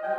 I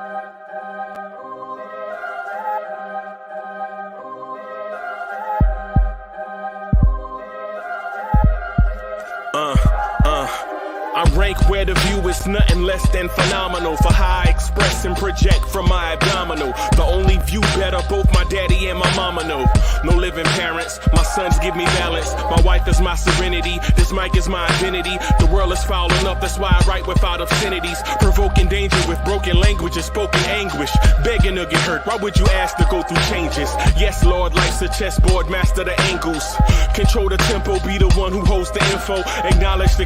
rank where the view is nothing less than phenomenal. For how I express and project from my abdominal. The only view better, both my daddy and my mama know. No living parents, my sons give me balance. My wife is my serenity, this mic is my identity. The world is foul enough, that's why I write without obscenities. Provoking danger with broken language and spoken anguish. Begging to get hurt, why would you ask to go through changes? Yes, Lord, life's a chessboard, master the angles. Control the tempo, be the one who holds the info. Acknowledged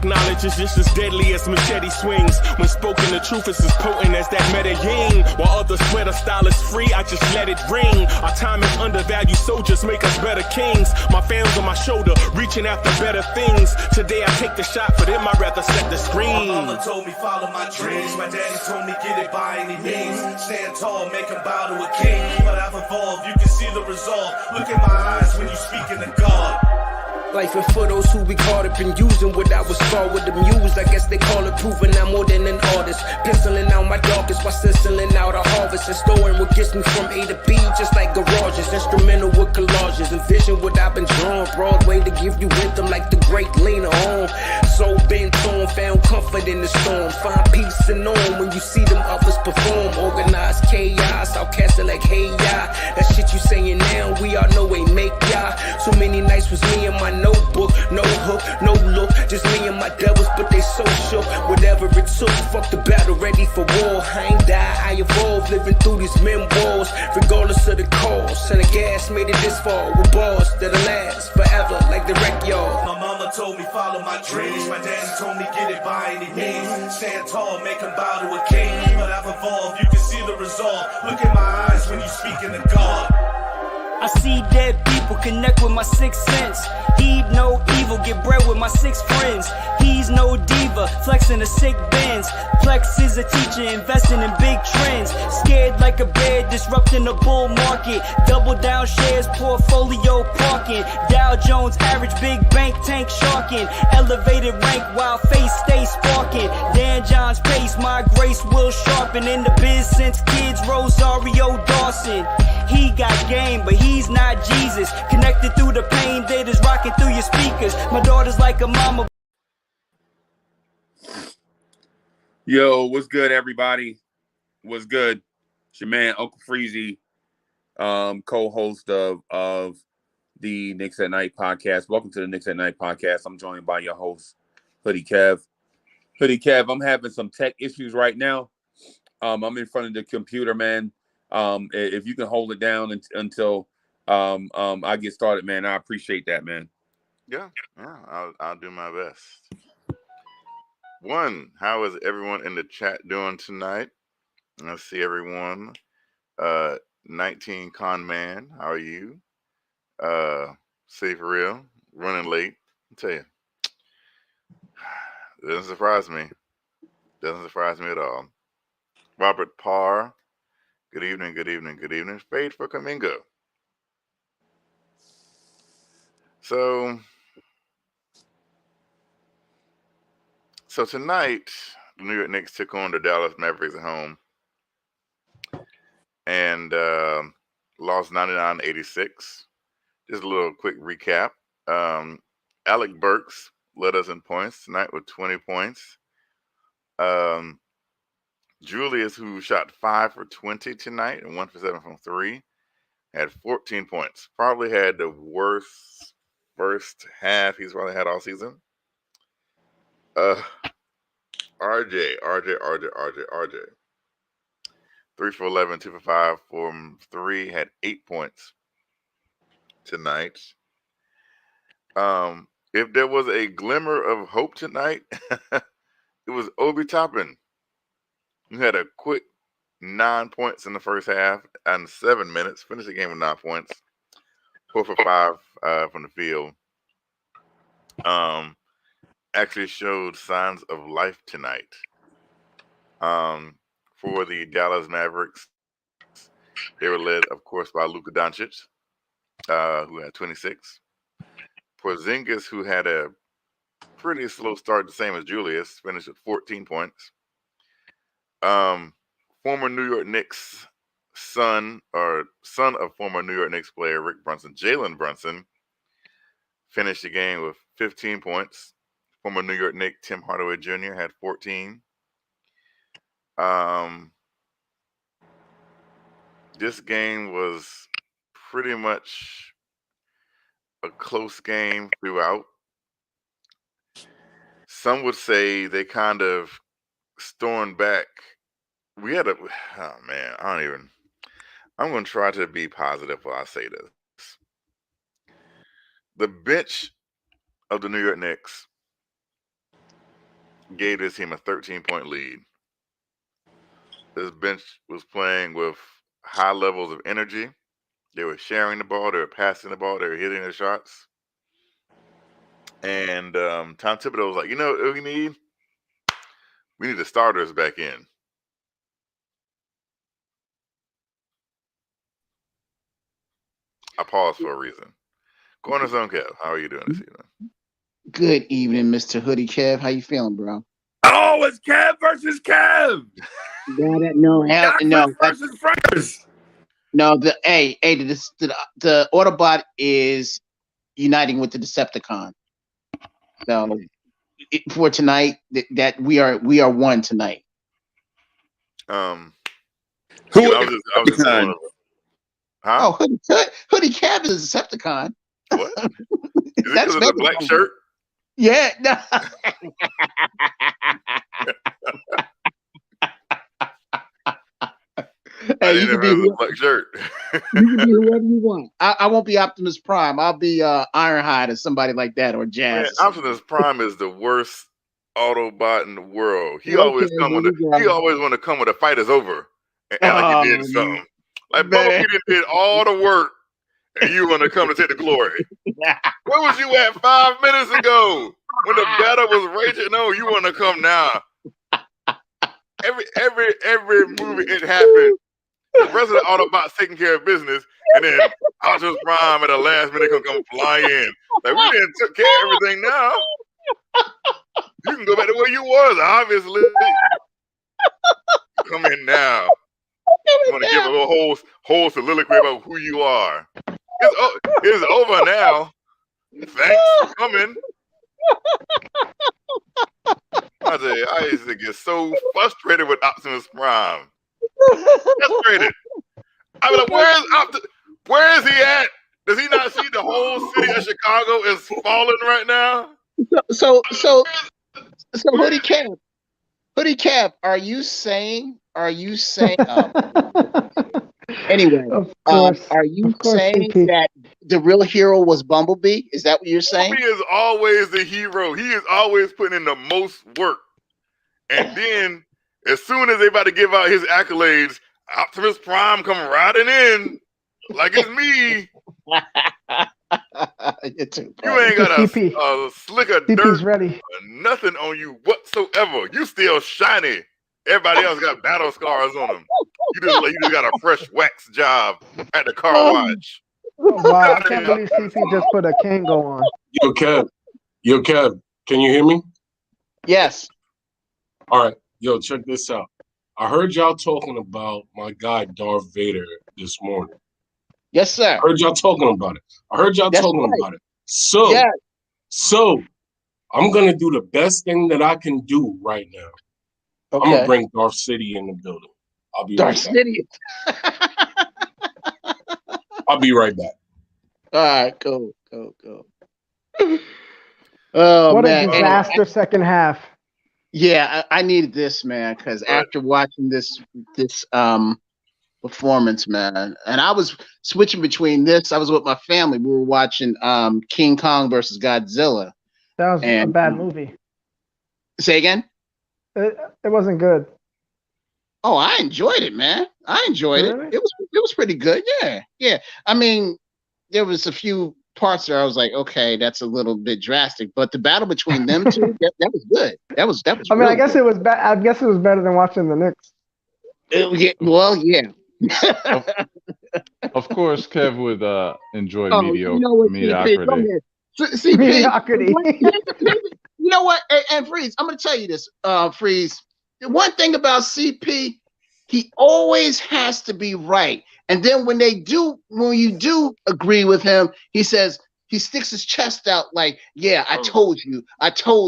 is just as deadly as machete swings. When spoken, the truth is as potent as that Medellin. While others swear the style is free, I just let it ring. Our time is undervalued, soldiers make us better kings. My fans on my shoulder, reaching after better things. Today I take the shot, for them I'd rather set the screen. My mama told me follow my dreams. My daddy told me get it by any means. Stand tall, make him bow to a king. But I've evolved, you can see the resolve. Look in my eyes when you speaking to God. Life and for those who we caught up in using what I was scarred with the muse. I guess they call it proving I'm more than an artist. Penciling out my darkest while stenciling out a harvest. And storing what gets me from A to B, just like garages. Instrumental with collages. Envision what I've been drawing. Broadway to give you rhythm like the great Lena on. So bent on, found comfort in the storm. Find peace and on when you see them others perform. Organized chaos, outcasted like hey ya. That shit you saying now, we all know ain't make ya. So many nights was me and my notebook, no hook, no look, just me and my devils, but they so shook. Whatever it took, fuck the battle, ready for war. I ain't die, I evolved, living through these memoirs, regardless of the cost. And the gas made it this far with bars that'll last forever, like the wreck yard. My mama told me follow my dreams. My daddy told me get it by any means. Stand tall, make him bow to a king. But I've evolved, you can see the resolve. Look in my eyes when you speaking to God. I see dead people connect with my sixth sense. Heed no evil, get bread with my six friends. He's no diva, flexing a sick Benz. Plex is a teacher, investing in big trends. Scared like a bear, disrupting the bull market. Double down shares, portfolio parking. Dow Jones average, big bank tank sharking. Elevated rank while face stays sparking. Dan John's pace, my grace will sharpen. In the biz since kids, Rosario Dawson. He got game, but he's not Jesus. Connected through the pain, data's rocking through your speakers. My daughter's like a mama. Yo, what's good, everybody? What's good? It's your man, Uncle Freezy, co-host of the Knicks at Night podcast. Welcome to the Knicks at Night podcast. I'm joined by your host, Hoodie Kev. Hoodie Kev, I'm having some tech issues right now. I'm in front of the computer, man. If you can hold it down until I get started, man, I appreciate that, man. Yeah, I'll do my best. One, how is everyone in the chat doing tonight? I see everyone. 19 Con Man, how are you? Say for real, running late. I'll tell you, doesn't surprise me. Doesn't surprise me at all. Robert Parr, good evening, good evening, good evening. Fade for Kamingo. So tonight, the New York Knicks took on the Dallas Mavericks at home and lost 99-86. Just a little quick recap. Alec Burks led us in points tonight with 20 points. Julius, who shot 5 for 20 tonight and 1 for 7 from 3, had 14 points. Probably had the worst first half he's probably had all season. RJ. 3 for 11, 2 for 5 from 3, had 8 points tonight. If there was a glimmer of hope tonight, it was Obi Toppin, who had a quick 9 points in the first half and 7 minutes. Finished the game with 9 points, 4 for 5 from the field. Actually showed signs of life tonight. For the Dallas Mavericks, they were led, of course, by Luka Doncic, who had 26. Porzingis, who had a pretty slow start, the same as Julius, finished with 14 points. former New York Knicks son of former New York Knicks player Rick Brunson, Jalen Brunson, finished the game with 15 points. Former New York Knick Tim Hardaway Jr. had 14. This game was pretty much a close game throughout. Some would say they kind of stormed back. We had I'm going to try to be positive while I say this. The bench of the New York Knicks gave this team a 13-point lead. This bench was playing with high levels of energy. They were sharing the ball. They were passing the ball. They were hitting their shots. And Tom Thibodeau was like, you know what we need? We need the starters back in. I paused for a reason. Corner Zone Kev, how are you doing this evening? Good evening, Mr. Hoodie Kev. How you feeling, bro? Oh, it's Kev versus Kev. Versus Frankers. No, the Autobot is uniting with the Decepticon. So for tonight, that we are one tonight. Who I was just going over. Huh? Oh, Hoodie Kev is a Decepticon. What? Is it because of the black shirt? Yeah. No. Hey, you can be a black shirt. You can be whoever you want. I won't be Optimus Prime. I'll be Ironhide or somebody like that, or Jazz. Man, Optimus Prime is the worst Autobot in the world. He always want to come when the fight is over and act like he did something. Like Bubba did all the work, and you want to come to take the glory. Where was you at 5 minutes ago when the battle was raging? No, you want to come now. Every movie it happened. The rest of the Autobots taking care of business, and then Optimus Prime at the last minute can come fly in. Like, we didn't took care of everything now. You can go back to where you was, obviously. Come in now. I'm going to give a little whole soliloquy about who you are. It's over now. Thanks for coming. I tell you, I used to get so frustrated with Optimus Prime. Frustrated. I mean, like, where is he at? Does he not see the whole city of Chicago is falling right now? So Hoodie Cap, are you saying anyway, are you saying that the real hero was Bumblebee? Is that what you're saying? He is always the hero. He is always putting in the most work. And then, as soon as they about to give out his accolades, Optimus Prime come riding in like it's me. You ain't got a slick of dirt, ready. Nothing on you whatsoever. You still shiny. Everybody else got battle scars on them. You just got a fresh wax job at the car wash. Oh, wow, I can't believe CP just put a Kango on. Yo, Kev, can you hear me? Yes. All right. Yo, check this out. I heard y'all talking about my guy Darth Vader this morning. Yes, sir. I heard y'all talking about it. About it. So I'm gonna do the best thing that I can do right now. Okay. I'm gonna bring Darth City in the building. I'll be Darth City. I'll be right back. All right, go. Oh, what man. a disaster second half. Yeah, I needed this, man, because after watching this performance, man, and I was switching between this. I was with my family. We were watching King Kong versus Godzilla. That was a bad movie. Say again? It wasn't good. Oh, I enjoyed it, man. I enjoyed it. It was pretty good. Yeah. I mean, there was a few parts where I was like, okay, that's a little bit drastic, but the battle between them two, that was good. That was. I mean, I guess it was bad. I guess it was better than watching the Knicks. Yeah. Of course, Kev would enjoy mediocrity. Mediocrity. You know what? And Freeze, I'm going to tell you this, Freeze. The one thing about CP, He always has to be right. And then when you do agree with him, he sticks his chest out like, yeah, I told you, I told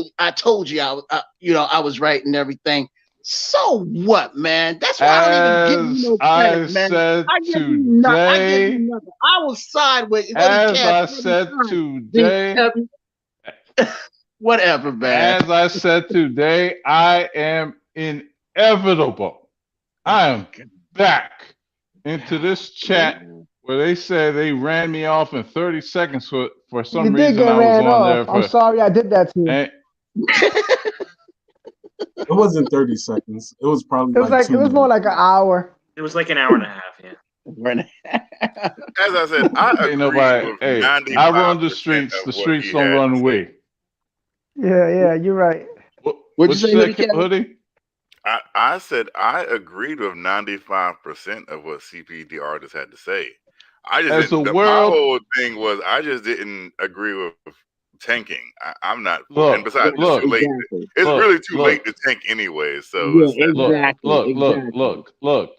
you, I was right and everything. So what, man? That's why I don't even give you no credit, man. I give you nothing. I will side with I said today. Whatever, man. As I said today, I am inevitable. I am back into this chat where they say they ran me off in 30 seconds for some you did reason. Get I was ran on off. there. I'm sorry I did that to you. It wasn't 30 seconds. It was probably it was more like an hour. It was like an hour and a half, yeah. As I said, I agree with 95% I run the streets. The streets don't run away. Yeah, you're right. What'd you say, Hoodie? I said I agreed with 95% of what CPD artists had to say. My whole thing was I just didn't agree with tanking. I'm not. And besides, it's too late. It's really too late to tank anyway. So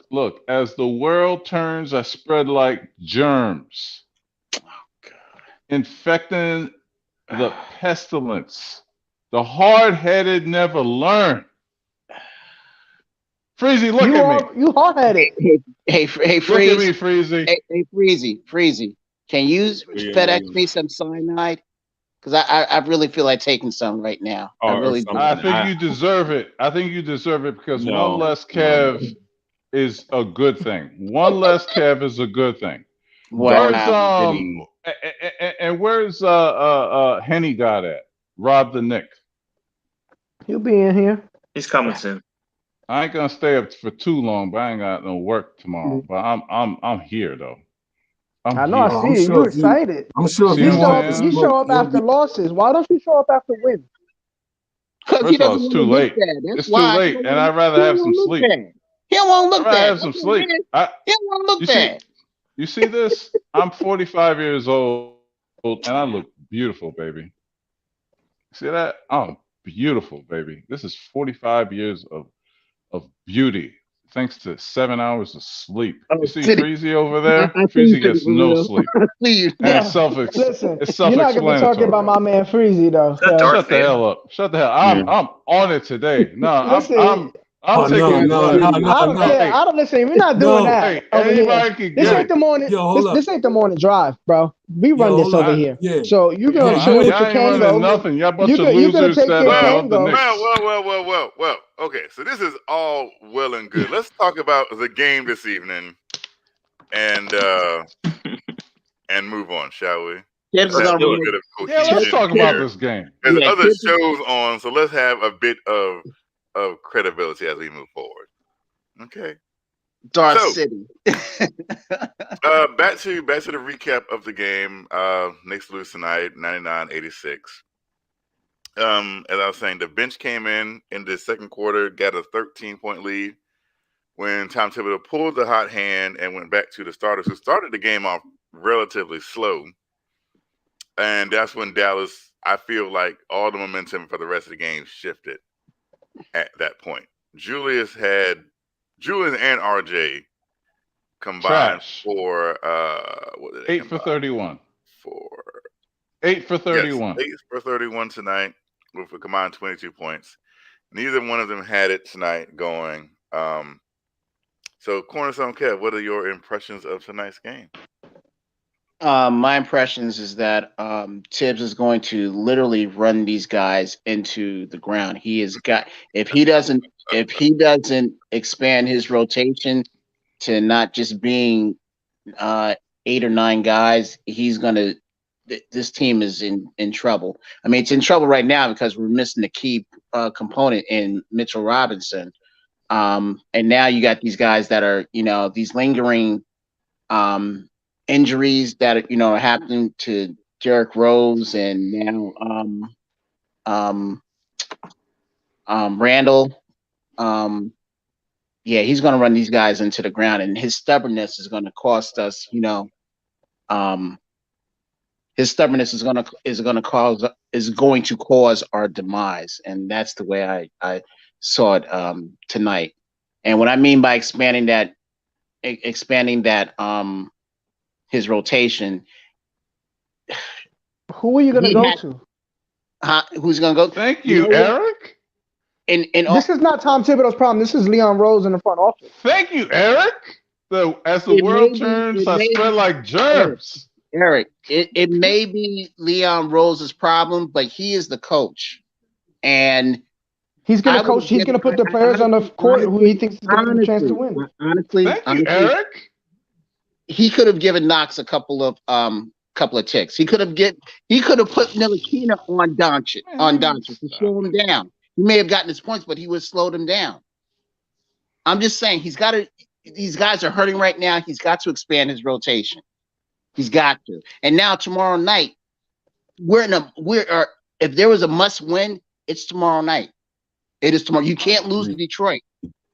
look. As the world turns, I spread like germs, infecting the pestilence. The hard-headed never learn. Freezy, look at me. You hard-headed. Hey, Freezy. Look at me, Freezy. Hey, Freezy. Can you FedEx me some cyanide? Because I really feel like taking some right now. I really do. I think you deserve it. Because one less Kev is a good thing. One less Kev is a good thing. Where's Henny got at? Rob the Knick. He'll be in here. He's coming soon. I ain't gonna stay up for too long, but I ain't got no work tomorrow. But I'm here though. I know. I see you. You're excited. I'm sure you show up after losses. Why don't you show up after wins? First of all, it's too late. It's too late, and I'd rather have some sleep. He don't want to look bad. Have some sleep. He don't want to look bad. You see this? I'm 45 years old, and I look beautiful, baby. See that? I'm beautiful, baby. This is 45 years of beauty, thanks to 7 hours of sleep. You see Freezy over there? Freezy gets no sleep. And it's Listen, you're not gonna be talking about my man Freezy though. Shut the hell up. Shut the hell. I'm on it today. No, I'm taking. I don't listen. We're not doing that. Hey, anybody can this ain't the morning. This ain't the morning drive, bro. We run this over here. Yeah. So you're gonna show us your Kango. Nothing. Y'all bunch of losers that love the Knicks. Well. Okay, so this is all well and good. Let's talk about the game this evening, and move on, shall we? Let's talk about this game. There's other shows on, so let's have a bit of credibility as we move forward. Okay. Dark City. Back to the recap of the game. Knicks lose tonight, 99-86. As I was saying, the bench came in the second quarter, got a 13-point lead when Tom Thibodeau pulled the hot hand and went back to the starters, who started the game off relatively slow. And that's when Dallas, I feel like all the momentum for the rest of the game shifted at that point. Julius and RJ combined for 8 for 31. 8 for 31. Yes, 8 for 31 tonight with a combined 22 points. Neither one of them had it tonight going. So, Cornerstone Kev, what are your impressions of tonight's game? My impressions is that Tibbs is going to literally run these guys into the ground. He has got if he doesn't expand his rotation to not just being 8 or 9 guys, he's gonna. This team is in trouble. I mean, it's in trouble right now because we're missing the key component in Mitchell Robinson. And now you got these guys that are, these lingering injuries that are happening to Derrick Rose and now Randall. He's going to run these guys into the ground, and his stubbornness is going to cost us. His stubbornness is going to cause our demise, and that's the way I saw it tonight. And what I mean by expanding that his rotation. Who are you going to go to? Who's going to go? Thank you, Eric. This is not Tom Thibodeau's problem. This is Leon Rose in the front office. Thank you, Eric. As the world turns, I spread like germs. Eric, it may be Leon Rose's problem, but he is the coach. And he's going to coach. He's going to put the players on the court who he thinks is going to have a chance to win. Honestly, Eric. He could have given Knox a couple of ticks. He could have put Ntilikina on Doncic to slow him down. He may have gotten his points, but he would have slowed him down. I'm just saying these guys are hurting right now. He's got to expand his rotation. He's got to. And now tomorrow night, if there was a must win, it's tomorrow night. It is tomorrow. You can't lose to Detroit.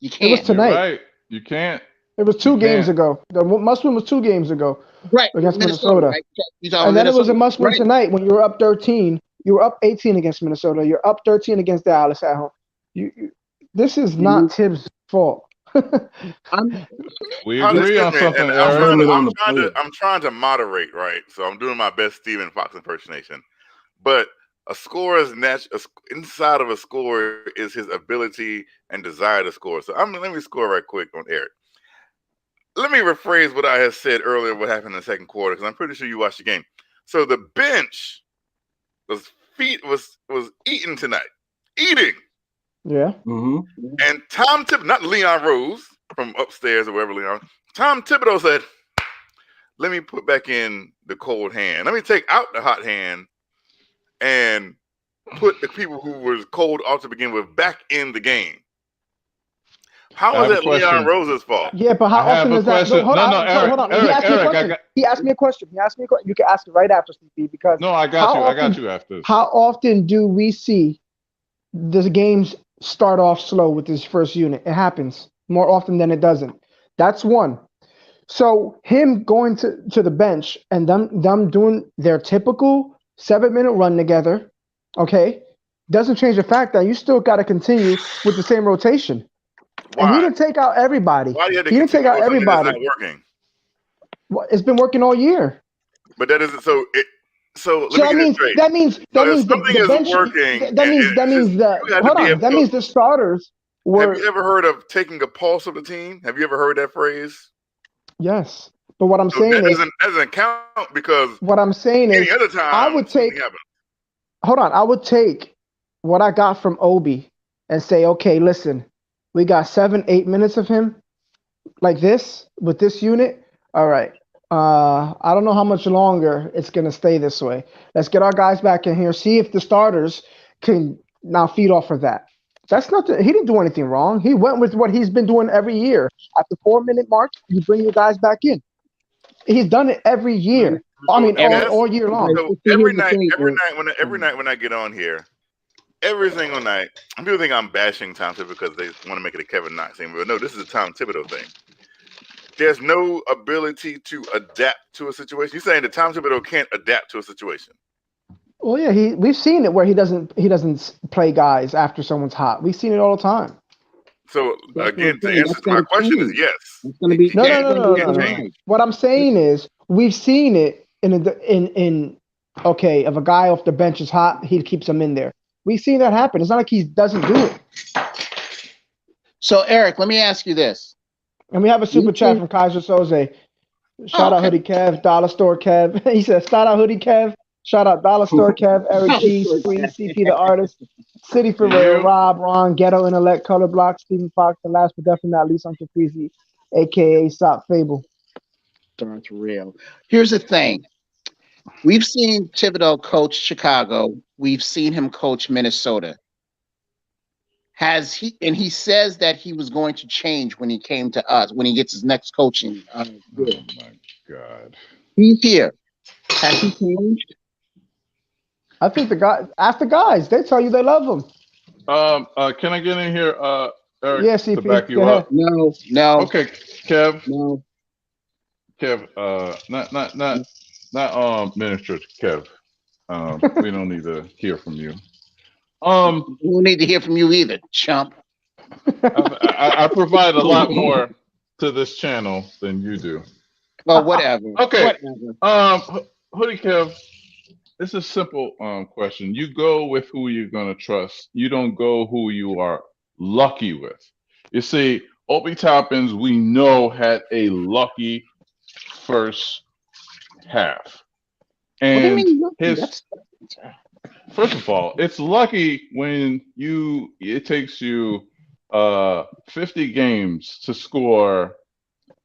You can't. It was tonight. You're right. You can't. It was 2 games ago. The must win was 2 games ago. Right. Against Minnesota. Right? And then it was a must win tonight when you were up 13. You were up 18 against Minnesota. You're up 13 against Dallas at home. This is not Tibbs' fault. We agree on something. I'm trying to moderate, right? So I'm doing my best Stephen Fox impersonation. But a scorer's inside of a scorer is his ability and desire to score. So let me score right quick on Eric. Let me rephrase what I had said earlier, what happened in the second quarter, because I'm pretty sure you watched the game. So the bench was eating tonight. Eating. Yeah. Mm-hmm. And Tom Thibodeau, not Leon Rose from upstairs or wherever Leon, Tom Thibodeau said, let me put back in the cold hand. Let me take out the hot hand and put the people who were cold off to begin with back in the game. How is that Leon Rose's fault? Yeah, but how often is that? No, hold on. He asked me a question. You can ask it right after, Steve, because I got you after. How often do we see the games start off slow with this first unit? It happens more often than it doesn't. That's one. So him going to the bench and them doing their typical 7-minute run together, okay, doesn't change the fact that you still got to continue with the same rotation. Why? And he didn't take out everybody. Why he didn't take out everybody. That's not working. Well, it's been working all year. But that isn't so. That means the bench. Working, that means the starters were. Have you ever heard of taking a pulse of the team? Have you ever heard that phrase? Yes, but what I'm saying is that doesn't count because what I'm saying is other time I would take. Hold on, I would take what I got from Obi and say, okay, listen, we got 7-8 minutes of him like this with this unit. All right. I don't know how much longer it's going to stay this way. Let's get our guys back in here, see if the starters can now feed off of that. That's not he didn't do anything wrong. He went with what he's been doing every year. At the 4-minute mark, you bring your guys back in. He's done it every year. I mean, all year long. So every night when I get on here, every single night, people think I'm bashing Tom Thibodeau because they want to make it a Kevin Knox thing. But no, this is a Tom Thibodeau thing. There's no ability to adapt to a situation. You're saying that Tom Thibodeau can't adapt to a situation. Well, yeah, we've seen it where he doesn't play guys after someone's hot. We've seen it all the time. So again, the answer to my question is yes. It's going to be no. What I'm saying is we've seen it in if a guy off the bench is hot, he keeps him in there. We've seen that happen. It's not like he doesn't do it. So Eric, let me ask you this. And we have a super chat from Kaiser Soze. Shout out Hoodie Kev, Dollar Store Kev. He says, shout out Hoodie Kev. Shout out Dollar Store Kev, Eric G, Spree, CP the artist, City for Real, Rob, Ron, Ghetto Intellect, Color Block, Stephen Fox, and last but definitely not least, Uncle Freezy, a.k.a. Sop Fable. That's real. Here's the thing. We've seen Thibodeau coach Chicago. We've seen him coach Minnesota. He says that he was going to change when he came to us, when he gets his next coaching. Oh my God. He's here. Has he changed? I think ask the guys. They tell you they love him. Can I get in here, Eric, yes, to back you up? No. Okay, Kev. No. Kev, not Minister Kev. We don't need to hear from you. We don't need to hear from you either, chump. I provide a lot more to this channel than you do. Well, whatever. Okay. Whatever. Hoodie Kev, it's a simple question. You go with who you're gonna trust. You don't go who you are lucky with. You see, Obi Toppins, we know, had a lucky first half. And what do you mean lucky? First of all, it's lucky when it takes you 50 games to score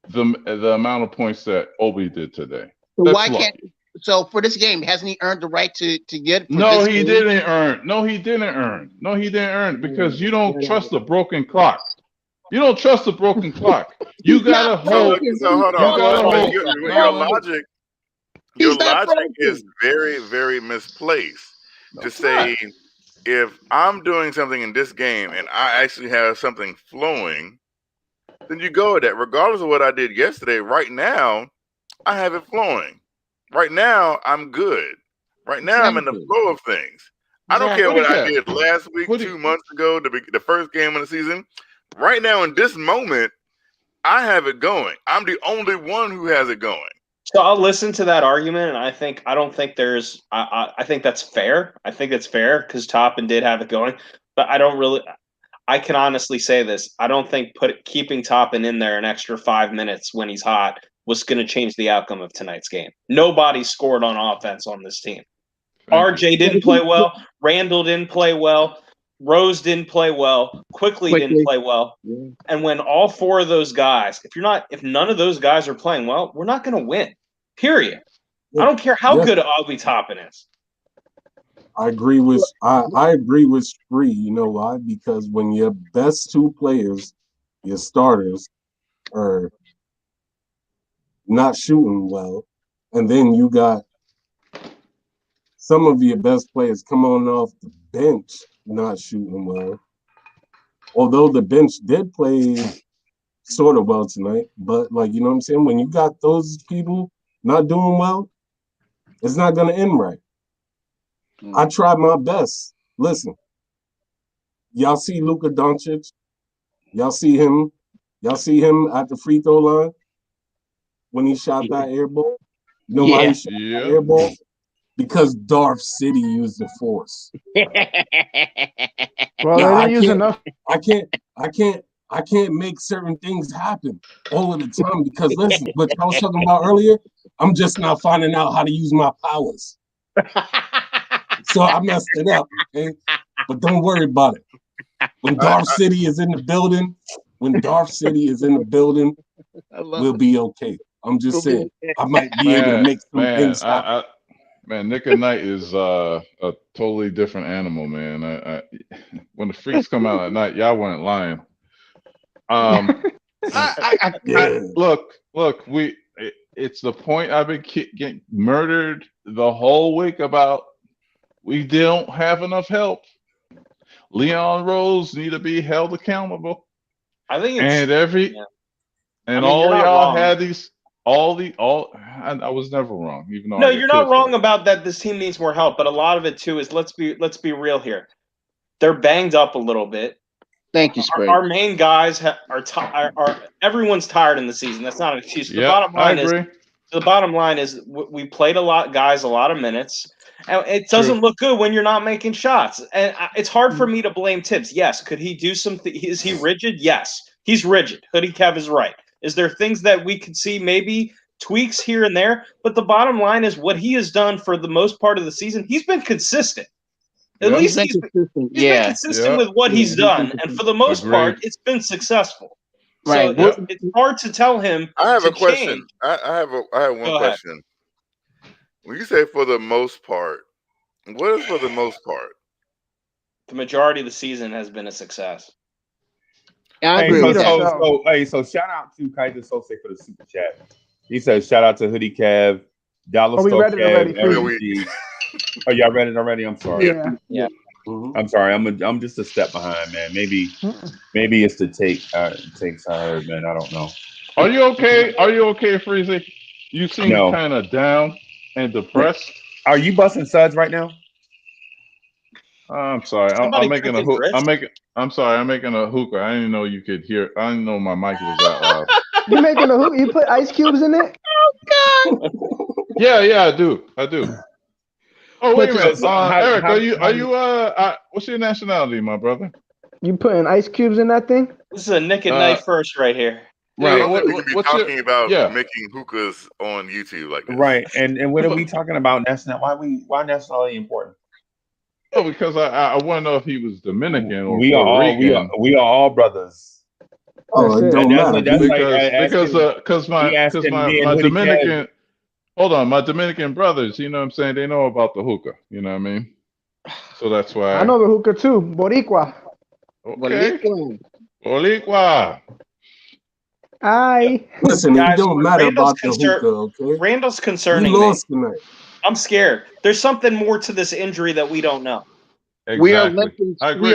the amount of points that Obi did today. That's Why lucky. can't? So for this game, hasn't he earned the right to get? No, he didn't earn. No, he didn't earn because you don't trust the broken clock. You don't trust the broken clock. You gotta hold. So hold on. Your logic is very, very misplaced. To say, if I'm doing something in this game and I actually have something flowing, then you go with that. Regardless of what I did yesterday, right now, I have it flowing. Right now, I'm good. Right now, I'm in the flow of things. I don't care what I did last week, 2 months ago, the first game of the season. Right now, in this moment, I have it going. I'm the only one who has it going. So I'll listen to that argument, and I think that's fair. I think that's fair because Toppin did have it going, but I can honestly say this. I don't think keeping Toppin in there an extra 5 minutes when he's hot was going to change the outcome of tonight's game. Nobody scored on offense on this team. RJ didn't play well. Randall didn't play well. Rose didn't play well. Quickly didn't play well. Yeah. And when all four of those guys, if none of those guys are playing well, we're not going to win. Period. Yeah. I don't care how good Obi Toppin is. I agree with Spree. You know why? Because when your best two players, your starters, are not shooting well, and then you got some of your best players come on off the bench not shooting well. Although the bench did play sort of well tonight, but you know what I'm saying? When you got those people not doing well, it's not going to end right. I tried my best. Listen, y'all see Luka Doncic? Y'all see him at the free throw line when he shot that air ball? You know why he shot that air ball? Because Darth City used the force. Well, they didn't use enough. I can't make certain things happen all of the time because listen, what I was talking about earlier, I'm just not finding out how to use my powers. So I messed it up, okay? But don't worry about it. When Darth City is in the building, we'll be okay. I'm just saying, I might be able to make some things happen. Man, Nick at Night is a totally different animal, man. When the freaks come out at night, y'all weren't lying. Look, it's the point I've been getting murdered the whole week about. We don't have enough help. Leon Rose need to be held accountable. I think all y'all had these. I was never wrong, even though you're not wrong about that. This team needs more help, but a lot of it too is let's be real here. They're banged up a little bit. Thank you, Spring. Our main guys are everyone's tired in the season. That's not an excuse. The bottom line is we played a lot of minutes, and it doesn't look good when you're not making shots. And it's hard for me to blame Tibbs. Yes, could he do something? Is he rigid? Yes, he's rigid. Hoodie Kev is right. Is there things that we could see maybe tweaks here and there? But the bottom line is what he has done for the most part of the season, he's been consistent. At least he's been consistent with what he's done. And for the most part, it's been successful. Right. So it's hard to tell him. I have a question. I have one question. When you say for the most part, what is for the most part? The majority of the season has been a success. So shout out to Kaiser Sose for the super chat. He says shout out to Hoodie Kev, Dollar Store Kev. Oh, y'all read it already? I'm sorry. Yeah. I'm sorry. I'm just a step behind, man. Maybe it's the takes I heard, man. I don't know. Are you okay? Freezy? You seem kind of down and depressed. Are you busting suds right now? I'm sorry. I'm making a hook. I'm sorry. I'm making a hookah. I didn't know you could hear. I didn't know my mic was that loud. You making a hookah? You put ice cubes in it? Oh God! Yeah, I do. Oh wait a minute, Eric, are you what's your nationality, my brother? You putting ice cubes in that thing? This is a Nick at Night first right here. Right. We can be talking about making hookahs on YouTube like this. Right. And what are we talking about? That's not why nationality important. Oh, because I want to know if he was Dominican or we Puerto Rican. We are all brothers. Oh, it don't matter. Because my Dominican, hold on, my Dominican brothers, you know what I'm saying? They know about the hookah, you know what I mean? So that's why. I know the hookah too, Boricua. Okay. Boricua. Aye. Listen, it don't matter about the hookah, okay? Randall's concerning we lost tonight. I'm scared. There's something more to this injury that we don't know. Exactly. We are limping. I agree.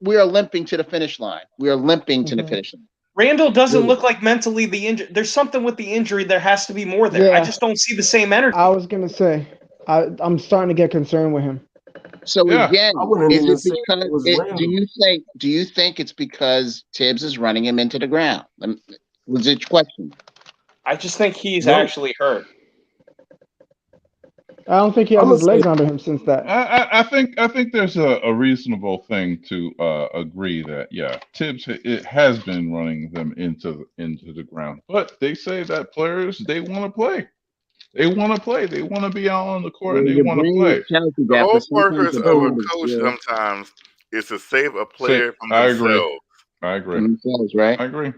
We are limping to the finish line. We are limping to the finish line. Randall doesn't look like mentally the injury. There's something with the injury. There has to be more there. I just don't see the same energy. I was gonna say, I'm starting to get concerned with him. So again, is it because? Do you think it's because Tibbs is running him into the ground? Was it your question? I just think he's actually hurt. I don't think he has his legs under him since that. I think there's a reasonable thing to agree that Tibbs it has been running them into the ground, but they say that players they want to play. They want to play. They want to be out on the court and they want to play. The whole purpose of a coach sometimes is to save a player from themselves. I agree. Right? I agree.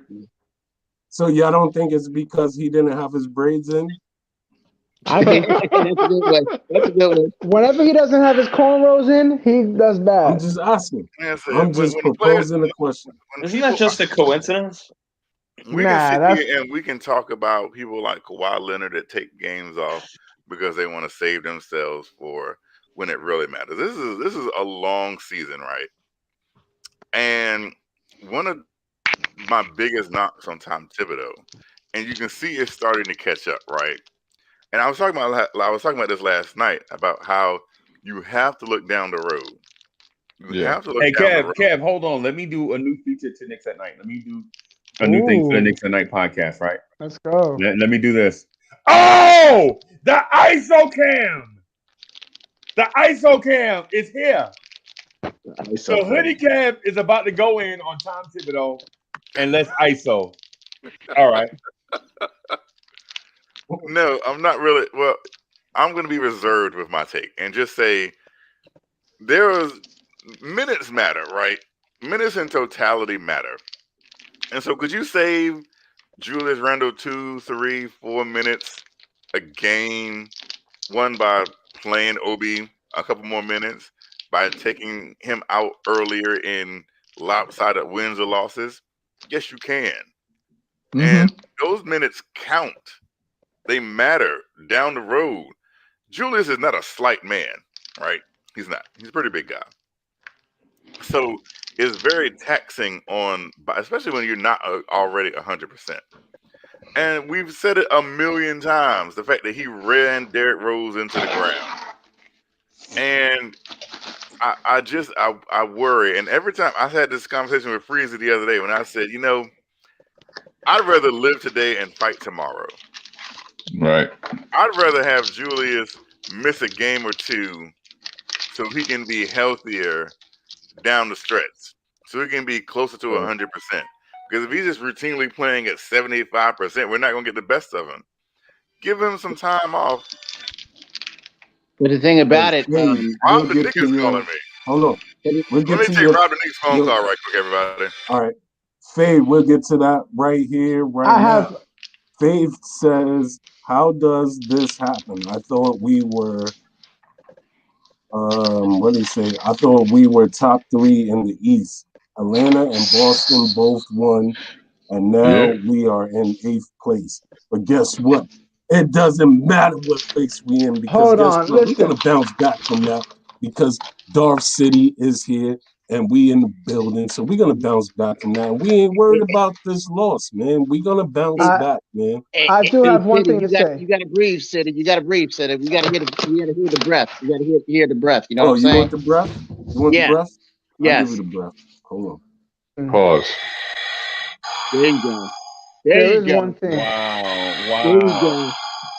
So y'all don't think it's because he didn't have his braids in? I think that's a good one. Whenever he doesn't have his cornrows in, he does bad. I'm just asking. I'm just proposing a question. Isn't that just a coincidence? We can sit here and we can talk about people like Kawhi Leonard that take games off because they want to save themselves for when it really matters. This is a long season, right? And one of my biggest knocks on Tom Thibodeau, and you can see it's starting to catch up, right? And I was talking about this last night about how you have to look down the road. You have to look down the road. Kev, hold on. Let me do a new feature to Knicks at Night. Let me do a new thing for the Knicks at Night podcast, right? Let's go. Let me do this. Oh, the ISO cam. The ISO cam is here. So Hoodie Cam is about to go in on Tom Thibodeau and let's ISO. All right. No, I'm not really. Well, I'm going to be reserved with my take and just say minutes matter, right? Minutes in totality matter. And so could you save Julius Randle 2, 3, 4 minutes a game, one by playing Obi a couple more minutes, by taking him out earlier in lopsided wins or losses? Yes, you can. Mm-hmm. And those minutes count. They matter down the road. Julius is not a slight man, right? He's not. He's a pretty big guy. So it's very taxing especially when you're not already 100%. And we've said it a million times, the fact that he ran Derrick Rose into the ground. And I worry. And every time I had this conversation with Freezy the other day when I said, I'd rather live today and fight tomorrow. Right. I'd rather have Julius miss a game or two so he can be healthier down the stretch, so he can be closer to 100%. Because if he's just routinely playing at 75%, we're not going to get the best of him. Give him some time off. But the thing about it, Rob the Knicks is calling me. Hold on. Let me take Rob the Knicks phone call right quick, everybody. All right. Fade, we'll get to that right here, now. Faith says, how does this happen? I thought we were, I thought we were top 3 in the East. Atlanta and Boston both won, and now we are in 8th place. But guess what? It doesn't matter what place we in because we're going to bounce back from that because Darth City is here and we in the building, so we're gonna bounce back from that. We ain't worried about this loss, man. We're gonna bounce back, man. I do have one thing to say. You gotta breathe, City. You gotta breathe, City. We gotta hear the breath. You gotta hear the breath. You know what I'm saying? You want the breath? You want the breath? Yes. I'll give you the breath. Hold on. Pause. There you go. There is one thing. Wow.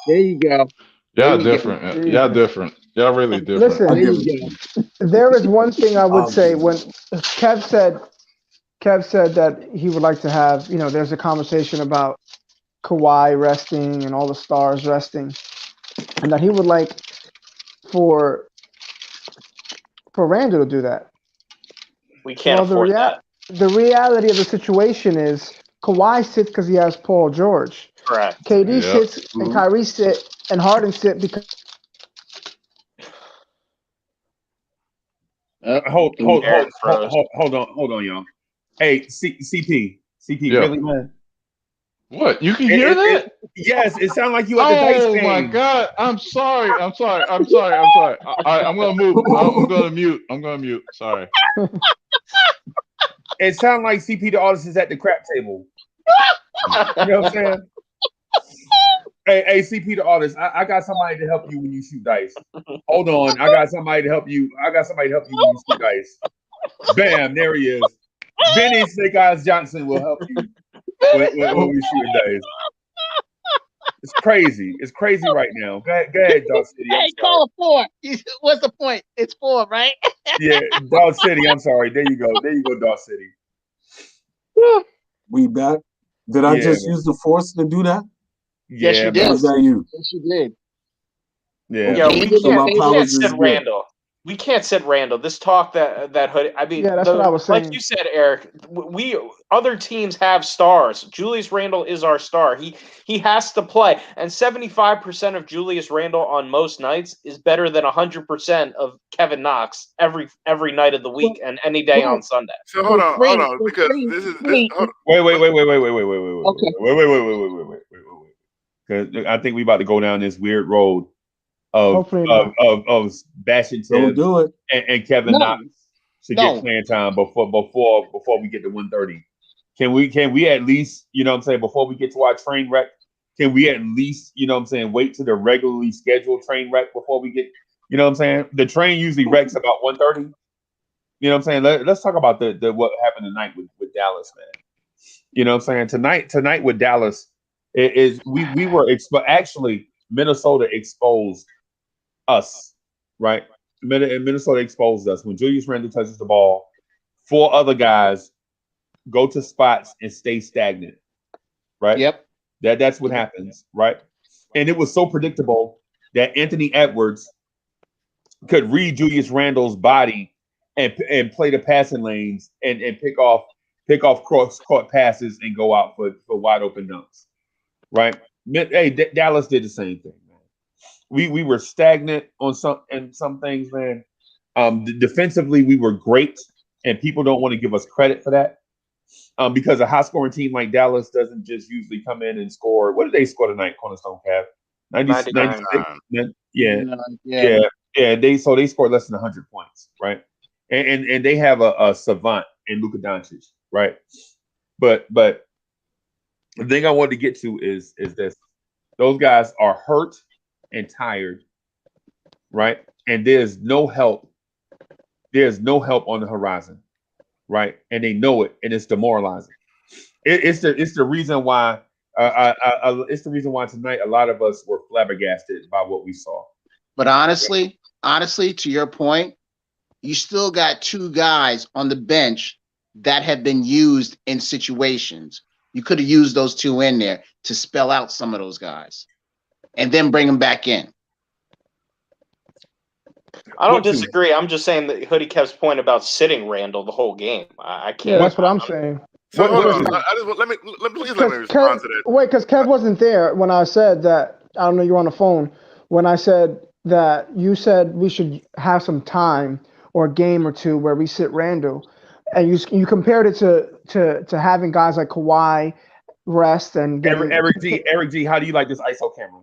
There you go. Y'all different. Y'all different. Y'all really different. Listen, there is one thing I would say when Kev said that he would like to have, there's a conversation about Kawhi resting and all the stars resting, and that he would like for Randall to do that. We can't afford that. The reality of the situation is Kawhi sits because he has Paul George. Correct. KD sits and Kyrie sit and Harden sit because. Hold on, y'all. Hey, CP, really, man? What? You can hear that? Yes, it sounded like you at the dice game. Oh my God! I'm sorry. I'm gonna move. I'm gonna mute. Sorry. It sounded like CP the artist is at the crap table. You know what I'm saying? Hey, CP the artist, I got somebody to help you when you shoot dice. Hold on, I got somebody to help you. When you shoot dice. Bam, there he is. Benny Snake Eyes Johnson will help you when we shoot dice. It's crazy. It's crazy right now. Go ahead, Dog City. Hey, call 4. What's the point? It's 4, right? Yeah, Dog City. I'm sorry. There you go, Dog City. We back. Did I just use the force to do that? Yes, you did. Was that you? Yes, you did. Yeah. We can't sit Randall. We can't sit Randall. This talk that Hoodie. I mean, that's what I was saying. Like you said, Eric. Other teams have stars. Julius Randle is our star. He has to play, and 75% of Julius Randle on most nights is better than 100% of Kevin Knox every night of the week and any day on Sunday. So hold on, because this is Wait. Okay. Wait. Because I think we about to go down this weird road of bashing Tim and Kevin Knox to get playing time before we get to 1:30. Can we at least, before we get to our train wreck, can we at least, wait to the regularly scheduled train wreck before we get, the train usually wrecks about 1:30. Let's talk about the what happened tonight with Dallas, man. Tonight with Dallas we were actually Minnesota exposed us, right? Minnesota exposed us when Julius Randle touches the ball. 4 other guys go to spots and stay stagnant, right? Yep. That's what happens, right? And it was so predictable that Anthony Edwards could read Julius Randle's body and play the passing lanes and pick off cross court passes and go out for wide open dunks, right? Hey, Dallas did the same thing, man. We were stagnant on some things, man. Defensively, we were great, and people don't want to give us credit for that. Because a high-scoring team like Dallas doesn't just usually come in and score. What did they score tonight, Cornerstone Cavs? 96. Yeah. They scored less than 100 points, right? And they have a savant in Luka Doncic, right? But the thing I wanted to get to is this: those guys are hurt and tired, right? And there's no help. There's no help on the horizon. Right, and they know it, and it's demoralizing. It's the reason why it's the reason why tonight a lot of us were flabbergasted by what we saw. But honestly, to your point, you still got 2 guys on the bench that have been used in situations. You could have used those 2 in there to spell out some of those guys, and then bring them back in. I don't disagree. I'm just saying that Hoodie Kev's point about sitting Randall the whole game. I can't. Yeah, that's what I'm saying. So hold on. Let me respond to that. Wait, because Kev wasn't there when I said that. I don't know, you were on the phone when I said that. You said we should have some time or a game or 2 where we sit Randall, and you compared it to having guys like Kawhi rest and getting Eric G. How do you like this ISO camera?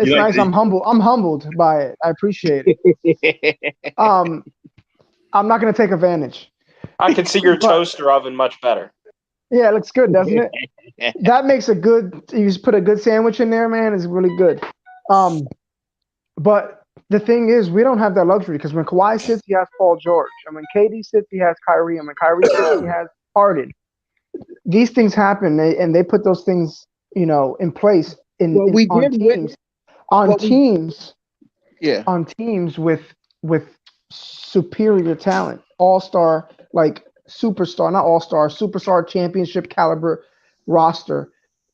It's nice. I'm humbled by it. I appreciate it. I'm not going to take advantage. I can see your toaster oven much better. Yeah, it looks good, doesn't it? That makes a good. You just put a good sandwich in there, man. It's really good. But the thing is, we don't have that luxury because when Kawhi sits, he has Paul George, and when KD sits, he has Kyrie, and when Kyrie sits, he has Harden. These things happen, and they put those things, in place on teams with superior talent, all-star, like superstar, not all-star, superstar championship caliber roster.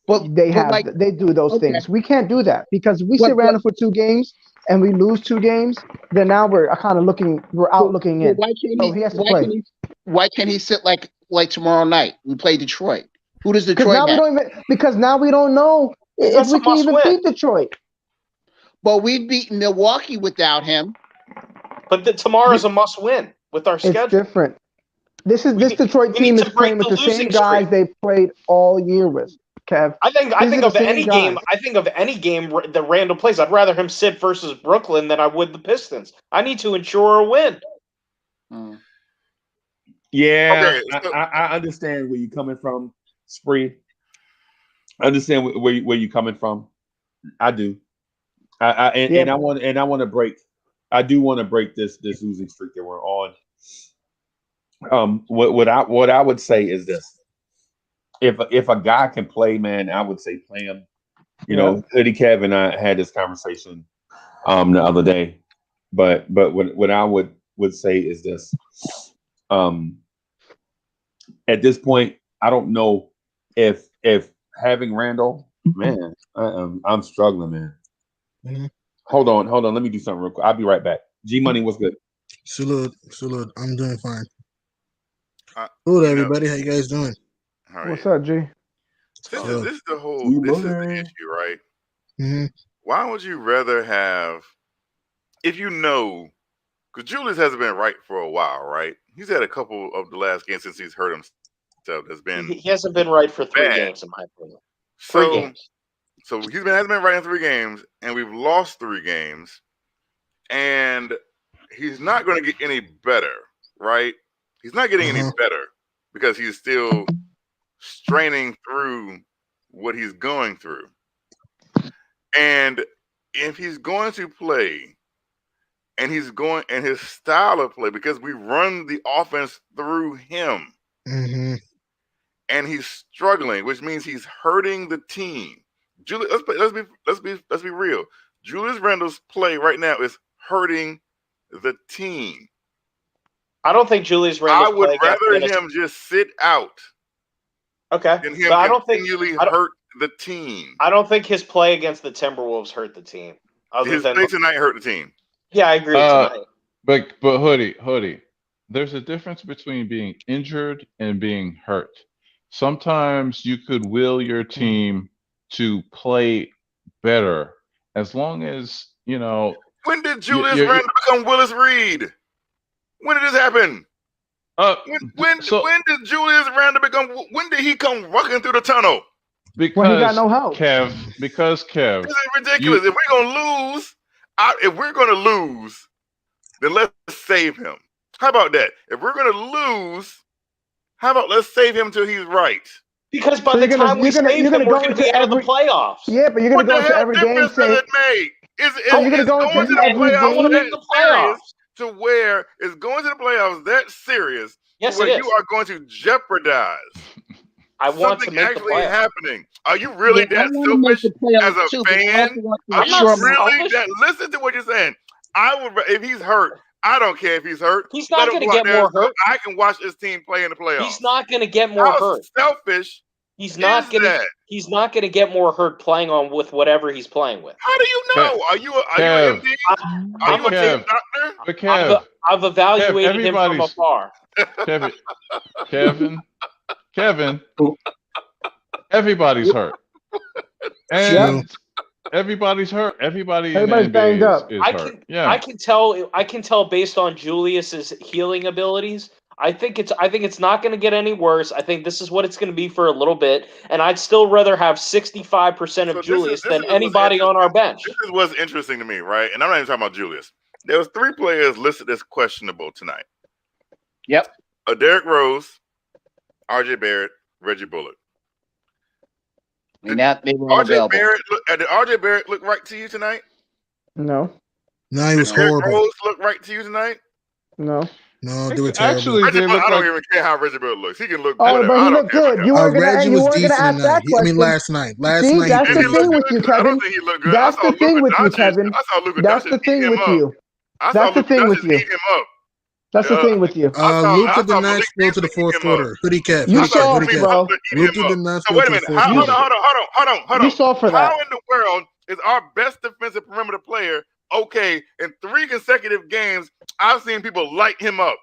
They do those things. We can't do that because we sit around for 2 games and we lose 2 games. Then now we're kind of looking in. He has to play. Why can't he sit like tomorrow night? We play Detroit. Who does Detroit have? Because now we don't know if we can even beat Detroit. But we'd beat Milwaukee without him. But tomorrow's a must-win with our schedule. It's different. This Detroit team is playing with the same guys they played all year with. Kev, I think of any game. I think of any game that Randall plays. I'd rather him sit versus Brooklyn than I would the Pistons. I need to ensure a win. Yeah, okay, I understand where you're coming from, Spree. I understand where you're coming from. I do. And I want to break. I do want to break this losing streak that we're on. What I would say is this: if a guy can play, man, I would say play him. Hoodie Kev and I had this conversation the other day, but what I would say is this: at this point, I don't know if having Randall, man, I'm struggling, man. Mm-hmm. Hold on. Let me do something real quick. I'll be right back. G Money, what's good? Salute. I'm doing fine. Hello, everybody. How you guys doing? What's up, G? This is the issue, right? Mm-hmm. Why would you rather have, if because Julius hasn't been right for a while, right? He's had a couple of the last games since he's hurt himself. He hasn't been right for 3 games, in my opinion. 3 games. So he hasn't been right in 3 games, and we've lost 3 games, and he's not going to get any better, right? He's not getting any better because he's still straining through what he's going through. And if he's going to play, and his style of play, because we run the offense through him, and he's struggling, which means he's hurting the team. Let's be real. Julius Randle's play right now is hurting the team. I don't think Julius Randle. I would rather him just sit out. Okay, than him continually hurt the team. I don't think his play against the Timberwolves hurt the team. His play tonight hurt the team. Yeah, I agree. But Hoodie, there's a difference between being injured and being hurt. Sometimes you could will your team to play better as long as When did Julius Randle become Willis Reed? When did this happen? When did Julius Randle become? When did he come walking through the tunnel? Because when he got no help. Kev. This is ridiculous. If we're gonna lose, then let's save him. How about that? If we're gonna lose, how about let's save him till he's right? Because by the time we save him, we're going to be out of the playoffs. Yeah, but you're going to go into every game saying. You're going to go into every game to where it's going to the playoffs that serious. Yes, where you are going to jeopardize. I want to make actually happening. Are you really that selfish as a fan? Are you really that? Listen to what you're saying. If he's hurt. I don't care if he's hurt. He's not going to get more hurt. I can watch this team play in the playoffs. He's not going to get more hurt. Selfish. He's not going to get more hurt playing on with whatever he's playing with. How do you know? Are you an MD? Are you a doctor? I've evaluated him from afar. Kevin, everybody's hurt. And everybody's hurt. Everybody's banged up. I can tell based on Julius's healing abilities. I think it's not going to get any worse. I think this is what it's going to be for a little bit, and I'd still rather have 65% of Julius than anybody on our bench. This is what's interesting to me, right? And I'm not even talking about Julius. There was 3 players listed as questionable tonight. Yep. Derrick Rose, R.J. Barrett, Reggie Bullock. And that they were available. Did R.J. Barrett look right to you tonight? No. No, he was did Derrick horrible. Rose look right to you tonight? No. No, they were terrible. Actually, Reggie they Bullock, look I don't like... even care how Reggie Bullock looks. He can look Oh, whatever. but he I don't looked care good. You weren't Reggie gonna was ask decent that question. last night. See, Night, that's the thing with you, I Kevin. don't think he looked good. That's the thing with you, Doncic. Kevin. I saw Luka That's Doncic the thing with you. That's the thing with you. Eat him up. That's the thing with you. Luka did not go to the fourth quarter. Hoodie cap. You saw, bro. Luka did not So go wait to a the minute. fourth quarter. Hold on. You saw for that. How in the world is our best defensive perimeter player okay in 3 consecutive games? I've seen people light him up.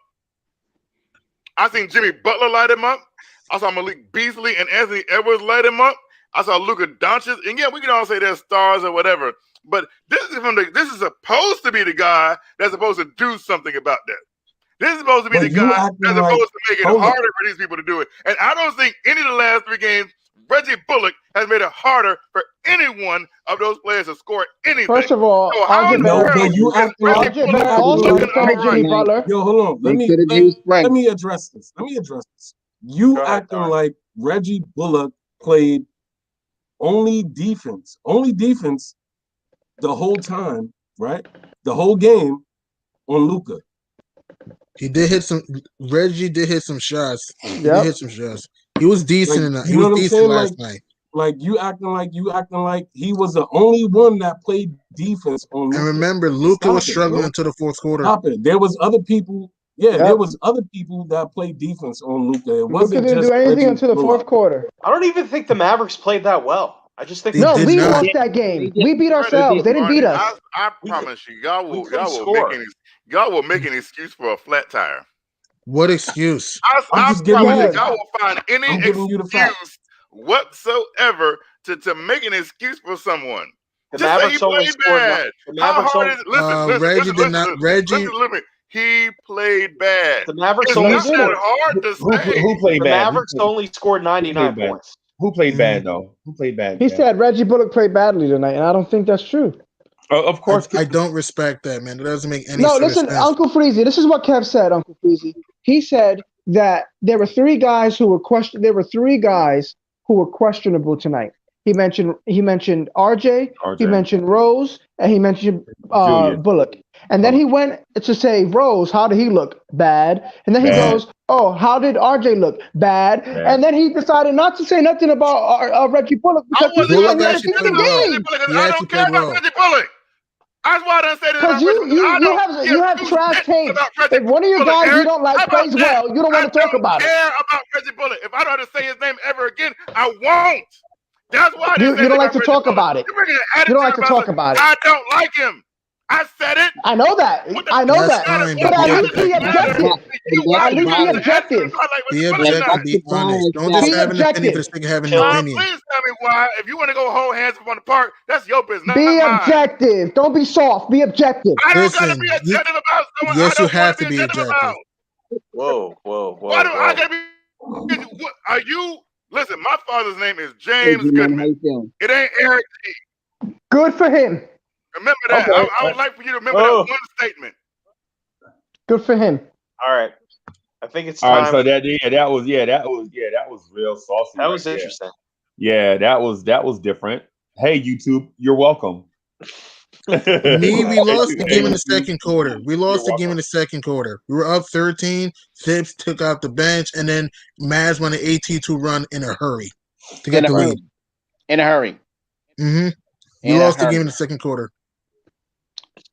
I seen Jimmy Butler light him up. I saw Malik Beasley and Anthony Edwards light him up. I saw Luka Doncic, and yeah, we can all say they're stars or whatever, but this is supposed to be the guy that's supposed to do something about that. This is supposed to be the guy that's supposed to make it harder for these people to do it. And I don't think any of the last 3 games, Reggie Bullock has made it harder for any one of those players to score anything. First of all, so RJ Barrett also defended Jimmy Butler. Yo, hold on. Let me address this. You acting like Reggie Bullock played only defense the whole time, right? The whole game on Luka. Reggie did hit some shots. Yep. He did hit some shots. He was decent enough. He was decent last night. Like you acting like he was the only one that played defense on Luka. And remember, Luka was struggling until the fourth quarter. Stop it. There was other people. Yeah, there was other people that played defense on Luka. It wasn't Luka didn't just do anything Reggie until the Bullock. fourth quarter. I don't even think the Mavericks played that well. I just think we lost that game. We beat ourselves. They didn't beat us. I promise you, y'all will make an excuse for a flat tire. What excuse? I promise you, y'all will find any excuse whatsoever to make an excuse for someone. The Mavericks only scored. Reggie did not. Reggie. He played bad. The Mavericks it's only not that hard to say. Who played bad? The Mavericks only scored 99 points. Who played bad though? Who played bad? He said Reggie Bullock played badly tonight, and I don't think that's true. Of course, I don't respect that, man. It doesn't make any sense. No, listen, Uncle Freezy. This is what Kev said, Uncle Freezy. He said that there were 3 guys who were There were 3 guys who were questionable tonight. He mentioned RJ, he mentioned Rose, and he mentioned Bullock. And then he went to say, Rose, how did he look? Bad. And then he goes, oh, how did RJ look? Bad. And then he decided not to say nothing about Reggie Bullock because he didn't see the game. I don't care about Reggie Bullock. That's why I done said it. Because you have trash tape. If one of your guys you don't like plays well, you don't want to talk about it. I don't care about Reggie Bullock. If I don't have to say his name ever again, I won't. That's why you don't like to talk about it. You don't like to talk about it. I don't like him. I said it. I know that. I know that. But at least be objective. At least be objective. Be objective. Be honest. Don't just have an opinion for the sake of having an opinion. Please tell me why. If you want to go hold hands up on the park, that's your business. Be objective. Don't be soft. Be objective. I don't gotta be objective about someone. Yes, you have to be objective. Whoa. Why do I gotta be? Are you? Listen, my father's name is James Goodman. It ain't Eric G. Good for him. Remember that. Okay. I would like for you to remember that one statement. Good for him. All right. I think it's time. All right, so that was real saucy. That was interesting. Yeah, that was different. Hey, YouTube, you're welcome. We lost the game in the second quarter. We were up 13. Thibs took out the bench, and then Maz won an AT2 run in a hurry to get the lead. In a hurry. Mm-hmm. We lost the game in the second quarter.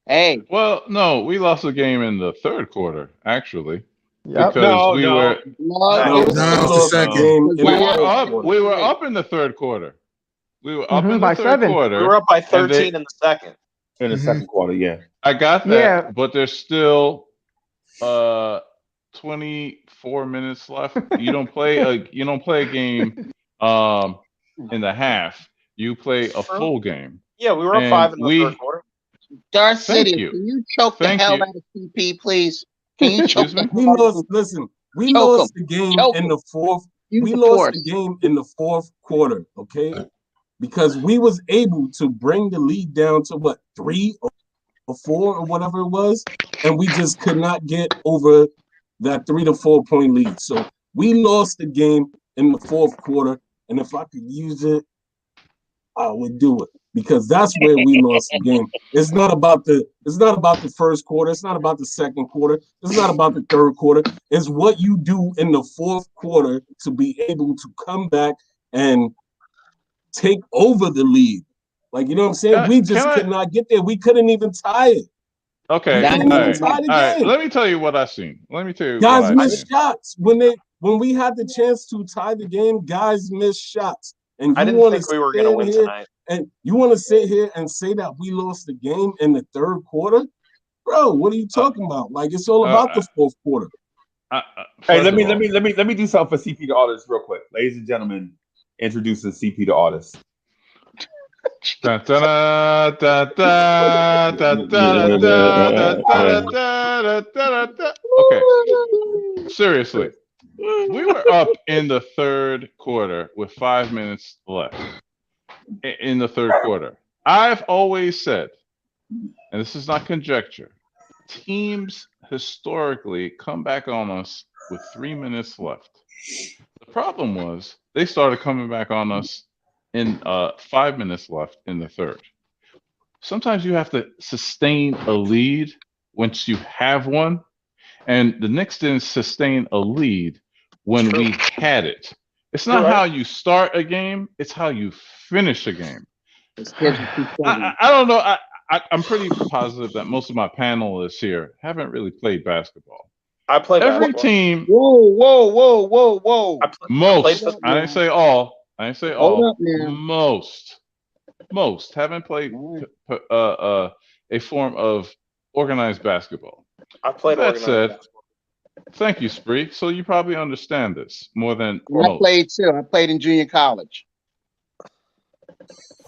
Hey. Well, no, we lost the game in the third quarter, actually. Yep. Because it was the second. We were up in the third quarter. We were up in the by third 7. quarter. We were up by 13 in the second. In the second quarter, yeah. I got that, but there's still 24 minutes left. You don't play a game in the half. You play a full game. Yeah, we were up 5 in the third quarter. Darth City, can you choke the hell out of CP, please? Can you choke the We lost the game in the fourth. We lost the game in the fourth quarter, okay? Because we was able to bring the lead down to what, 3 or 4 or whatever it was, and we just could not get over that 3 to 4 point lead. So we lost the game in the fourth quarter, and if I could use it, I would do it because that's where we lost the game. It's not about the first quarter. It's not about the second quarter. It's not about the third quarter. It's what you do in the fourth quarter to be able to come back and take over the lead. Like, you know what I'm saying? We just could not get there. We couldn't even tie it. Okay. We couldn't even tie the game. Let me tell you what I've seen. Guys missed shots when we had the chance to tie the game. Guys missed shots, and I didn't think we were going to win tonight. And you want to sit here and say that we lost the game in the third quarter, bro? What are you talking about? Like, it's all about the fourth quarter. Hey, let me do something for CP to artists real quick, ladies and gentlemen. Introducing CP to artists. Okay. Seriously. We were up in the third quarter with 5 minutes left. In the third quarter. I've always said, and this is not conjecture, teams historically come back on us with 3 minutes left. The problem was they started coming back on us in 5 minutes left in the third. Sometimes you have to sustain a lead once you have one, and the Knicks didn't sustain a lead when we had it. It's not how you start a game, it's how you finish a game. I don't know. I'm pretty positive that most of my panelists here haven't really played basketball. I play every basketball. team. Whoa. Most. I didn't say all. Hold up now. Most haven't played a form of organized basketball. I played that organized said, basketball. Thank you, Spree. So you probably understand this more than most. I played too. I played in junior college.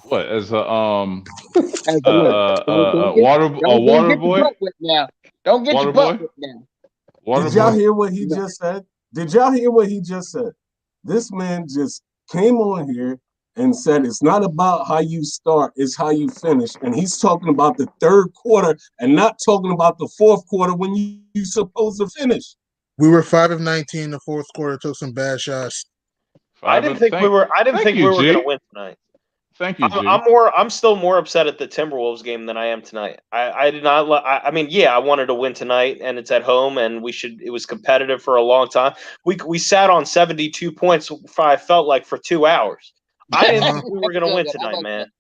What, as a water boy? Don't get your butt whipped now. Did y'all hear what he just said? Did y'all hear what he just said? This man just came on here and said it's not about how you start, it's how you finish. And he's talking about the third quarter and not talking about the fourth quarter when you're supposed to finish. We were 5 of 19 in the fourth quarter, took some bad shots. I didn't think we were going to win tonight. Thank you, G. I'm still more upset at the Timberwolves game than I am tonight. I did not. I mean, yeah, I wanted to win tonight, and it's at home, and it was competitive for a long time. We sat on 72 points. I felt like for 2 hours. I didn't think we were going to win tonight, man.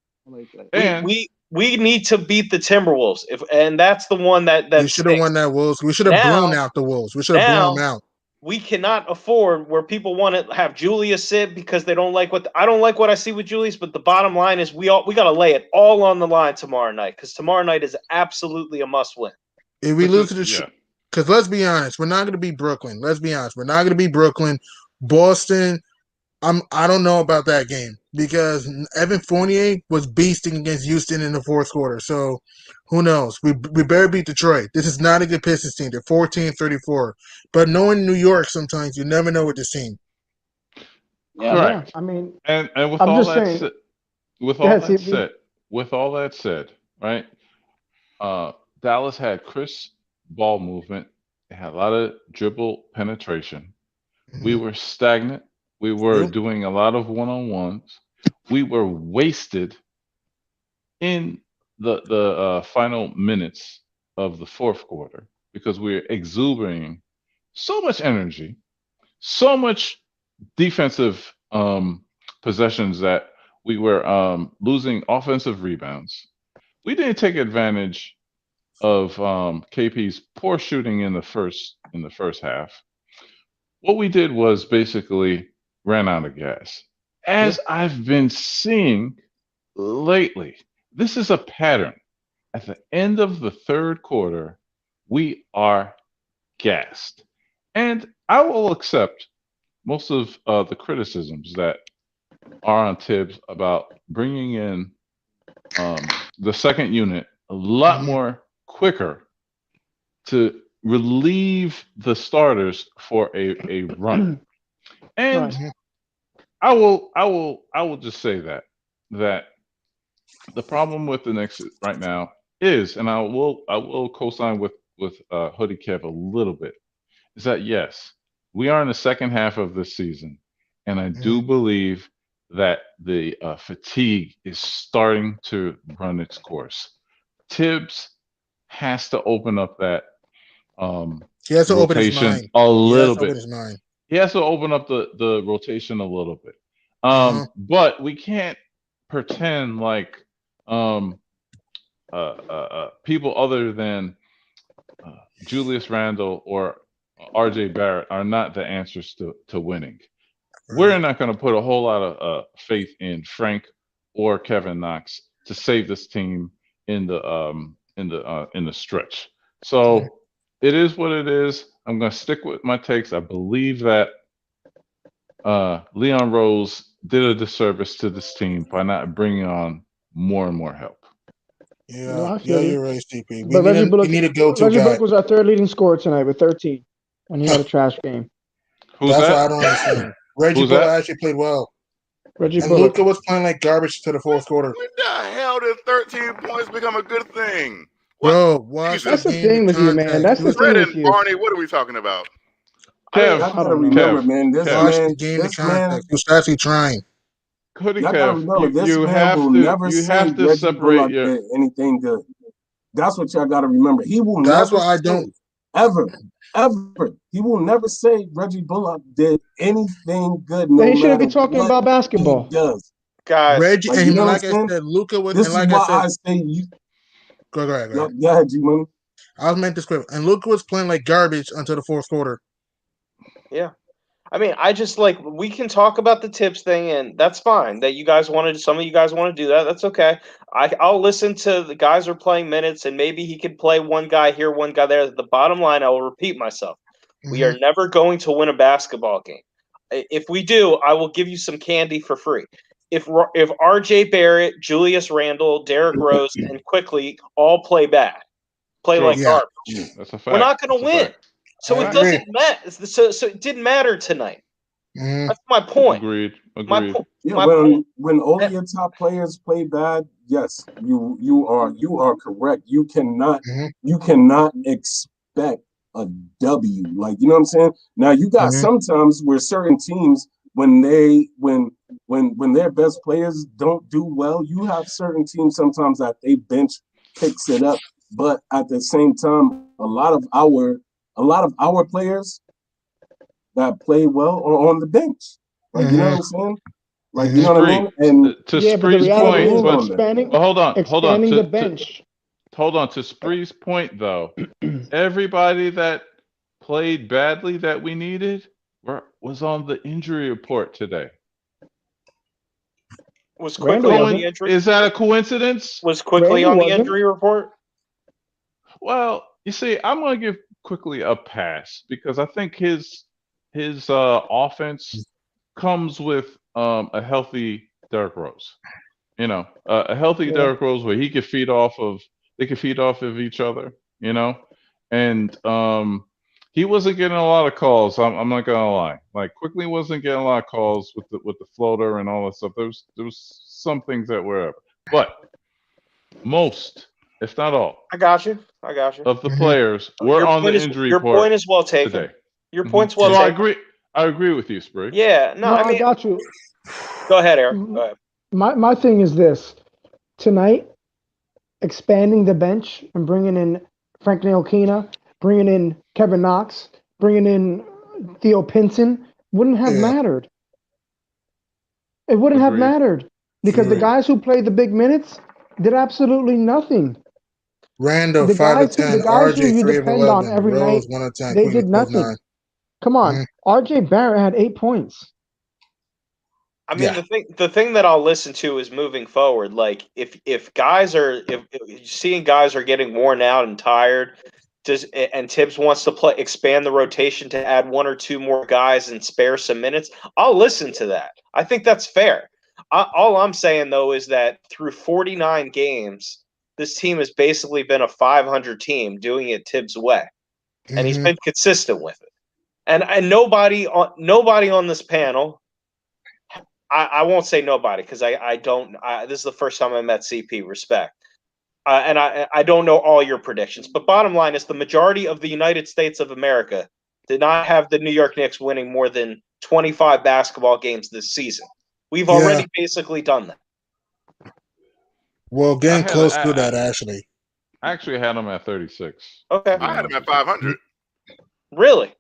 We need to beat the Timberwolves, and that's the one that we should have won that Wolves. We should have blown out the Wolves. We should have blown them out. We cannot afford where people want to have Julius sit because they don't like I don't like what I see with Julius. But the bottom line is we got to lay it all on the line tomorrow night because tomorrow night is absolutely a must win. If we lose to the because let's be honest, we're not going to beat Brooklyn. Let's be honest, we're not going to beat Brooklyn. Boston, I don't know about that game because Evan Fournier was beasting against Houston in the fourth quarter. So who knows? We better beat Detroit. This is not a good Pistons team. They're 14-34. But knowing New York, sometimes you never know with this team. Yeah, correct. I mean, and with all that said, right? Dallas had crisp ball movement. They had a lot of dribble penetration. Mm-hmm. We were stagnant. We were doing a lot of one-on-ones. We were wasted in the final minutes of the fourth quarter because we were exuberating so much energy, so much defensive possessions that we were losing offensive rebounds. We didn't take advantage of KP's poor shooting in the first half. What we did was basically ran out of gas. As I've been seeing lately, this is a pattern. At the end of the third quarter, we are gassed. And I will accept most of the criticisms that are on Tibbs about bringing in the second unit a lot more quicker to relieve the starters for a run. And I will just say that the problem with the Knicks right now is, and I will co-sign with Hoodie Kev a little bit, is that yes, we are in the second half of this season, and I do believe that the fatigue is starting to run its course. Tibbs has to open up that he has to open his rotation mind. a He has little to open bit. his mind. He has to open up the rotation a little bit. But we can't pretend like people other than Julius Randle or RJ Barrett are not the answers to winning. We're not going to put a whole lot of faith in Frank or Kevin Knox to save this team in the stretch. So it is what it is. I'm going to stick with my takes. I believe that Leon Rose did a disservice to this team by not bringing on more and more help. Yeah, No, I feel you're right, CP. But Reggie Bullock, we need a go-to Reggie guy. Bullock was our third leading scorer tonight with 13, and he had a trash game. That's what I don't understand. Reggie Bullock actually played well. Reggie and Bullock. Luka was playing like garbage to the fourth quarter. When the hell did 13 points become a good thing? Bro, watch That's the thing with you, man. That's the thing with and you. Barney, what are we talking about? I gotta remember, man. This man, this man, he was actually trying. Y'all gotta remember, this man will never say Reggie Bullock did anything good. That's what y'all gotta remember. He will That's never why I say, don't ever. He will never say Reggie Bullock did anything good. Then No he shouldn't be matter talking what about basketball. he does. Guys, Reggie, Like, and you know like what I'm I saying? said, Luka was, This and like is I why said, I say you. go ahead. Go ahead, G-Money. I was meant to script, and Luka was playing like garbage until the fourth quarter. Yeah. I mean, I just like we can talk about the tips thing, and that's fine. That you guys wanted, some of you guys want to do that. That's okay. I'll listen to the guys who are playing minutes, and maybe he could play one guy here, one guy there. The bottom line, I will repeat myself: we are never going to win a basketball game. If we do, I will give you some candy for free. If RJ Barrett, Julius Randle, Derrick Rose, and Quickly all play bad, play like garbage, That's a fact. we're not going to win. So it doesn't matter. So it didn't matter tonight. That's my point. Agreed. Yeah, when all your top players play bad, yes, you are correct. You cannot expect a W. Like, you know what I'm saying? Now you got sometimes where certain teams when their best players don't do well, you have certain teams sometimes that they bench picks it up. But at the same time, a lot of our players that play well are on the bench. Like, you know what I'm saying? Like, you know what I mean? And to Spree's point, but hold on. Expanding the bench. Hold on. To Spree's point, though, everybody that played badly that we needed was on the injury report today. Was Quickly on the injury? Is that a coincidence? Was Quickly on the injury report? Well, you see, I'm going to give Quickly a pass because I think his offense comes with a healthy Derrick Rose. You know, a healthy Derrick Rose where they could feed off of each other. You know, and he wasn't getting a lot of calls. I'm not gonna lie. Like Quickly wasn't getting a lot of calls with the floater and all that stuff. There was some things that were, but most, if not all, I got you. Of the players were on the injury report. Your point is well taken. Today. Your point's well taken. I agree with you, Spree. Yeah, I got you. Go ahead, Eric. Go ahead. My thing is this: tonight, expanding the bench and bringing in Frank Ntilikina, bringing in Kevin Knox, bringing in Theo Pinson wouldn't have mattered. It wouldn't have mattered because the guys who played the big minutes did absolutely nothing. Randall, 5 of 10. The guys who RJ, you 3 of depend 11. on every Rose, night, 1 of 10. they did nothing. Come on, RJ Barrett had 8 points. I mean, the thing that I'll listen to is moving forward. Like if guys are if seeing guys are getting worn out and tired, and Tibbs wants to expand the rotation to add 1 or 2 more guys and spare some minutes, I'll listen to that. I think that's fair. All I'm saying though is that through 49 games, this team has basically been a 500 team doing it Tibbs' way, and he's been consistent with it. And nobody on this panel. I won't say nobody because I don't. This is the first time I met CP. Respect, and I don't know all your predictions. But bottom line is the majority of the United States of America did not have the New York Knicks winning more than 25 basketball games this season. We've already basically done that. Well, getting close to that, actually. I actually had them at 36. Okay. I had them at 500. Really?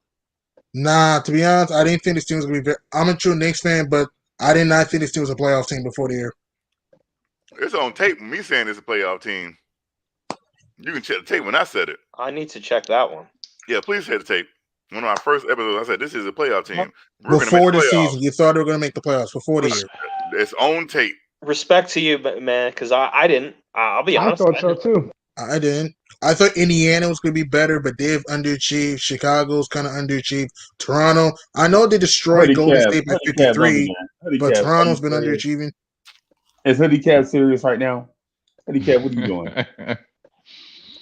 Nah, to be honest, I didn't think this team was going to be I'm a true Knicks fan, but I did not think this team was a playoff team before the year. It's on tape, me saying it's a playoff team. You can check the tape when I said it. I need to check that one. Yeah, please check the tape. One of our first episodes, I said, this is a playoff team. Before the season, you thought they were going to make the playoffs before the year. It's on tape. Respect to you, man, because I didn't. I'll be honest. I thought so too. I didn't. I thought Indiana was going to be better, but they've underachieved. Chicago's kind of underachieved. Toronto, I know they destroyed Golden State by 53, but Toronto's been underachieving. Is Hoodie Cab serious right now? Hoodie Cab, what are you doing?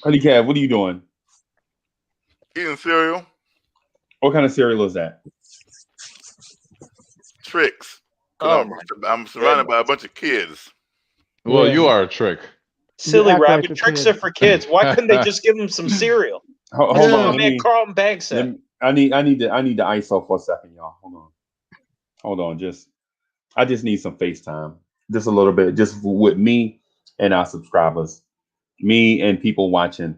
Hoodie Cab, what are you doing? Eating cereal. What kind of cereal is that? Tricks. I'm surrounded by a bunch of kids. Well, you are a trick. Silly rabbit. Tricks are for kids. Why couldn't they just give them some cereal? Hold on, man. Carlton Banks said. I need the ISO for a second, y'all. Hold on. I just need some FaceTime. Just a little bit, just with me and our subscribers, me and people watching.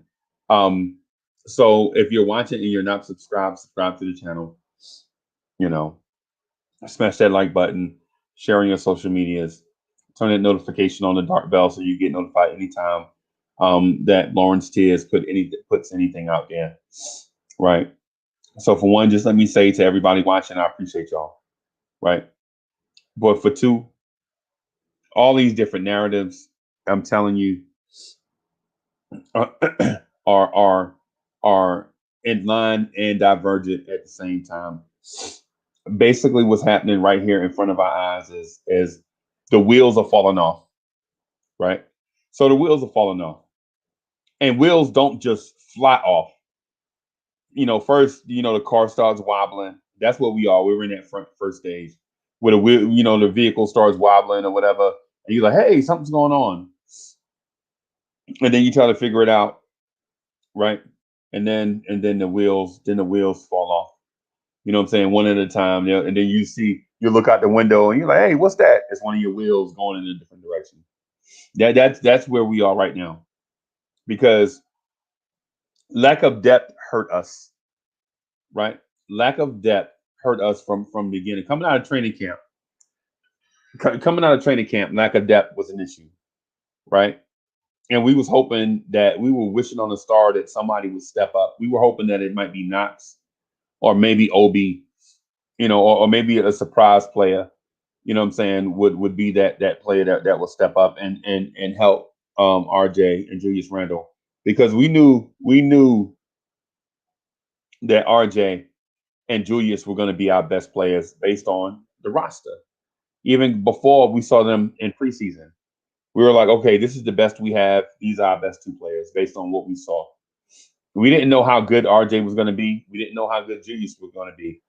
So if you're watching and you're not subscribed, subscribe to the channel. You know, smash that like button, share on your social medias, turn that notification on the dark bell so you get notified anytime that Lawrence Tears puts anything out there. Right. So for one, just let me say to everybody watching, I appreciate y'all. Right. But for two, all these different narratives, I'm telling you, are in line and divergent at the same time. Basically, what's happening right here in front of our eyes is the wheels are falling off, right? So the wheels are falling off, and wheels don't just fly off. First, the car starts wobbling. That's what we are. We're in that first stage where the wheel, the vehicle starts wobbling or whatever, and you're like, hey, something's going on, and then you try to figure it out, right? And then the wheels fall off. You know what I'm saying? One at a time. And then you look out the window and you're like, hey, what's that? It's one of your wheels going in a different direction. That's where we are right now. Because lack of depth hurt us. Right? Lack of depth hurt us from the beginning. Coming out of training camp, lack of depth was an issue. Right? And we was hoping that we were wishing on a star that somebody would step up. We were hoping that it might be Knox or maybe Obi, or maybe a surprise player, you know what I'm saying, would be that player that will step up and help RJ and Julius Randle. Because we knew that RJ and Julius were going to be our best players based on the roster. Even before we saw them in preseason, we were like, okay, this is the best we have. These are our best two players based on what we saw. We didn't know how good RJ was going to be. We didn't know how good Julius was going to be.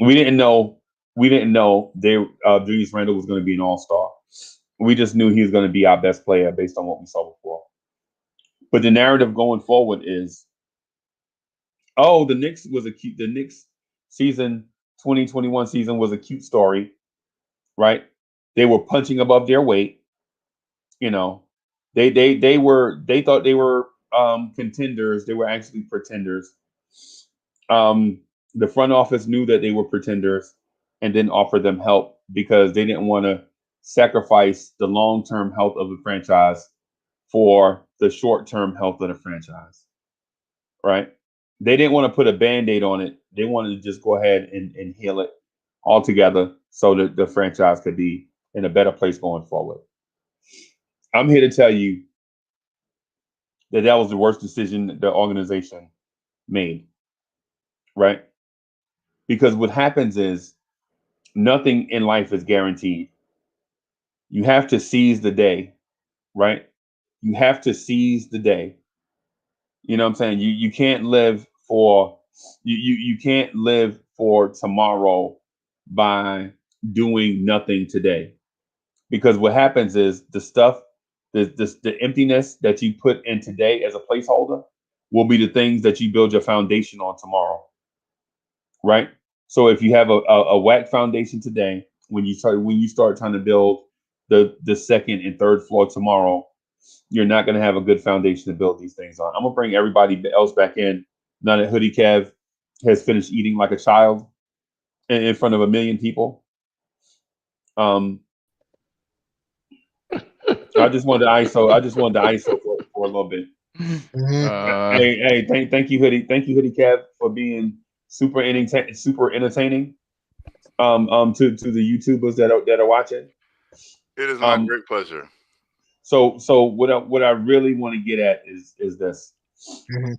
We didn't know Julius Randle was going to be an all-star. We just knew he was going to be our best player based on what we saw before. But the narrative going forward is, the Knicks season 2021 season was a cute story, right? They were punching above their weight. They thought they were contenders. They were actually pretenders. The front office knew that they were pretenders and didn't offer them help because they didn't want to sacrifice the long-term health of the franchise for the short-term health of the franchise. Right? They didn't want to put a Band-Aid on it. They wanted to just go ahead and heal it altogether so that the franchise could be in a better place going forward. I'm here to tell you that was the worst decision the organization made, right? Because what happens is nothing in life is guaranteed. You have to seize the day, right? You have to seize the day. You know what I'm saying? You can't live for you can't live for tomorrow by doing nothing today. Because what happens is the emptiness that you put in today as a placeholder will be the things that you build your foundation on tomorrow. right? So if you have a whack foundation today, when you start trying to build the second and third floor tomorrow, you're not going to have a good foundation to build these things on. I'm gonna bring everybody else back in now that Hoodie Kev has finished eating like a child in front of 1 million people. I just wanted the ISO for a little bit. Thank you, Hoodie. Thank you, Hoodie Kev, for being super entertaining. To the YouTubers that are watching. It is my great pleasure. So what I really want to get at is this. Mm-hmm.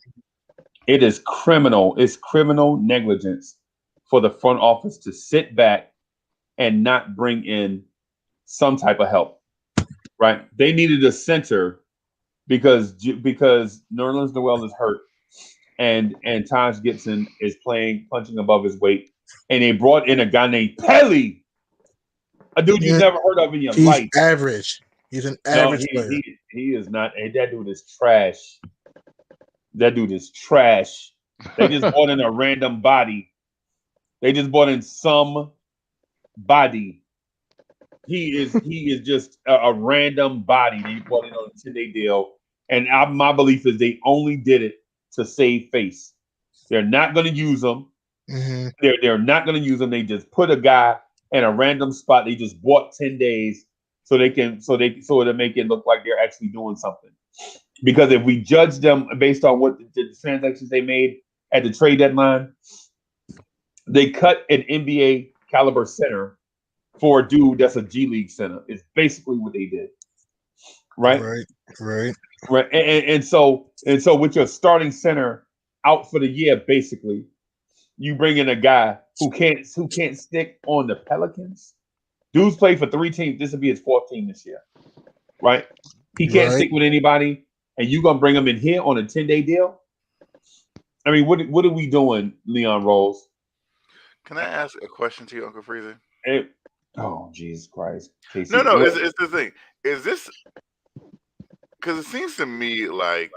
It is criminal. It's criminal negligence for the front office to sit back and not bring in some type of help. Right? They needed a center because Nerlens Noel is hurt and Taj Gibson is punching above his weight, and they brought in a guy named Pelly, a dude you've never heard of in your life. He's average. He's an average player. He is not. Hey, that dude is trash. That dude is trash. They just brought in a random body. They just brought in some body. He is just a random body. They brought in on a 10-day deal, and my belief is they only did it to save face. They're not going to use them. Mm-hmm. They're not going to use them. They just put a guy in a random spot. They just bought 10 days so to make it look like they're actually doing something. Because if we judge them based on what the transactions they made at the trade deadline, they cut an NBA caliber center for a dude that's a G League center. It's basically what they did. Right. And so with your starting center out for the year, basically, you bring in a guy who can't stick on the Pelicans. Dude's played for 3 teams. This will be his 4th team this year, right? He can't stick with anybody, and you gonna bring him in here on a 10-day deal? I mean, what are we doing, Leon Rose? Can I ask a question to you, Uncle Freezer? Oh, Jesus Christ, Casey. No, it's the thing. Is this because it seems to me like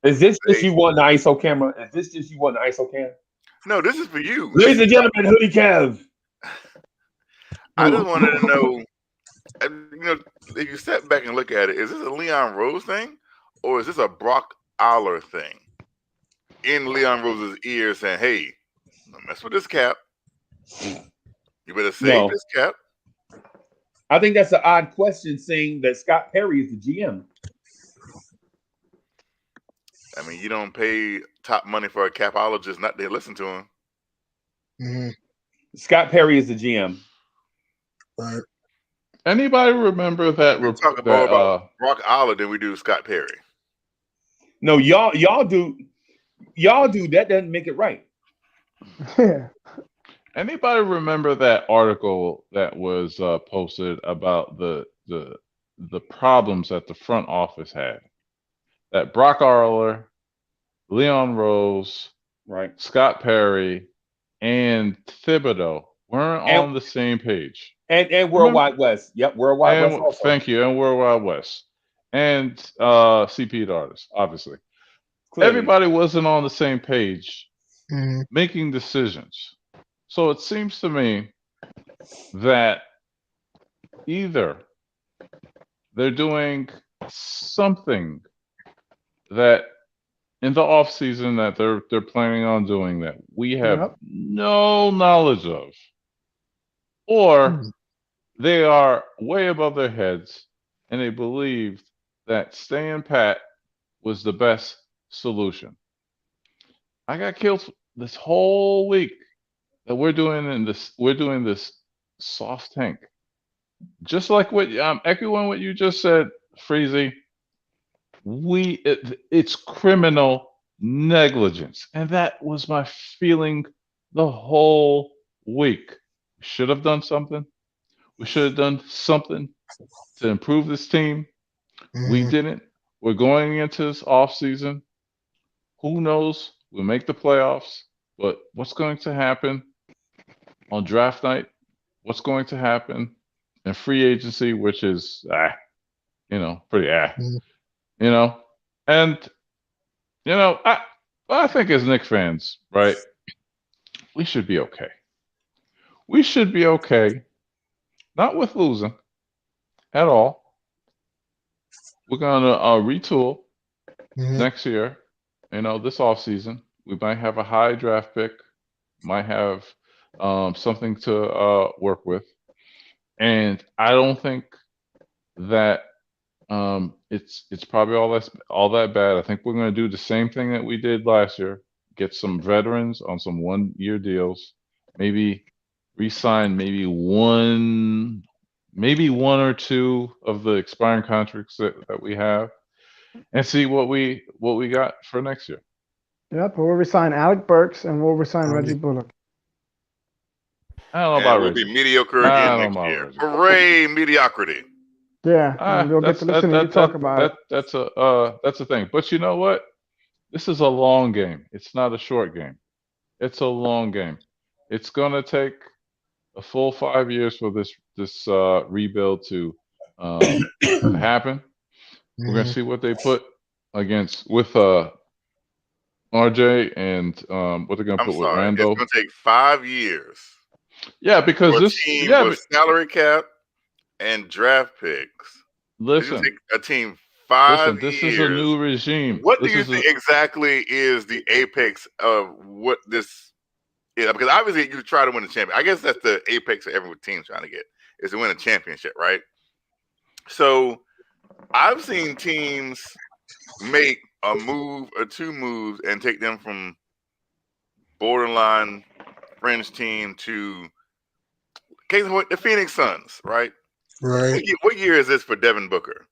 is this just you want the ISO camera? Is this just you want the ISO cam? No, this is for you. Ladies and gentlemen, Hoodie Kev. I just wanted to know, if you step back and look at it, is this a Leon Rose thing, or is this a Brock Aller thing? In Leon Rose's ear, saying, "Hey, don't mess with this cap. You better save this cap." I think that's an odd question, saying that Scott Perry is the GM. I mean, you don't pay top money for a capologist not to listen to him. Mm-hmm. Scott Perry is the GM. Right. Anybody remember that? We're talking more about Brock Aller than we do Scott Perry. No, y'all do. That doesn't make it right. Anybody remember that article that was posted about the problems that the front office had? That Brock Aller, Leon Rose, right, Scott Perry, and Thibodeau weren't on the same page. And Worldwide West. Yep, Worldwide West also. Thank you, and Worldwide West. And CP Artists, obviously. Clearly. Everybody wasn't on the same page making decisions. So it seems to me that either they're doing something that in the off season that they're planning on doing that we have no knowledge of, or they are way above their heads and they believed that staying pat was the best solution. I got killed this whole week that we're doing this soft tank. Just like what I'm echoing what you just said, Freezy. It's criminal negligence, and that was my feeling the whole week. We should have done something. We should have done something to improve this team. We didn't. We're going into this off season. Who knows? We'll make the playoffs, but what's going to happen on draft night? What's going to happen in free agency, which is pretty and I think as Knicks fans, right? we should be okay. We should be okay. Not with losing at all. We're gonna retool next year. This offseason. We might have a high draft pick. Might have something to work with. And I don't think that it's probably all that bad. I think we're going to do the same thing that we did last year. Get some veterans on some 1-year deals. Maybe re-sign maybe one or two of the expiring contracts that we have, and see what we got for next year. Yep, we'll resign Alec Burks and we'll resign Reggie Bullock. I don't know and about we'll Reggie. be mediocre again next year. Reggie. Hooray, mediocrity. Yeah, and we'll get to listen to you talk about it. That's a thing. But you know what? This is a long game. It's not a short game. It's a long game. It's gonna take a full 5 years for this rebuild to happen. We're gonna see what they put with RJ and what they're gonna put with Randall. It's gonna take 5 years. Yeah, because for this a team with salary cap and draft picks. Listen, take a team 5 years. This is a new regime. What do you think exactly is the apex of what this is? Because obviously you try to win a championship. I guess that's the apex of every team trying to get is to win a championship, right? So I've seen teams make a move or two moves and take them from borderline fringe team to the Phoenix Suns, right? Right. What year is this for Devin Booker?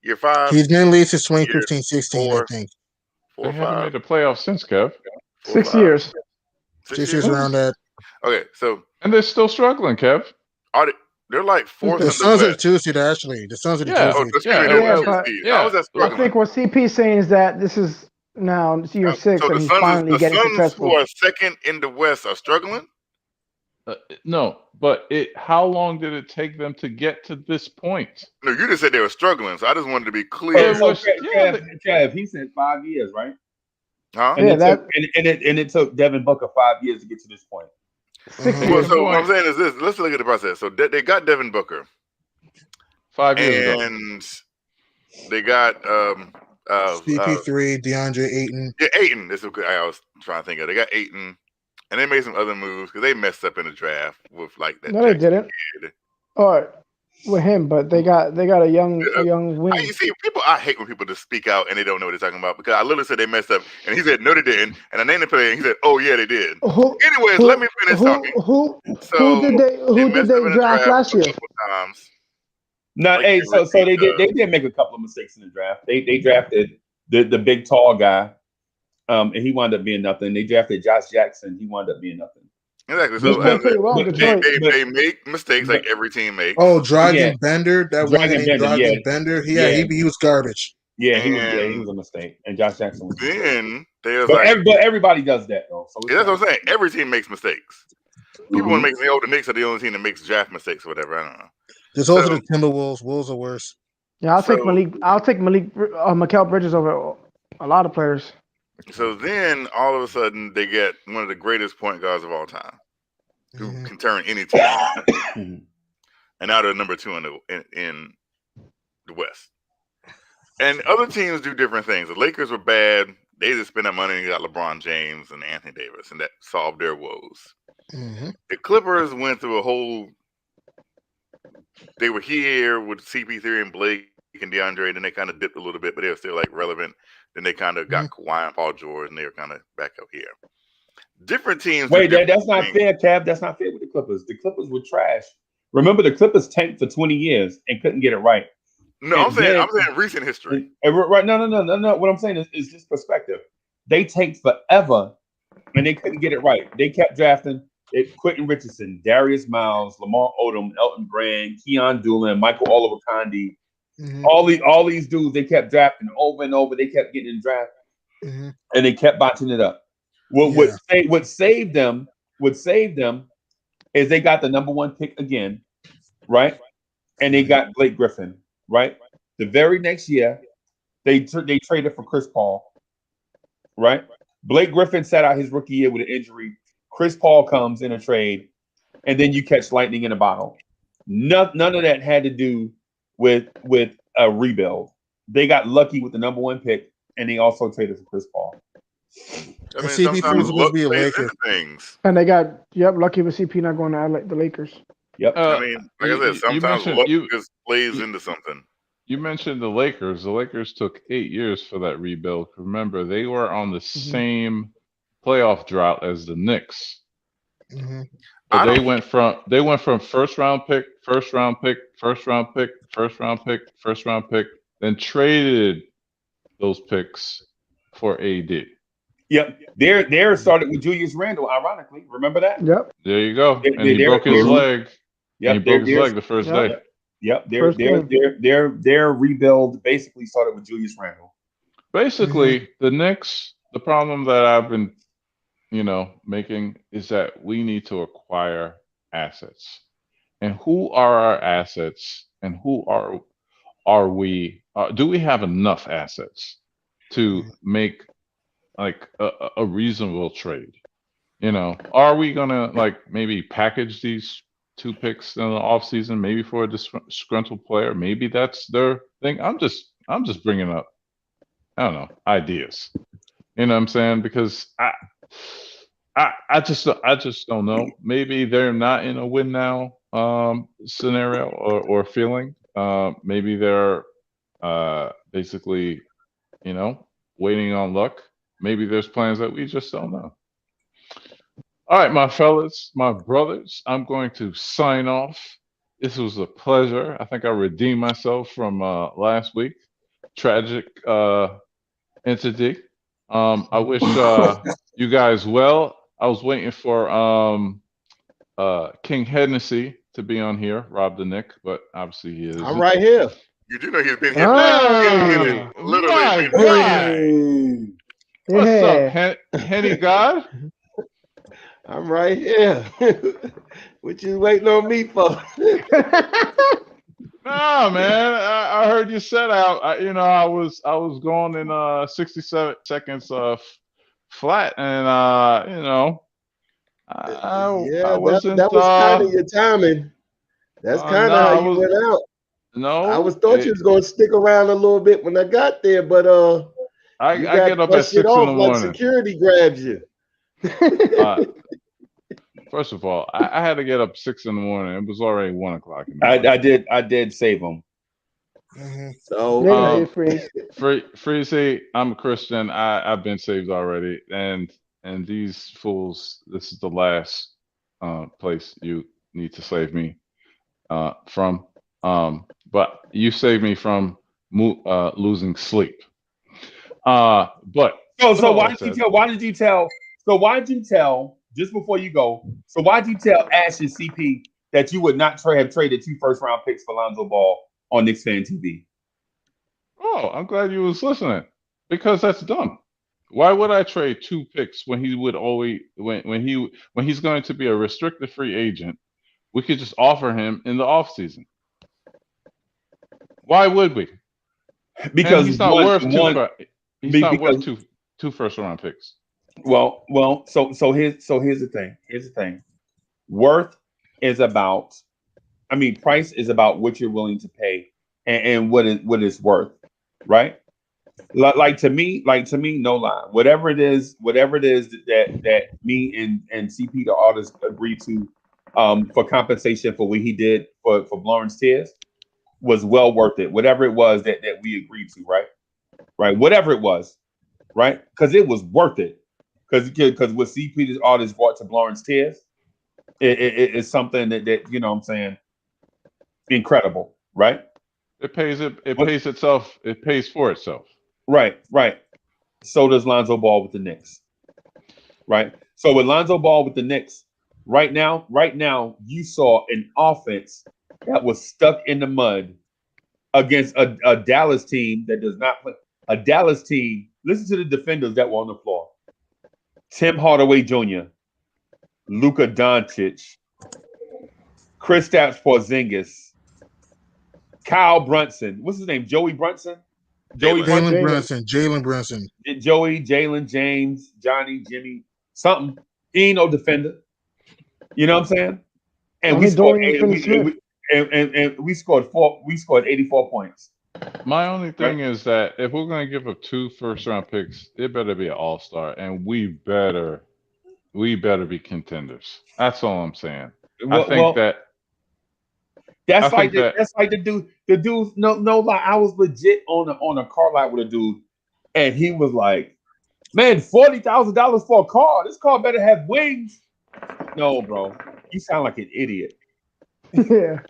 Year 5? He's been released since 2015-16, I think. They haven't made the playoffs since, Kev. 6 years. 6 years around that. Okay, so and they're still struggling, Kev. They're like fourth. The Suns are the 2 seed, actually. The Suns are the 2 seed. I think what CP is saying is that this is now year 6, and he's finally getting successful. Who are second in the West are struggling. No, but how long did it take them to get to this point? No, you just said they were struggling, so I just wanted to be clear. Kev, he said 5 years, right? Huh? And it took Devin Booker 5 years to get to this point. 6 years. So what I'm saying is this: let's look at the process. So they got Devin Booker 5 years ago, and they got CP3, DeAndre Ayton. Yeah, Ayton. This is what I was trying to think of. They got Ayton. And they made some other moves because they messed up in the draft with like that. No, they didn't. All right, with him, but they got a young wing. You see, I hate when people just speak out and they don't know what they're talking about because I literally said they messed up, and he said no, they didn't, and I named the player, and he said, oh yeah, they did. Anyways, let me finish talking. Who did they draft last year? No, hey, so they did make a couple of mistakes in the draft. They drafted the big tall guy. And he wound up being nothing. They drafted Josh Jackson. He wound up being nothing. Exactly. So they make mistakes like every team makes. Oh, Dragon Bender. That Dragon Bender. He was garbage. Yeah, he was a mistake. And Josh Jackson was. Then there's but everybody does that though. So that's what I'm saying. Every team makes mistakes. People want to make the Knicks are the only team that makes draft mistakes or whatever. I don't know. There's also the Timberwolves. Wolves are worse. Yeah, I'll take Mikal Bridges over a lot of players. So then, all of a sudden, they get one of the greatest point guards of all time, who can turn any team. And now they're number 2 in the West. And other teams do different things. The Lakers were bad. They just spent that money and got LeBron James and Anthony Davis, and that solved their woes. The Clippers went through a whole. They were here with CP3 and Blake and DeAndre, and then they kind of dipped a little bit, but they were still like relevant. Then they kind of got Kawhi and Paul George, and they were kind of back up here. Different teams. Wait, that's not fair, Cab. That's not fair with the Clippers. The Clippers were trash. Remember, the Clippers tanked for 20 years and couldn't get it right. No, I'm saying recent history. Right? No. What I'm saying is just perspective. They tanked forever, and they couldn't get it right. They kept drafting Quentin Richardson, Darius Miles, Lamar Odom, Elton Brand, Keon Doolan, Michael Oliver Condi. All these dudes they kept drafting over and over. They kept getting in draft, and they kept botching it up. What saved them is they got the number 1 pick again, right? And they got Blake Griffin, right? The very next year, they traded for Chris Paul, right? Blake Griffin sat out his rookie year with an injury. Chris Paul comes in a trade, and then you catch lightning in a bottle. None of that had to do with a rebuild. They got lucky with the number 1 pick, and they also traded for Chris Paul. I mean, CP3 was supposed to be a Laker. Things. And they got lucky with CP not going to the Lakers. Yep. I mean, like I said, sometimes luck just plays into something. You mentioned the Lakers. The Lakers took 8 years for that rebuild. Remember, they were on the same playoff drought as the Knicks. Mm-hmm. So they went from first round pick, then traded those picks for AD. Yep. There started with Julius Randle, ironically. Remember that? Yep. There you go. And he broke his leg. Yep. He broke his leg the first day. Yep. Their rebuild basically started with Julius Randle. Basically, the Knicks, the problem that I've been, making is that we need to acquire assets. And who are our assets? And who are we? Do we have enough assets to make like a reasonable trade? Are we gonna maybe package these 2 picks in the offseason, maybe for a disgruntled player? Maybe that's their thing. I'm just bringing up, I don't know, ideas. You know what I'm saying? Because I just don't know. Maybe they're not in a win now scenario or feeling. Maybe they're basically, waiting on luck. Maybe there's plans that we just don't know. All right, my fellas, my brothers, I'm going to sign off. This was a pleasure. I think I redeemed myself from last week. Tragic entity. I wish you guys well. I was waiting for King Hennessy to be on here, Rob the Nick, but obviously he is. I'm right here. You do know he's been here. Literally. What's up, Henny God? I'm right here. What you waiting on me for? No, man. I heard you set out. I was going in 67 seconds flat, and I wasn't. That was kind of your timing. That's kind of how you went out. No, I thought you was going to stick around a little bit when I got there, but I get up at 6 in the morning. Like security grabs you. First of all, I had to get up 6 in the morning. It was already 1 o'clock. I did save them. Mm-hmm. So Freezy, I'm a Christian. I've been saved already, and these fools. This is the last place you need to save me from. But you saved me from losing sleep. But so why did you tell? Just before you go, so why did you tell Ash and CP that you would not have traded 2 first-round picks for Lonzo Ball on Knicks Fan TV? Oh, I'm glad you was listening, because that's dumb. Why would I trade 2 picks when he would always when he's going to be a restricted free agent? We could just offer him in the offseason. Why would we? Because and he's not worth two first-round picks. Well. So here's the thing. Here's the thing. Worth is about. Price is about what you're willing to pay and what it's worth, right? Like to me, no lie. Whatever it is that me and CP the artist agreed to for compensation for what he did for Lawrence Tears was well worth it. Whatever it was that we agreed to, right? Right. Whatever it was, right? Because it was worth it. Because what CP the artist brought to Lawrence Tears, it's something that you know what I'm saying, incredible, right? It pays itself. It pays for itself. Right. So does Lonzo Ball with the Knicks. Right. So with Lonzo Ball with the Knicks, right now, you saw an offense that was stuck in the mud against a Dallas team that does not play. A Dallas team. Listen to the defenders that were on the floor: Tim Hardaway Jr., Luka Doncic, Kristaps Porzingis, Kyle Brunson. What's his name? Joey Brunson. Jalen Brunson. Joey, Jalen, James, Johnny, Jimmy, something. He ain't no defender. You know what I'm saying? And we scored. And we scored 84 points. My only thing is that if we're going to give up 2 first-round picks, it better be an all-star, and we better be contenders. That's all I'm saying. That's like the dude. The dude, no lie. I was legit on a car lot with a dude, and he was like, "Man, $40,000 for a car. This car better have wings." No, bro, you sound like an idiot. Yeah.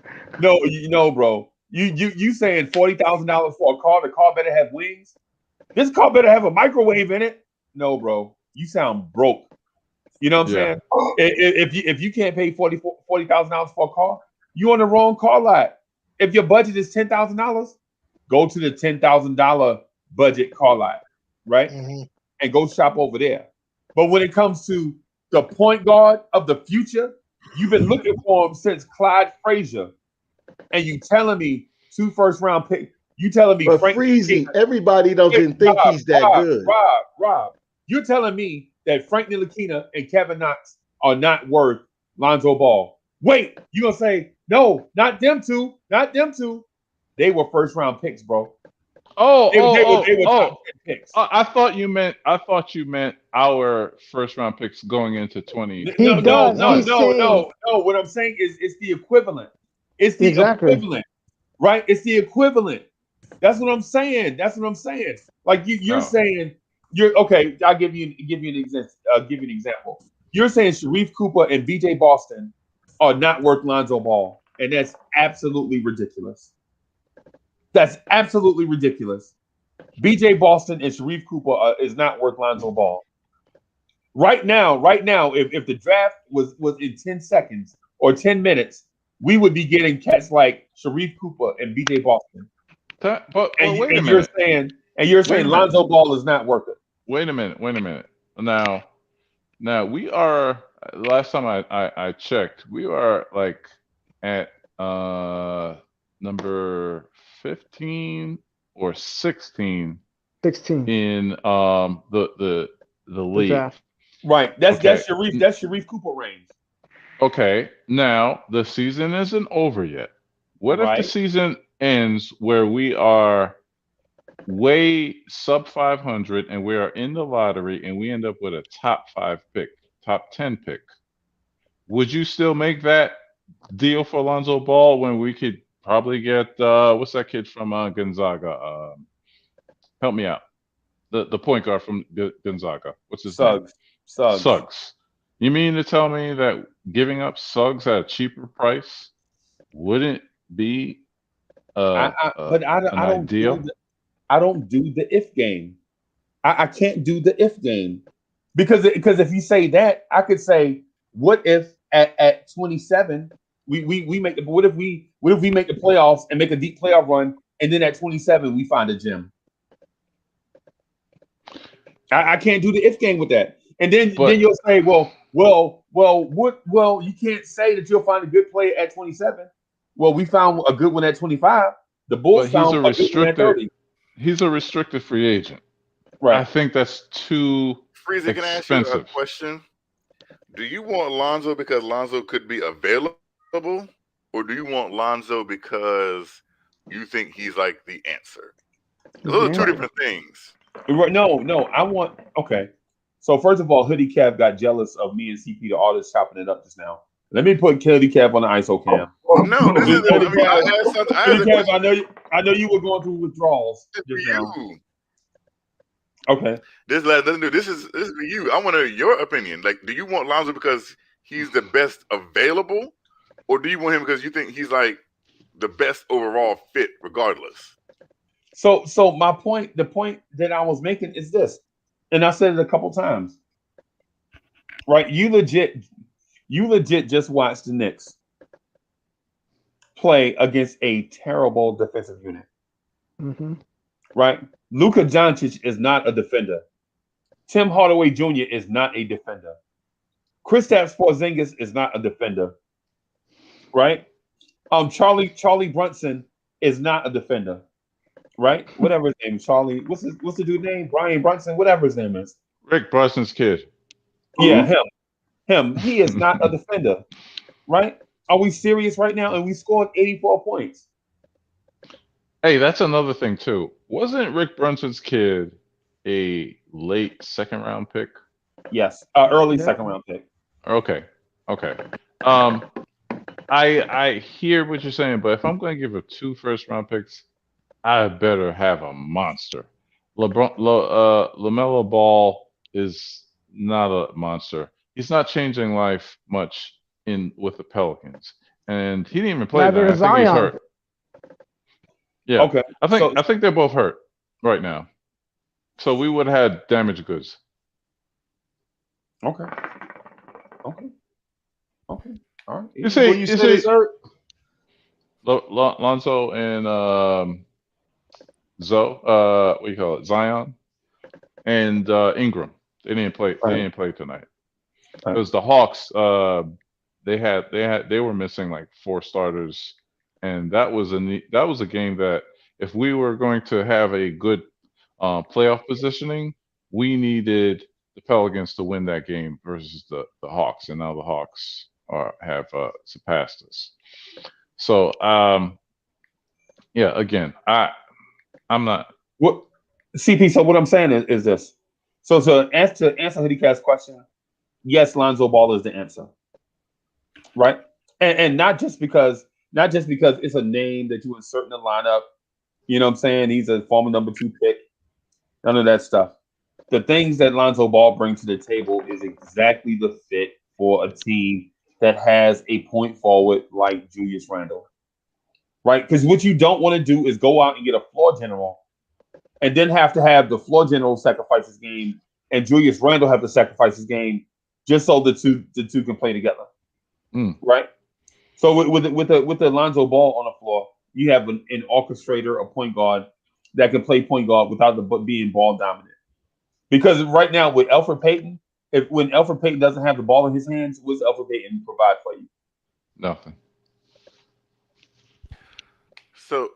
No, bro. You saying $40,000 for a car? The car better have wings. This car better have a microwave in it. No, bro. You sound broke. You know what I'm saying? If you can't pay $40,000 for a car, you on the wrong car lot. If your budget is $10,000, go to the $10,000 budget car lot, right? Mm-hmm. And go shop over there. But when it comes to the point guard of the future, you've been looking for him since Clyde Frazier, and you telling me 2 first-round picks. You telling me but Frank Freezy, everybody doesn't think he's that good. Rob, you're telling me that Frank Ntilikina and Kevin Knox are not worth Lonzo Ball. Wait, you gonna say no? Not them two. Not them two. They were first-round picks, bro. They were top 10 picks. I thought you meant our first-round picks going into 20. No. What I'm saying is it's the equivalent. It's the equivalent, right? It's the equivalent. That's what I'm saying. Like you're saying, you're okay. I'll give you an example. You're saying Sharif Cooper and B.J. Boston are not worth Lonzo Ball, and that's absolutely ridiculous. That's absolutely ridiculous. B.J. Boston and Sharif Cooper is not worth Lonzo Ball. Right now, if the draft was in 10 seconds or 10 minutes, we would be getting cats like Sharif Cooper and B.J. Boston. You're saying Lonzo Ball is not worth it. Wait a minute. Now we are. Last time I checked, we are like at number 15 or 16. 16 in the league. Draft. Right. That's Sharif Cooper range. Okay. Now the season isn't over yet. What if the season ends where we are way sub 500 and we are in the lottery and we end up with a top 5 pick, top 10 pick? Would you still make that deal for Lonzo Ball when we could probably get what's that kid from Gonzaga? Help me out. The point guard from Gonzaga. What's his name? Suggs. You mean to tell me that giving up Suggs at a cheaper price wouldn't be an ideal? I don't do the if game. I can't do the if game because if you say that, I could say, what if at 27 we make the what if we make the playoffs and make a deep playoff run, and then at 27 we find a gem. I can't do the if game with that. And then you'll say, well, you can't say that you'll find a good player at 27. Well, we found a good one at 25. The Bulls found a good one at 30. He's a restricted free agent. Right. I think that's too Freezy, can I ask you a question? Do you want Lonzo because Lonzo could be available, or do you want Lonzo because you think he's like the answer? Those are two different things. No, I want okay. So first of all, Hoodie Cap got jealous of me and CP, the artist, chopping it up just now. Let me put Hoodie Cap on the ISO cam. No, this is. I know you were going through withdrawals just now. Okay. This is for you. I want to know your opinion. Like, do you want Lonzo because he's the best available, or do you want him because you think he's like the best overall fit, regardless? So the point that I was making is this, and I said it a couple times. Right? You legit just watched the Knicks play against a terrible defensive unit. Mm-hmm. Right? Luka Doncic is not a defender. Tim Hardaway Jr. is not a defender. Kristaps Porzingis is not a defender. Right? Charlie Brunson is not a defender. Right? Whatever his name is. Charlie. What's the dude's name? Brian Brunson, whatever his name is. Rick Brunson's kid. Yeah, him. him. He is not a defender, right? Are we serious right now? And we scored 84 points. Hey, that's another thing too. Wasn't Rick Brunson's kid a late second round pick? Yes, early second round pick. Okay. I hear what you're saying, but if I'm going to give her 2 first-round picks, I better have a monster. LaMelo Ball is not a monster. He's not changing life much with the Pelicans, and he didn't even play tonight. I think he's hurt. Yeah. Okay. I think they're both hurt right now. So we would have had damaged goods. Okay. All right. You say he's hurt? Lonzo and what do you call it? Zion and Ingram. They didn't play. They didn't play tonight because the Hawks. They were missing like 4 starters, and that was a game that if we were going to have a good playoff positioning, we needed the Pelicans to win that game versus the Hawks, and now the Hawks have surpassed us. So again, I'm not. What CP? So what I'm saying is this. So to answer Hoodie question, yes, Lonzo Ball is the answer, right? And not just because it's a name that you insert in the lineup. You know what I'm saying? He's a former number 2 pick. None of that stuff. The things that Lonzo Ball brings to the table is exactly the fit for a team that has a point forward like Julius Randle, right? Because what you don't want to do is go out and get a floor general and then have to have the floor general sacrifice his game and Julius Randle have to sacrifice his game just so the two can play together, right? So with the Lonzo Ball on the floor, you have an orchestrator, a point guard that can play point guard without being ball dominant. Because right now with Elfrid Payton, when Elfrid Payton doesn't have the ball in his hands, what's Elfrid Payton provide for you? Nothing. So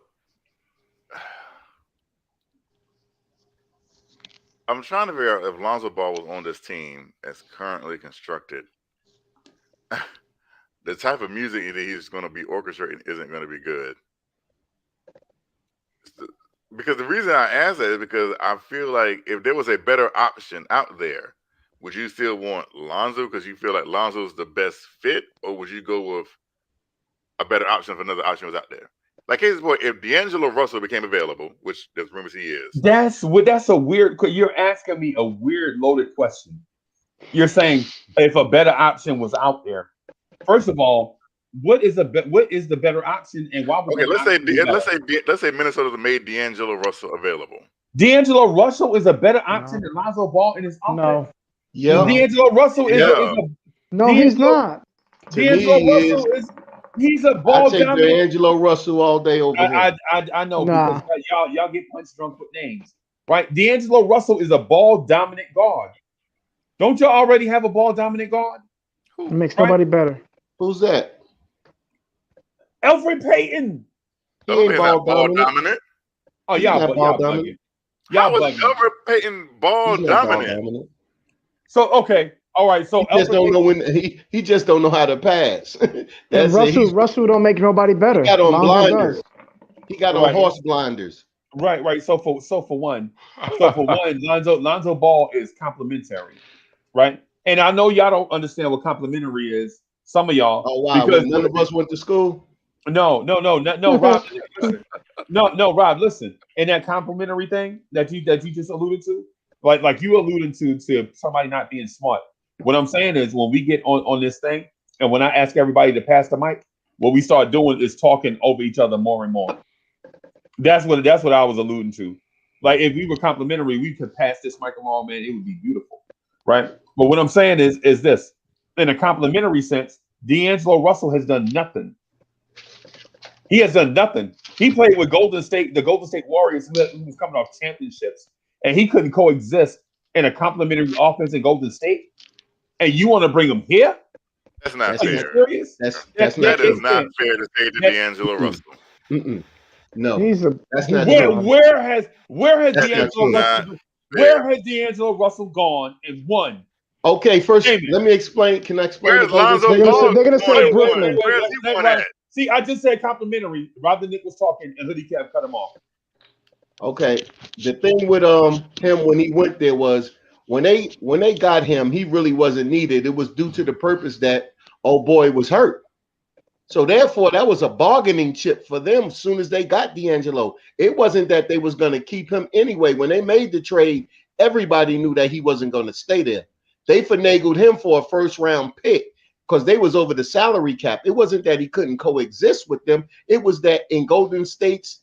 I'm trying to figure out if Lonzo Ball was on this team as currently constructed, the type of music that he's going to be orchestrating isn't going to be good. Because the reason I ask that is because I feel like if there was a better option out there, would you still want Lonzo because you feel like Lonzo's the best fit, or would you go with a better option if another option was out there? Like case in point, if D'Angelo Russell became available, which there's rumors he is. That's a weird. You're asking me a weird loaded question. You're saying if a better option was out there. First of all, what is the better option, and why? Okay, let's say Minnesota made D'Angelo Russell available. D'Angelo Russell is a better option than Lonzo Ball in his offense. No. Yeah. D'Angelo Russell is he's not. D'Angelo Russell he's a ball I take dominant. D'Angelo Russell all day over him. I know because y'all get punch drunk with names, right? D'Angelo Russell is a ball dominant guard. Don't y'all already have a ball dominant guard? It makes nobody better. Who's that? Elfrid Payton. He ain't ball dominant. Oh, y'all bugging. Y'all was Elfrid Payton ball dominant. So okay, all right. So he just don't know when he just don't know how to pass. That's Russell don't make nobody better. He got on blinders. He got on horse blinders. Right. So for one, Lonzo Ball is complimentary, right? And I know y'all don't understand what complimentary is. Some of y'all. Oh wow! Because none of us went to school. No, Rob. no, Rob. Listen, in that complimentary thing that you just alluded to, like you alluded to somebody not being smart. What I'm saying is when we get on this thing, and when I ask everybody to pass the mic, what we start doing is talking over each other more and more. That's what I was alluding to. Like if we were complimentary, we could pass this mic along, man. It would be beautiful, right? But what I'm saying is this: in a complimentary sense, D'Angelo Russell has done nothing. He has done nothing. He played with the Golden State Warriors, who was coming off championships, and he couldn't coexist in a complimentary offense in Golden State. And you want to bring him here? That's not fair. Serious? That is not fair to say to D'Angelo Russell. No, that's not where has D'Angelo Russell gone and won Okay, first let me explain. Can I explain Where's the Golden Lonzo State? Ball? They're gonna say Brooklyn. Where's he going at? See, I just said complimentary. Rob the Nick was talking, and Hoodie Cap cut him off. Okay, the thing with him when he went there was when they got him, he really wasn't needed. It was due to the purpose that old boy was hurt. So therefore, that was a bargaining chip for them as soon as they got D'Angelo. It wasn't that they was going to keep him anyway. When they made the trade, everybody knew that he wasn't going to stay there. They finagled him for a first round pick because they was over the salary cap. It wasn't that he couldn't coexist with them. It was that in Golden State's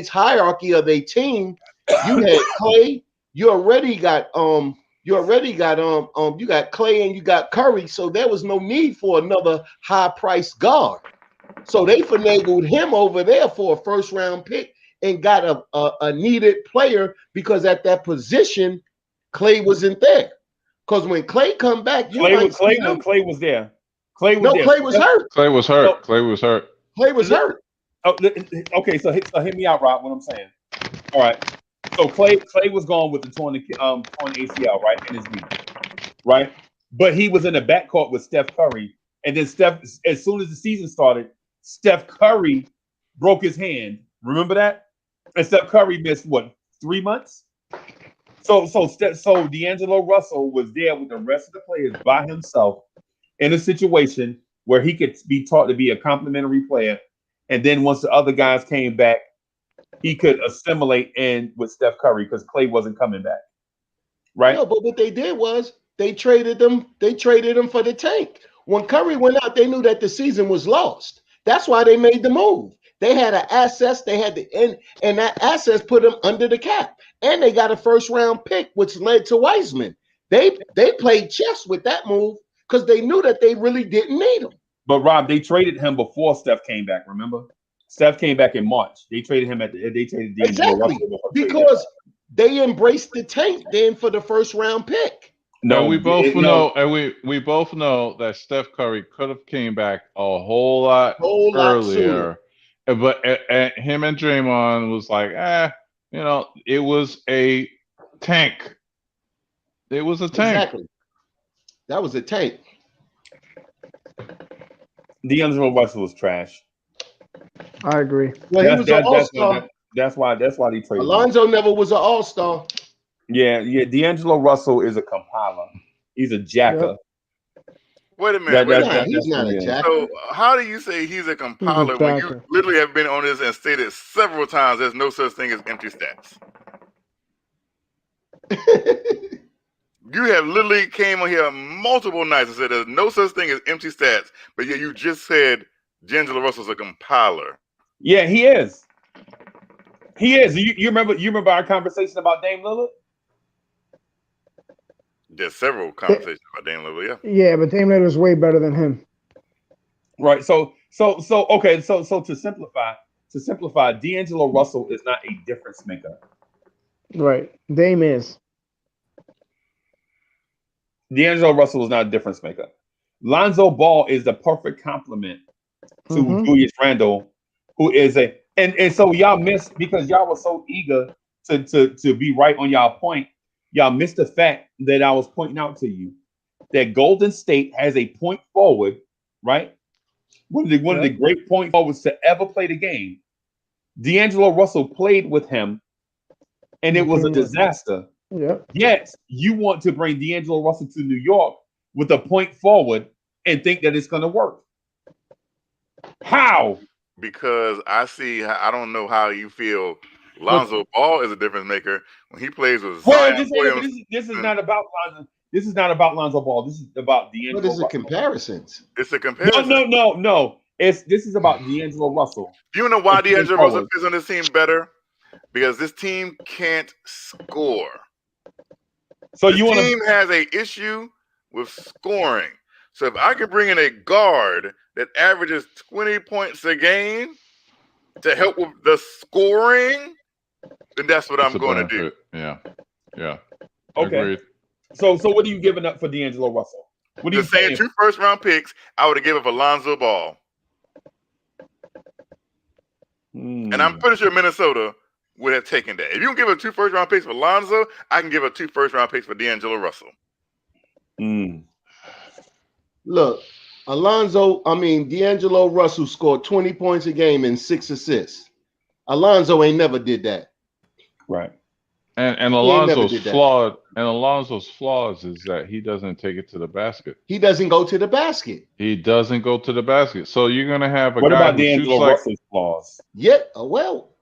hierarchy of their team, you had Clay. You got Clay and you got Curry, so there was no need for another high-priced guard. So they finagled him over there for a first-round pick and got a needed player because at that position, Clay wasn't there. Because when Clay come back, Clay was there. Clay was hurt. Clay was hurt. Clay was hurt. Clay was hurt. Oh, okay. So hit me out, Rob. What I'm saying. All right. So Clay was gone with the torn ACL, right, in his knee, right? But he was in the backcourt with Steph Curry, and then as soon as the season started, Steph Curry broke his hand. Remember that? And Steph Curry missed 3 months. So D'Angelo Russell was there with the rest of the players by himself in a situation where he could be taught to be a complimentary player, and then once the other guys came back, he could assimilate in with Steph Curry because Clay wasn't coming back. Right? No, but what they did was they traded them. They traded him for the tank. When Curry went out, they knew that the season was lost. That's why they made the move. They had an assets. They had the end, and that assets put them under the cap. And they got a first round pick, which led to Wiseman. They played chess with that move because they knew that they really didn't need him. But Rob, they traded him before Steph came back. Remember, Steph came back in March. They traded him exactly because they embraced the tank then for the first round pick. No, and we both know that Steph Curry could have came back a whole lot earlier, but him and Draymond was like, it was a tank. It was a tank. Exactly. That was a tank. D'Angelo Russell was trash. I agree. Well, he was an all-star. That's why they traded Alonzo never was an all-star. Yeah. D'Angelo Russell is a compiler. He's a jacker. Yep. Wait a minute. He's not a jacker. So how do you say he's a compiler when you literally have been on this and stated several times there's no such thing as empty stats? You have literally came on here multiple nights and said there's no such thing as empty stats, but yet you just said D'Angelo Russell's a compiler. Yeah, he is. He is. You remember our conversation about Dame Lillard? There's several conversations about Dame Lillard, yeah. Yeah, but Dame Lillard is way better than him. Right. So okay. So to simplify, D'Angelo Russell is not a difference maker. Right. Dame is. D'Angelo Russell is not a difference maker. Lonzo Ball is the perfect complement to Julius Randle, who is and so y'all missed because y'all were so eager to be right on y'all point. Y'all missed the fact that I was pointing out to you that Golden State has a point forward, right? One of the great point forwards to ever play the game. D'Angelo Russell played with him, and it was a disaster. Yeah. Yet you want to bring D'Angelo Russell to New York with a point forward and think that it's going to work. How? Because I don't know how you feel Lonzo Ball is a difference maker when he plays with Zion Williams. This is not about Lonzo. This is not about Lonzo Ball. This is about D'Angelo. What is the comparisons? It's a comparison. No. This is about D'Angelo Russell. Do you know why D'Angelo Russell fits on this team better? Because this team can't score. So the team has an issue with scoring. So if I could bring in a guard that averages 20 points a game to help with the scoring, then that's what I'm going to do. Yeah. Okay. Agreed. So what are you giving up for D'Angelo Russell? What are you saying? 2 first-round picks, I would have given up Alonzo Ball. And I'm pretty sure Minnesota would have taken that. If you can give up 2 first-round picks for Lonzo, I can give up 2 first-round picks for D'Angelo Russell. Look, D'Angelo Russell scored 20 points a game and 6 assists. Alonzo ain't never did that. Right. And Alonzo's flaws is that he doesn't take it to the basket. He doesn't go to the basket. So you're gonna have a what guy about who shoots D'Angelo like Russell's flaws? Yeah, well,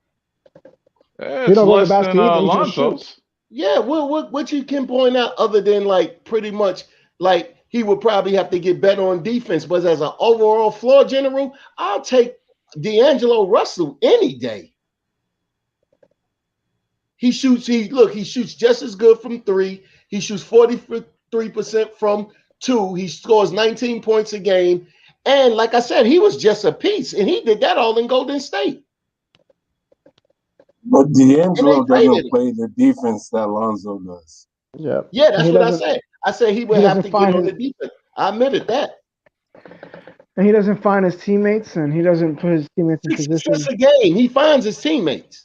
it's less than Alonzo's. Yeah, what you can point out other than like pretty much like he would probably have to get better on defense, but as an overall floor general, I'll take D'Angelo Russell any day. He shoots just as good from 3. He shoots 43% from 2. He scores 19 points a game. And like I said, he was just a piece, and he did that all in Golden State. But D'Angelo doesn't play the defense that Alonzo does. Yeah, that's what I said. I said he would have to get on the defense. I admitted that. And he doesn't find his teammates, and he doesn't put his teammates in position. It's a game. He finds his teammates.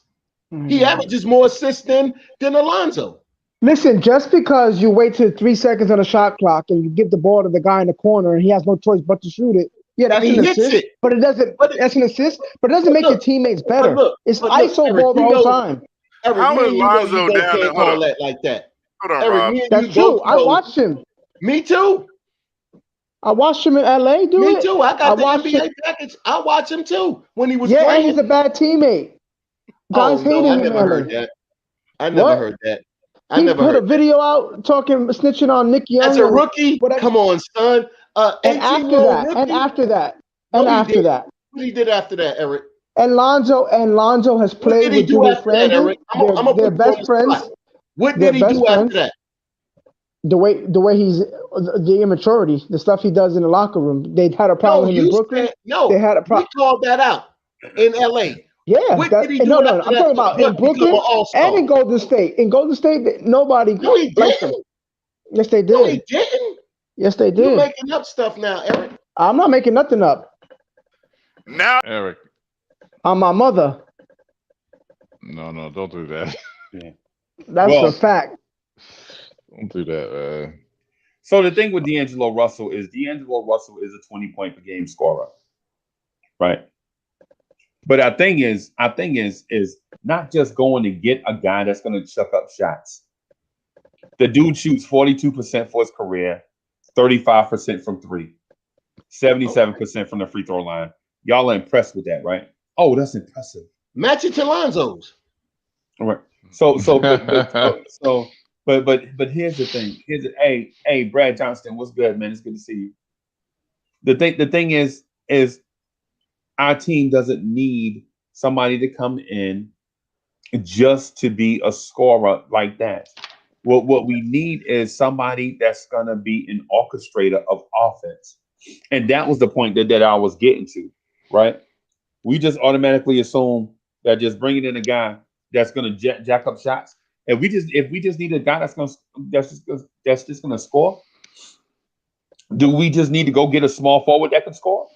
He averages more assists than Alonzo. Listen, just because you wait till 3 seconds on the shot clock and you give the ball to the guy in the corner and he has no choice but to shoot it, yeah, that's an assist. But it doesn't. That's an assist, but it doesn't make your teammates better. It's ISO ball the whole time. Eric, how is Lonzo down there? Hold on, like that. Hold on, Eric, Rob. That's true. I watched him. Me too. I watched him in LA do it. Me too. I got the NBA package. I watched him too when he was playing. Yeah, he's a bad teammate. Guys hated him. I never heard that. I never heard that. He put a video out snitching on Nick Young. As a rookie? Come on, son. And after that. What he did after that, Eric? And Lonzo has played with Julius Randle. They're best friends. What did he do after that? The way he's the immaturity, the stuff he does in the locker room. They had a problem with him in Brooklyn. They had a problem. We called that out in LA. Yeah, I'm talking about in Brooklyn and in Golden State. In Golden State, nobody liked him. Yes, they did. No, he didn't. Yes, they did. You're making up stuff now, Eric. I'm not making nothing up. Now, Eric. I'm my mother. No, don't do that. That's a fact. Don't do that, man. So the thing with D'Angelo Russell is a 20-point per game scorer, right? But our thing is not just going to get a guy that's going to chuck up shots. The dude shoots 42% for his career, 35% from 3, 77% from the free throw line. Y'all are impressed with that, right? Oh, that's impressive. Match it to Lonzo's. All right. But here's the thing. Hey, Brad Johnston, what's good, man? It's good to see you. The thing is our team doesn't need somebody to come in just to be a scorer like that. What we need is somebody that's gonna be an orchestrator of offense, and that was the point that I was getting to, right? We just automatically assume that just bringing in a guy that's gonna jack up shots. If we just need a guy that's just gonna score, do we just need to go get a small forward that can score?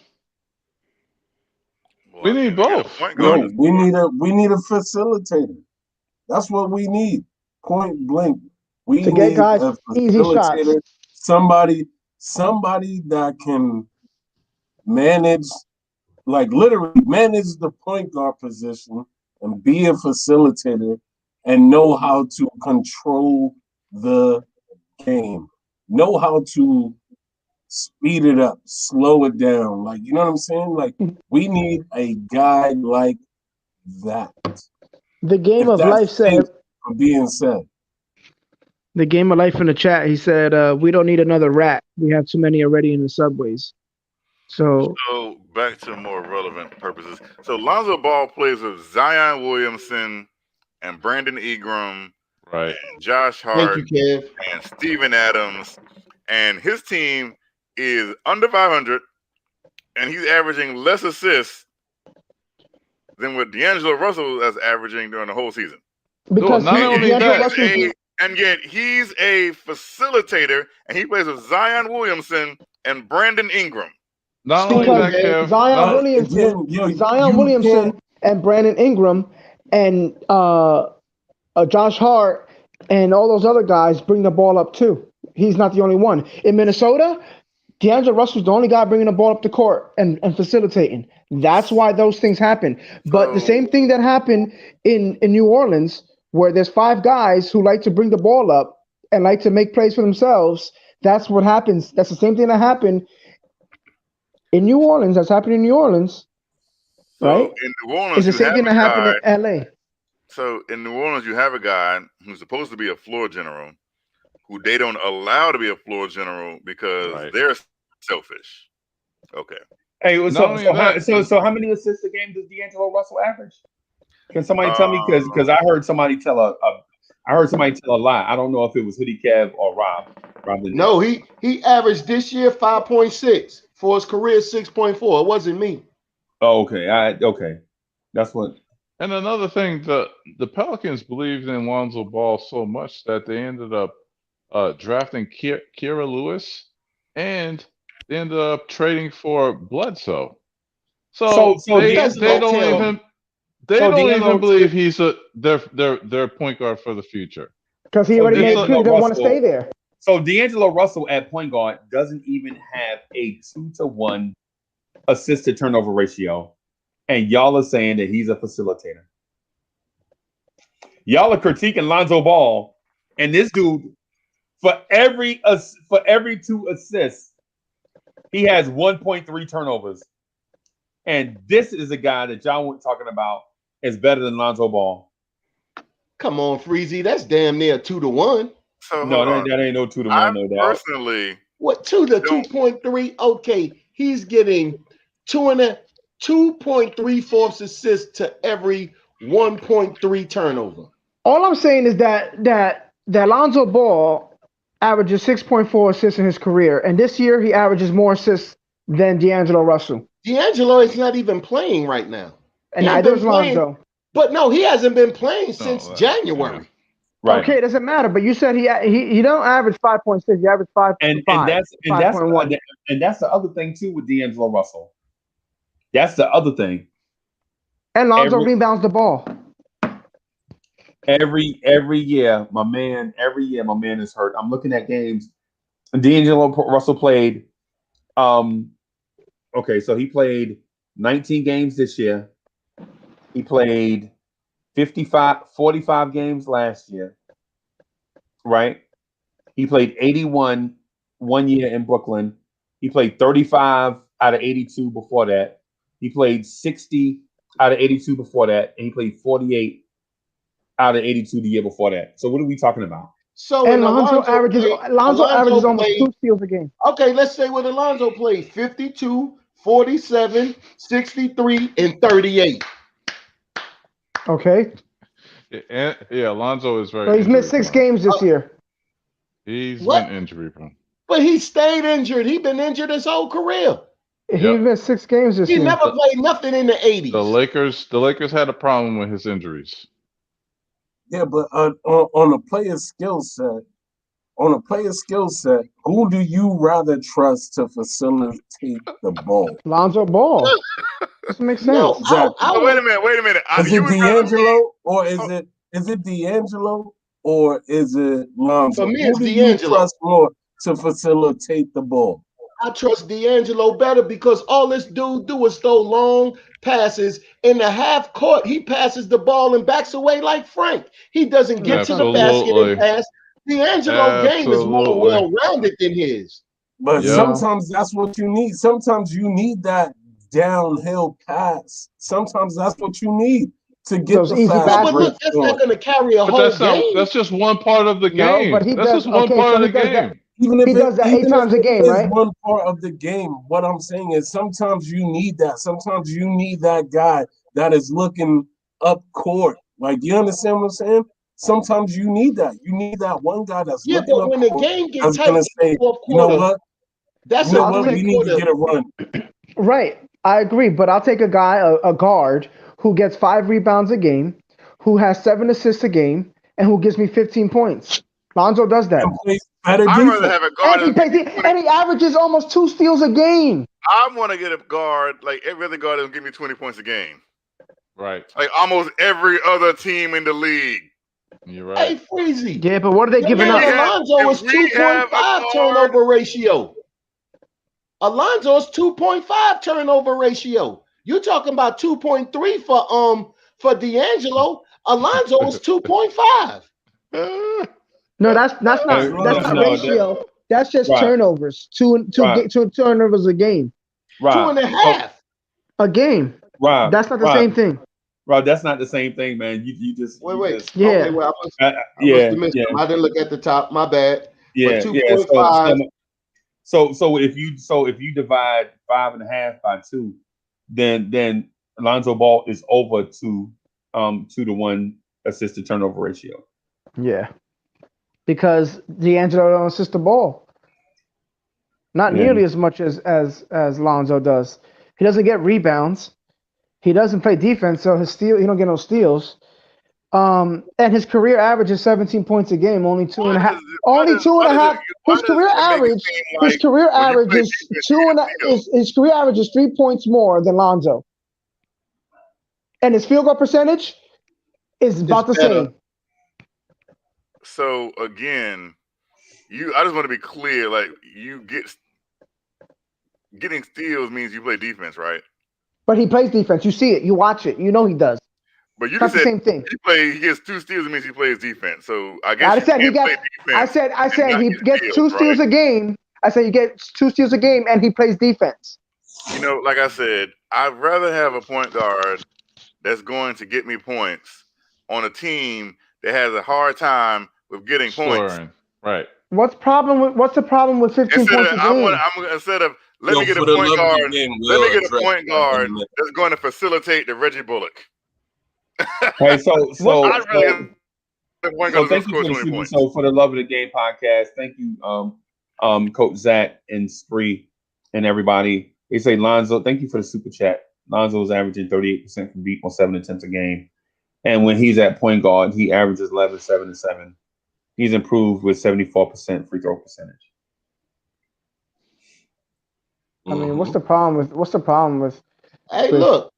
We need both. No, we need a facilitator. That's what we need. Point blank. We need get guys a easy facilitator. shots. Somebody that can manage, like literally manage the point guard position and be a facilitator and know how to control the game. Know how to speed it up, slow it down. Like, you know what I'm saying? Like, we need a guy like that. The game of life said. Being said. The game of life in the chat, he said, we don't need another rat. We have too many already in the subways. So back to more relevant purposes. So Lonzo Ball plays with Zion Williamson and Brandon Ingram, right? And Josh Hart and Steven Adams, and his team is under 500, and he's averaging less assists than what D'Angelo Russell is averaging during the whole season. Because and yet he's a facilitator, and he plays with Zion Williamson and Brandon Ingram. Not only that, Kev, Zion Williamson and Brandon Ingram and Josh Hart and all those other guys bring the ball up too. He's not the only one. In Minnesota, D'Angelo Russell's the only guy bringing the ball up the court and facilitating. That's why those things happen. But the same thing that happened in New Orleans, where there's 5 guys who like to bring the ball up and like to make plays for themselves, that's what happens. That's the same thing that happened in New Orleans. That's happening in New Orleans, right? In New Orleans, it's the same thing that happened in LA. So in New Orleans, you have a guy who's supposed to be a floor general, who they don't allow to be a floor general because they're selfish. Okay. Hey, so how many assists a game does D'Angelo Russell average? Can somebody tell me? Because I heard somebody tell a lie. I don't know if it was Hoodie Kev or Rob. No, he averaged this year 5.6 for his career 6.4. It wasn't me. Oh, okay. Okay. That's what. And another thing, the Pelicans believed in Lonzo Ball so much that they ended up drafting Kira Lewis, and they ended up trading for Bledsoe. So they don't even believe he's their point guard for the future. Because he already made clear he doesn't want to stay there. So D'Angelo Russell at point guard doesn't even have a 2-to-1 assist to turnover ratio, and y'all are saying that he's a facilitator. Y'all are critiquing Lonzo Ball, and this dude, for every 2 assists, he has 1.3 turnovers. And this is a guy that y'all weren't talking about is better than Lonzo Ball. Come on, Freezy, that's damn near 2-to-1. So no, that ain't no 2-to-1. No doubt. Personally, what 2 to 2.3? Okay, he's getting 2.34 assists to every 1.3 turnover. All I'm saying is that Lonzo Ball averages 6.4 assists in his career, and this year he averages more assists than D'Angelo Russell. D'Angelo is not even playing right now, and neither is Lonzo. But no, he hasn't been playing since January. Yeah. Right. Okay, it doesn't matter. But you said he don't average 5.6. He averaged 5.5. And that's the other thing too with D'Angelo Russell. That's the other thing. And Lonzo rebounds the ball. Every year, my man is hurt. I'm looking at games. D'Angelo Russell played. Okay, so he played 19 games this year. He played 45 games last year, right? He played 81 1 year in Brooklyn. He played 35 out of 82 before that. He played 60 out of 82 before that, and he played 48 out of 82 the year before that. So what are we talking about? So and Lonzo averages almost 2 steals a game. Okay, let's say what Alonzo played: 52, 47, 63, and 38. Okay. Yeah, Alonzo is very. So he's missed 6 games this year. He's been injury prone. But he stayed injured. He's been injured his whole career. He missed 6 games this year. He never played nothing in the 80s. The Lakers had a problem with his injuries. Yeah, but on a player's skill set, who do you rather trust to facilitate the ball? Lonzo Ball. Doesn't make sense. No, exactly. Wait a minute. Is it D'Angelo or is it D'Angelo or is it Lonzo? For me, who do D'Angelo. You trust more to facilitate the ball? I trust D'Angelo better because all this dude do is throw long passes in the half court. He passes the ball and backs away like Frank. He doesn't get to the basket and pass. D'Angelo's game is more well-rounded than his. But sometimes that's what you need. Sometimes you need that downhill pass. Sometimes that's what you need to get those easy baskets. But look, that's not going to carry a whole game. That's just one part of the game. No, but that's just one part of the game. Even if he does that 8 times a game, right? One part of the game. What I'm saying is sometimes you need that. Sometimes you need that guy that is looking up court. Like, you understand what I'm saying? Sometimes you need that. You need that one guy that's looking up court. Yeah, but when the game gets tight, say, you know what? That's we need to get a run. Right. I agree, but I'll take a guy, a guard, who gets 5 rebounds a game, who has 7 assists a game, and who gives me 15 points. Lonzo does that. I'd rather have a guard. And he averages almost 2 steals a game. I want to get a guard like every other guard that will give me 20 points a game. Right. Like almost every other team in the league. You're right. Hey, Freezy. Yeah, but what are they giving up? Alonzo is 2.5 turnover ratio. Alonzo is 2.5 turnover ratio. You talking about 2.3 for D'Angelo? Alonzo is 2.5. No, that's not ratio. That's just turnovers. Two turnovers a game. Rob, 2.5 a game. Rob, that's not the same thing. Rob, that's not the same thing, man. You just wait. Yeah. Okay, well, I must have missed them. I didn't look at the top. My bad. Yeah, but 2.5. So if you divide 5.5 by 2, then Alonzo Ball is over 2-to-1 assist to turnover ratio. Yeah, because D'Angelo don't assist the ball. Not nearly as much as Lonzo does. He doesn't get rebounds. He doesn't play defense, so he don't get no steals. And his career average is 17 points a game, only 2.5. Only 2.5. His career average is 3 points more than Lonzo. And his field goal percentage is about the same. So again, I just want to be clear, like getting steals means you play defense, right? But he plays defense. You see it. You watch it. You know he does. But you just said the same thing. He gets 2 steals. It means he plays defense. So I guess I said he gets 2 steals a game. I said he gets 2 steals a game, and he plays defense. Like I said, I'd rather have a point guard that's going to get me points on a team that has a hard time with getting points. Right. What's the problem with 15 points a game? Instead of let me get a point guard that's going to facilitate the Reggie Bullock. Hey, so thank you for so for the Love of the Game podcast. Thank you, Coach Zach and Spree and everybody. They say Lonzo, thank you for the super chat. Lonzo's averaging 38% from deep on 7 attempts a game, and when he's at point guard, he averages 11, 7, and 7. He's improved with 74% free throw percentage. I mean, what's the problem with? Hey, look.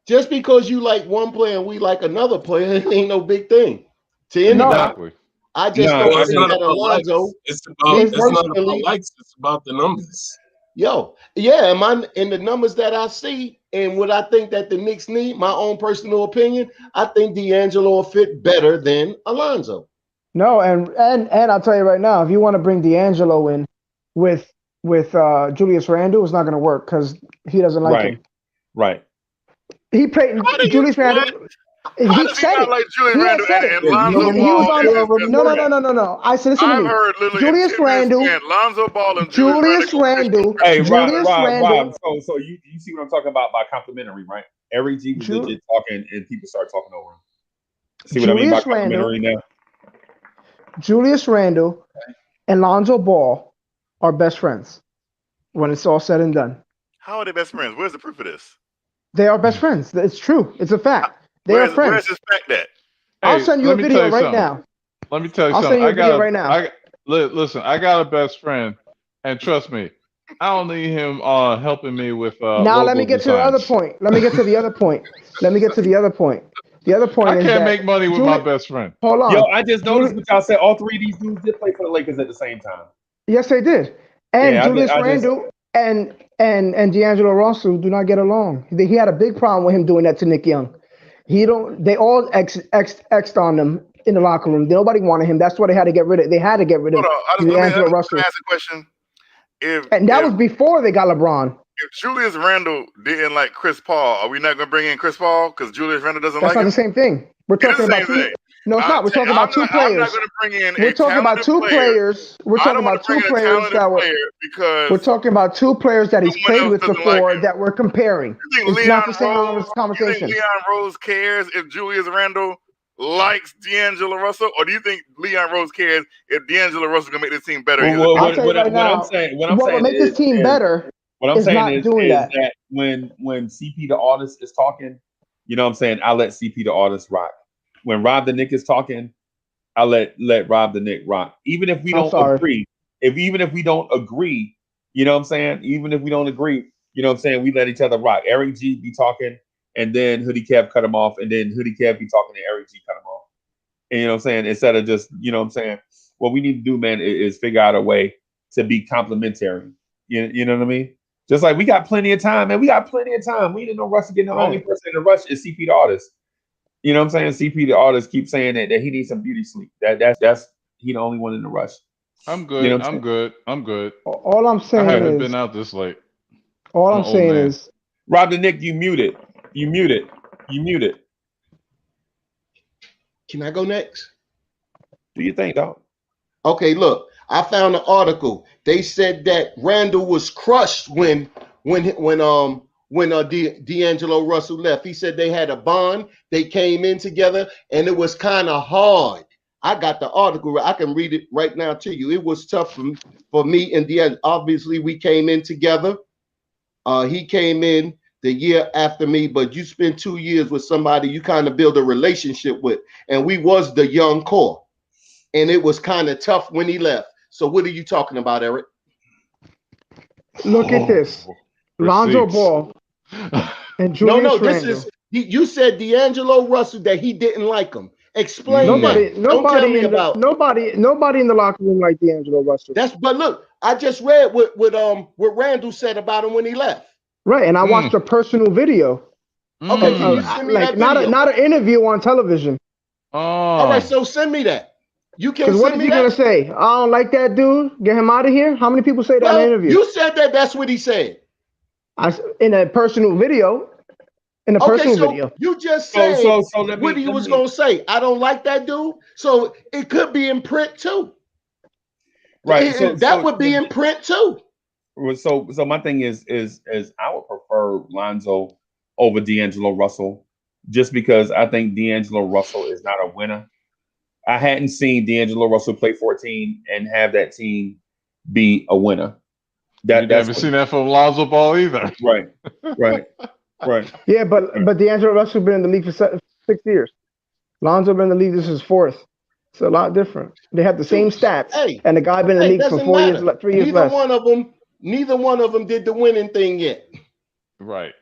Just because you like one player and we like another player, it ain't no big thing to anybody. No. I just don't think that Alonzo. It's not about likes. It's about the numbers. In the numbers that I see and what I think that the Knicks need, my own personal opinion, I think D'Angelo will fit better than Alonzo. No, and I'll tell you right now, if you want to bring D'Angelo in with Julius Randle, it's not going to work because he doesn't like him. Right. He played Julius Randle. He said it. Like Julius Randle and Lonzo Ball. No. I said, listen to me. Heard Julius Randle, Lonzo Ball, and Julius Randle. Hey, Julius Rob. So you see what I'm talking about by complimentary, right? Eric G was legit talking, and people start talking over him. See what I mean by complimentary now? Julius Randle and Lonzo Ball are best friends when it's all said and done. How are they best friends? Where's the proof of this? They are best friends. It's true. It's a fact. They are friends. Where's this fact at? I'll send you a video right now. Let me tell you something. I'll send you a video right now. Listen, I got a best friend, and trust me, I don't need him helping me with. Now let me get to the other point. The other point I is can't make money with my best friend. Hold on. Yo, I just noticed what y'all said. All 3 of these dudes did play for the Lakers at the same time. Yes, they did. And Julius Randle and D'Angelo Russell do not get along. He had a big problem with him doing that to Nick Young. They all X'd on him in the locker room. Nobody wanted him. That's why they had to get rid of. They had to get rid of D'Angelo Russell. Let me ask a question. That was before they got LeBron. If Julius Randle didn't like Chris Paul, are we not going to bring in Chris Paul because Julius Randle doesn't like him? That's not the same thing. We're talking about two. No, it's not. We're talking about 2 players. I'm not going to bring in. We're talking about 2 players. We're talking about 2 players that were. We're talking about 2 players that he's played with before that we're comparing. It's not the same conversation. You think Leon Rose cares if Julius Randle likes D'Angelo Russell, or do you think Leon Rose cares if D'Angelo Russell can make this team better? I'll tell you right now. What will make this team better? What I'm saying is that when CP the artist is talking, you know what I'm saying, I let CP the artist rock. When Rob the Nick is talking, I let Rob the Nick rock. Even if we don't agree, even if we don't agree, you know what I'm saying? Even if we don't agree, you know what I'm saying, we let each other rock. Eric G be talking, and then Hoodie Kev cut him off, and then Hoodie Kev be talking, and Eric G cut him off. And, you know what I'm saying? Instead of just, you know what I'm saying? What we need to do, man, is figure out a way to be complementary. You know what I mean? Just like we got plenty of time, man. We got plenty of time. We didn't know rush again. The only person in the rush is CP the artist. You know what I'm saying? CP the artist keeps saying that he needs some beauty sleep. That's he the only one in the rush. I'm good. You know I'm good. I'm good. All I'm saying I haven't is been out this late. all I'm saying is Rob the Nick, you muted. You muted. You muted. Can I go next? Do you think, dog? Okay, look, I found an article. They said that Randall was crushed when D'Angelo Russell left. He said they had a bond. They came in together, and it was kind of hard. I got the article. I can read it right now to you. It was tough for me and D'Angelo. Obviously, we came in together. He came in the year after me, but you spend 2 years with somebody you kind of build a relationship with, and we was the young core. And it was kind of tough when he left. So what are you talking about, Eric? Look at this. Lonzo Ball and Julius Randle. You said D'Angelo Russell that he didn't like him. Explain nobody, that. Nobody in the locker room like D'Angelo Russell. But look, I just read what Randall said about him when he left. Right, and I watched a personal video. Okay, can you send me that video? Not an interview on television. All right, so send me that. You can send what is me he that? gonna say? I don't like that dude. Get him out of here. How many people say that in an interview? You said that. That's what he said. In a personal video. In a personal video. You just said what he was gonna say. I don't like that dude. So it could be in print too. Right. That would be in print too. So my thing is I would prefer Lonzo over D'Angelo Russell, just because I think D'Angelo Russell is not a winner. I hadn't seen D'Angelo Russell play 14 and have that team be a winner. You haven't seen that from Lonzo Ball either. Right. Yeah, but D'Angelo Russell been in the league for 6 years. Lonzo been in the league. This is fourth. It's a lot different. They have the same stats, and the guy been in the league for 4 years, 3 years less. Neither one of them did the winning thing yet. Right.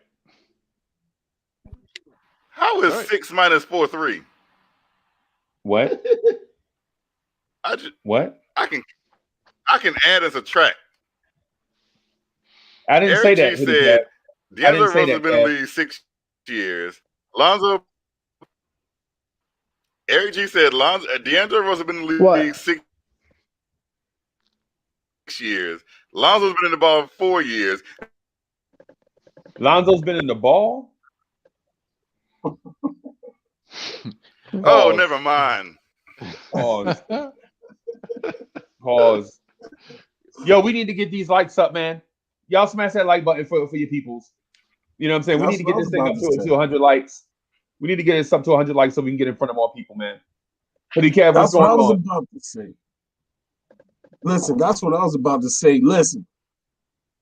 How is 6 minus 4 3? What? What? I can add and subtract. I didn't say that. Eric G said D'Angelo Russell has been in the league 6 years. Eric G said D'Angelo Russell has been in the league 6 years. Lonzo's been in the ball 4 years. Lonzo's been in the ball? Oh, never mind. Pause. Yo, we need to get these likes up, man. Y'all smash that like button for your peoples. You know what I'm saying? We need to get this thing up to 100 likes. We need to get this up to 100 likes so we can get in front of more people, man. Hoodie Cav, what's going on? That's what I was about to say. Listen, that's what I was about to say.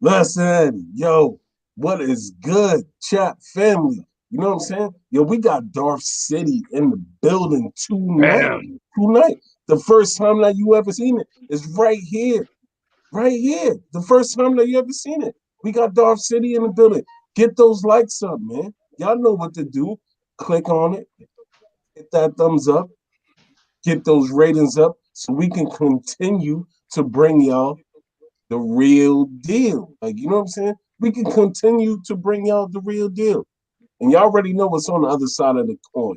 Listen, yo, what is good, chat family? You know what I'm saying? Yo, we got Darth City in the building tonight. The first time that you ever seen it is right here. Right here. The first time that you ever seen it. We got Darth City in the building. Get those likes up, man. Y'all know what to do. Click on it. Hit that thumbs up. Get those ratings up so we can continue to bring y'all the real deal. Like, you know what I'm saying? We can continue to bring y'all the real deal. And y'all already know what's on the other side of the coin.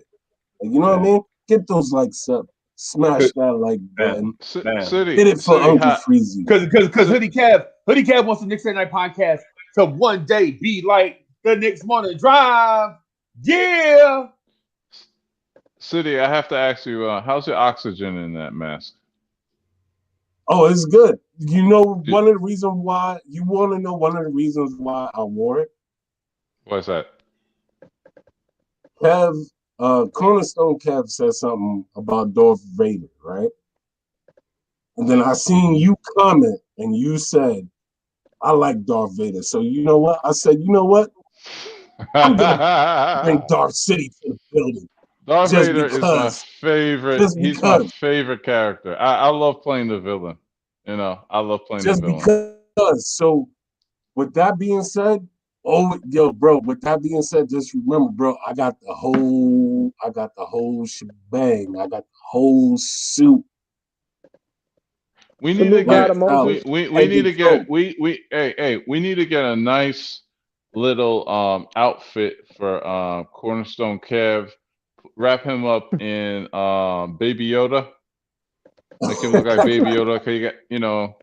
Like, you know what I mean? Get those likes up. Smash that like button. Hit it for Uncle Freezy. Because Hoodie Cav wants the Knicks at Night podcast to one day be like the Knicks Morning Drive. Yeah. City, I have to ask you, how's your oxygen in that mask? Oh, it's good. You know, one of the reasons why I wore it? What's that? Cornerstone Kev said something about Darth Vader, right? And then I seen you comment and you said, I like Darth Vader. So you know what? I said, you know what? I'm gonna bring Darth City to the building. Darth Vader is my favorite. He's my favorite character. I love playing the villain. You know, I love playing the villain. Just because. So with that being said, with that being said, just remember, bro, I got the whole whole shebang. I got the whole suit. We need to get we need to get we need to get a nice little outfit for Cornerstone Kev. Wrap him up in Baby Yoda. Make him look like Baby Yoda. Cause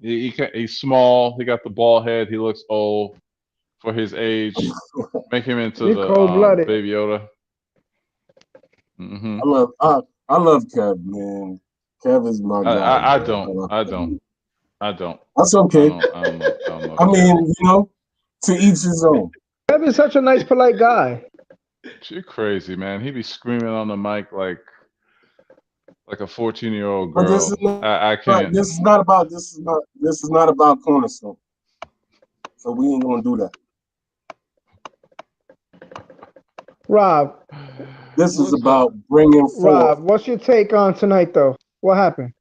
he got he's small. He got the bald head. He looks old for his age. Make him into the Baby Yoda. Mm-hmm. I love Kev, man. Kev is my guy. I don't. That's okay. I don't I mean, to each his own. Kev is such a nice, polite guy. You're crazy, man. He be screaming on the mic like a 14-year-old girl. But this is not, I can't. This is not about Cornerstone. So we ain't gonna do that. Rob. This is about bringing forth. Rob, what's your take on tonight, though? What happened?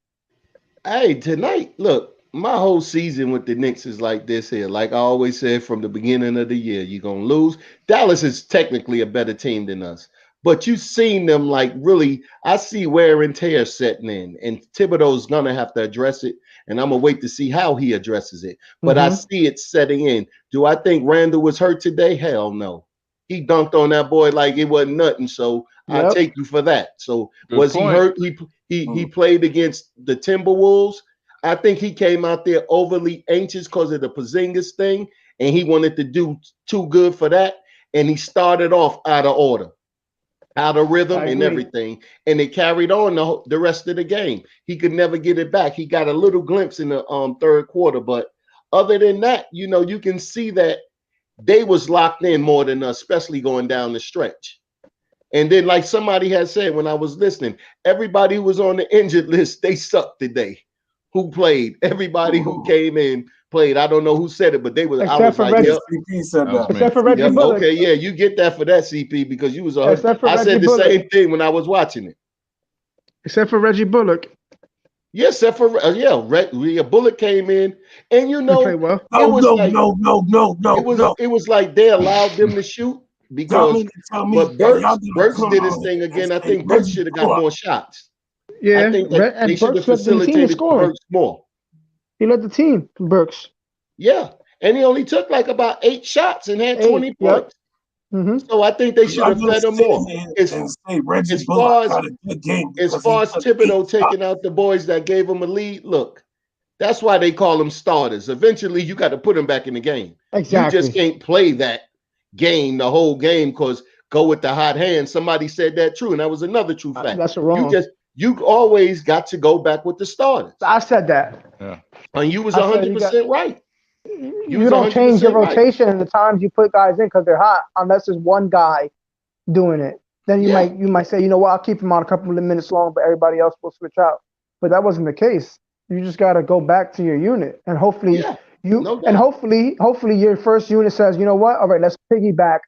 Hey, tonight, look, my whole season with the Knicks is like this here. Like I always said from the beginning of the year, you're going to lose. Dallas is technically a better team than us. But you've seen them like really, I see wear and tear setting in. And Thibodeau's going to have to address it. And I'm going to wait to see how he addresses it. But I see it setting in. Do I think Randall was hurt today? Hell no. He dunked on that boy like it wasn't nothing. So I take you for that. So was he hurt? He played against the Timberwolves. I think he came out there overly anxious because of the Porzingis thing, and he wanted to do too good for that. And he started off out of order, out of rhythm and everything. And it carried on the rest of the game. He could never get it back. He got a little glimpse in the third quarter. But other than that, you can see that they was locked in more than us, especially going down the stretch. And then, like somebody had said when I was listening, everybody who was on the injured list, they sucked today. Who played? Everybody who came in played. I don't know who said it, but they was. Except for Reggie. Except for Reggie Bullock. Okay, yeah, you get that for that, CP, because you was. I said the same thing when I was watching it. Except for Reggie Bullock. Yeah, except for Bullock came in, and well. It was like they allowed them to shoot because, but Burks did his thing again. I think Burks should have got more shots. Yeah, I think that they should have facilitated Burks more. He led the team, Burks. Yeah, and he only took like about 8 shots and had 20 points. So I think they should have fed him more. As far as Thibodeau taking out the boys that gave him a lead, look, that's why they call them starters. Eventually, you got to put them back in the game. Exactly. You just can't play that game the whole game because go with the hot hand. Somebody said that true, and that was another true fact. That's wrong. You always got to go back with the starters. I said that. Yeah. And you was 100% right. You don't change your rotation and the times you put guys in because they're hot unless there's one guy doing it. Then you might say, you know what, I'll keep him on a couple of minutes long, but everybody else will switch out. But that wasn't the case. You just got to go back to your unit, and hopefully hopefully your first unit says, you know what, all right, let's piggyback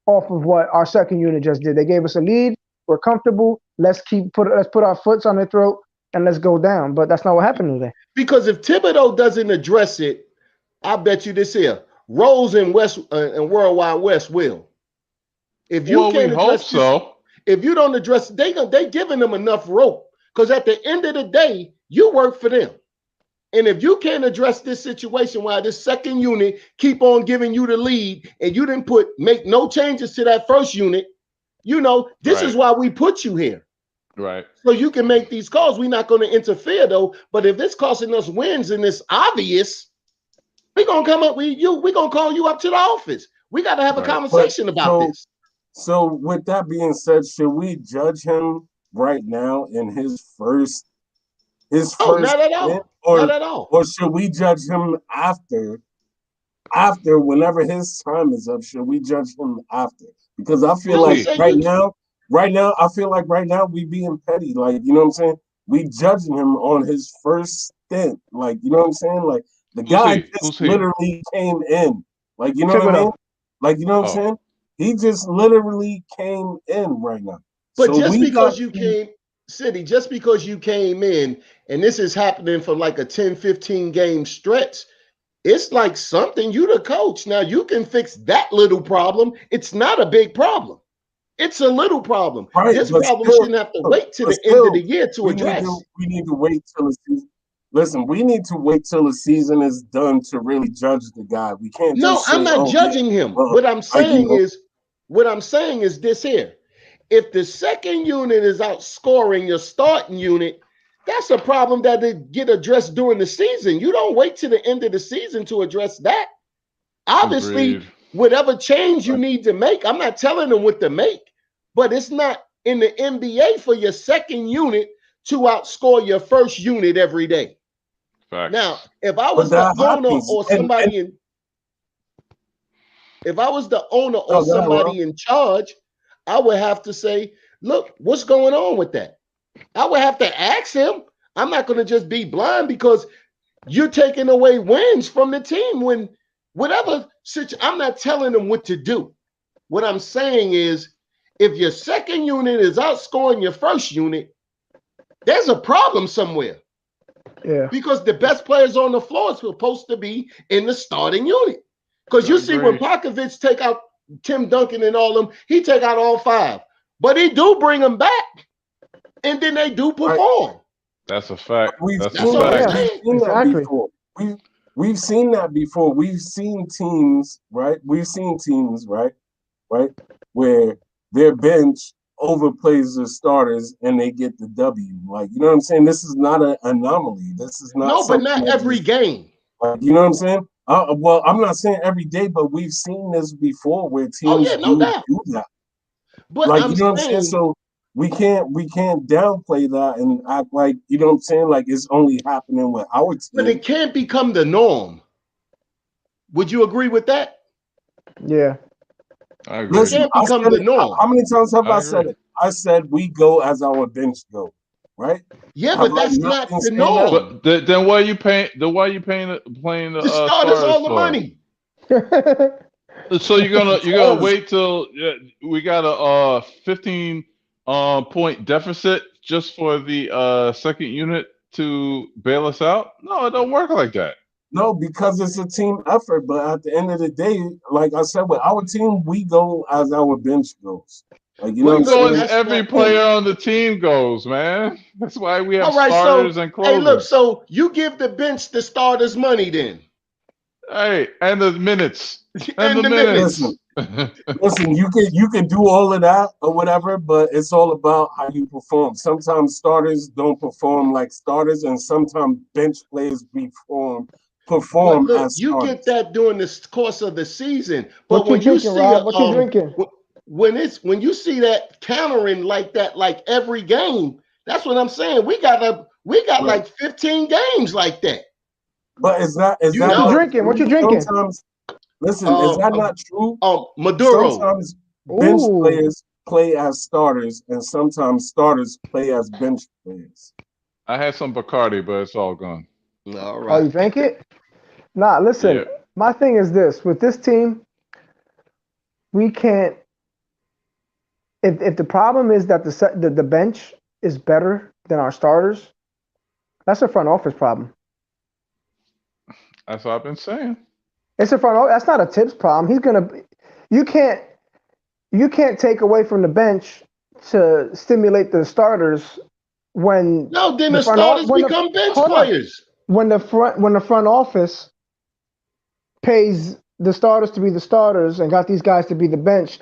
off of what our second unit just did. They gave us a lead. We're comfortable. Let's put our foots on their throat and let's go down. But that's not what happened today. Because if Thibodeau doesn't address it, I bet you this here, Rose and Worldwide West will. If you can't address this, if you don't address it, they giving them enough rope. Because at the end of the day, you work for them. And if you can't address this situation while this second unit keep on giving you the lead and you didn't make no changes to that first unit, this is why we put you here. Right. So you can make these calls. We're not going to interfere though. But if it's costing us wins and it's obvious, we're going to come up with you. We're going to call you up to the office. We got to have a conversation about this. So with that being said, should we judge him right now in his first not at all. Not at all. Or should we judge him after whenever his time is up? Should we judge him after? Because I feel like right now we being petty. Like, you know what I'm saying? We judging him on his first stint. Like, you know what I'm saying? Like the guy just literally came in. Like, you know what I mean? Like, you know what I'm saying? He just literally came in right now. But so just because you came in and this is happening for like a 10, 15 game stretch, it's like something. You the coach. Now you can fix that little problem. It's not a big problem. It's a little problem. Right, This but problem still, shouldn't have to wait to but the end of the still, year to we address. need to wait till the season. Listen, we need to wait till the season is done to really judge the guy. We can't No, just I'm say, not "Oh yeah, judging him. well, What I'm like you saying know, is this here. If the second unit is outscoring your starting unit, that's a problem that they get addressed during the season. You don't wait to the end of the season to address that. Obviously, Agreed. whatever change you need to make, I'm not telling them what to make, but it's not in the NBA for your second unit to outscore your first unit every day. Facts. Now, if I but was the that owner happens." or somebody in, if I was the owner or No, go ahead, Rob. somebody in charge, I would have to say, look, what's going on with that? I would have to ask him. I'm not going to just be blind because you're taking away wins from the team when whatever I'm not telling them what to do. What I'm saying is if your second unit is outscoring your first unit, there's a problem somewhere. Yeah. Because the best players on the floor is supposed to be in the starting unit. Because you see when Popovich take out Tim Duncan and all them, he take out all five. But he do bring them back. And then they do perform. That's a fact. We've That's seen a fact. that before. We've seen that before. We've seen teams, right? Right, where their bench overplays the starters and they get the W. Like, you know what I'm saying? This is not an anomaly. This is not no, but not every game. Like, you know what I'm saying? Well, I'm not saying every day, but we've seen this before where teams no do doubt. that. But like, I'm you know what I'm saying? So we can't downplay that and act like, you know what I'm saying, like it's only happening with our team. But it can't become the norm. Would you agree with that? Yeah. I agree. Listen, It can't become the norm. How many times have I said agree. it? I said we go as our bench go, right? Yeah, Have but that's not the that? norm. But then why are you paying? Then why are you playing the starters all the for? money. So you're gonna wait till we got a 15 point deficit just for the second unit to bail us out? No, it don't work like that. No, because it's a team effort. But at the end of the day, like I said, with our team, we go as our bench goes. Like, you know what I'm go saying? as every player on the team goes, man. That's why we have All right, starters so and closers. hey, look, so you give the bench the starters money then. Hey, and the minutes. And the minutes. Listen, you can do all of that or whatever, but it's all about how you perform. Sometimes starters don't perform like starters, and sometimes bench players perform look, as you starters. get that during the course of the season. But what you drinking, Rob? What you drinking? When you see that countering like that, like every game, that's what I'm saying. We got like 15 games like that. But is that what you drinking? What you drinking? Sometimes, listen, is that not true? Maduro. Sometimes bench players play as starters, and sometimes starters play as bench players. I had some Bacardi, but it's all gone. All right. Oh, you drank it? Nah, listen. Yeah. My thing is this: with this team, we can't. If the problem is that the bench is better than our starters, that's a front office problem. That's what I've been saying. It's a front office. That's not a Tibbs problem. You can't take away from the bench to stimulate the starters when then the starters become bench players. When the front office pays the starters to be the starters and got these guys to be the bench.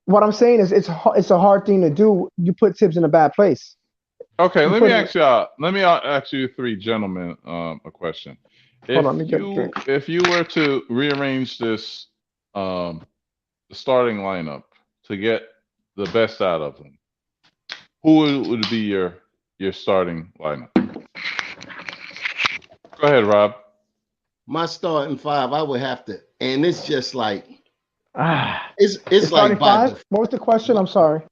What I'm saying is it's a hard thing to do. You put Tibbs in a bad place. Okay, let me ask you three gentlemen a question. If you were to rearrange this starting lineup to get the best out of them, who would be your starting lineup? Go ahead, Rob. My starting five, I would have to, and it's just like it's like five. What was the question? I'm sorry.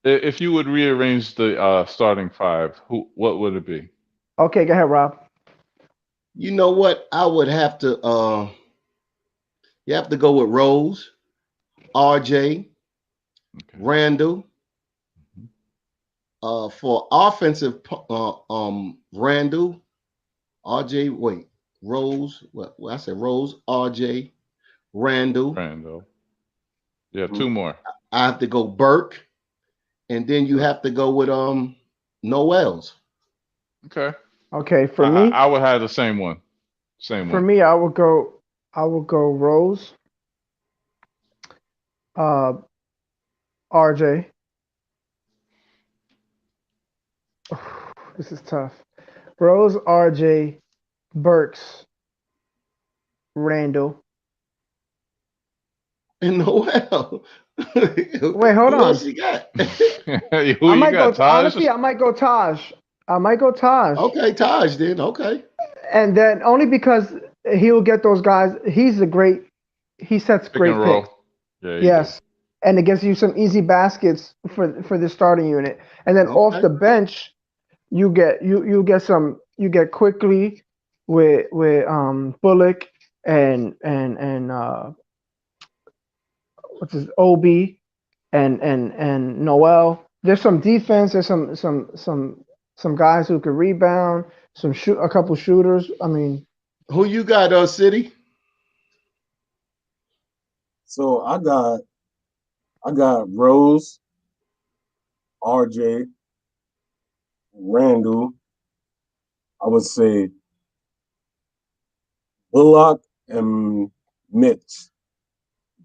If you would rearrange the starting five, what would it be? Okay, go ahead, Rob. You know what? I would have to. You have to go with Rose, RJ, Randall. For offensive, Randall, RJ. Wait, Rose. What I said? Rose, RJ, Randall. Yeah, two more. I have to go Burke, and then you have to go with Noel's. Okay. Okay, for me, I would have the same one. For me, I would go Rose, RJ. This is tough. Rose, RJ, Burks, Randall, and Noel. Wait, hold Who on. else you got? Who I you might got, go. Taj? Honestly, I might go Taj. Okay, Taj then. Okay. And then only because he'll get those guys. He sets Pick great and roll. picks. Yeah, Yes. And it gives you some easy baskets for the starting unit. And then off the bench, you get quickly with Bullock and what's his Obi and Noel. There's some defense. There's some guys who can rebound. A couple shooters. I mean, who you got? City. So I got Rose, RJ, Randall. I would say Bullock and Mitch.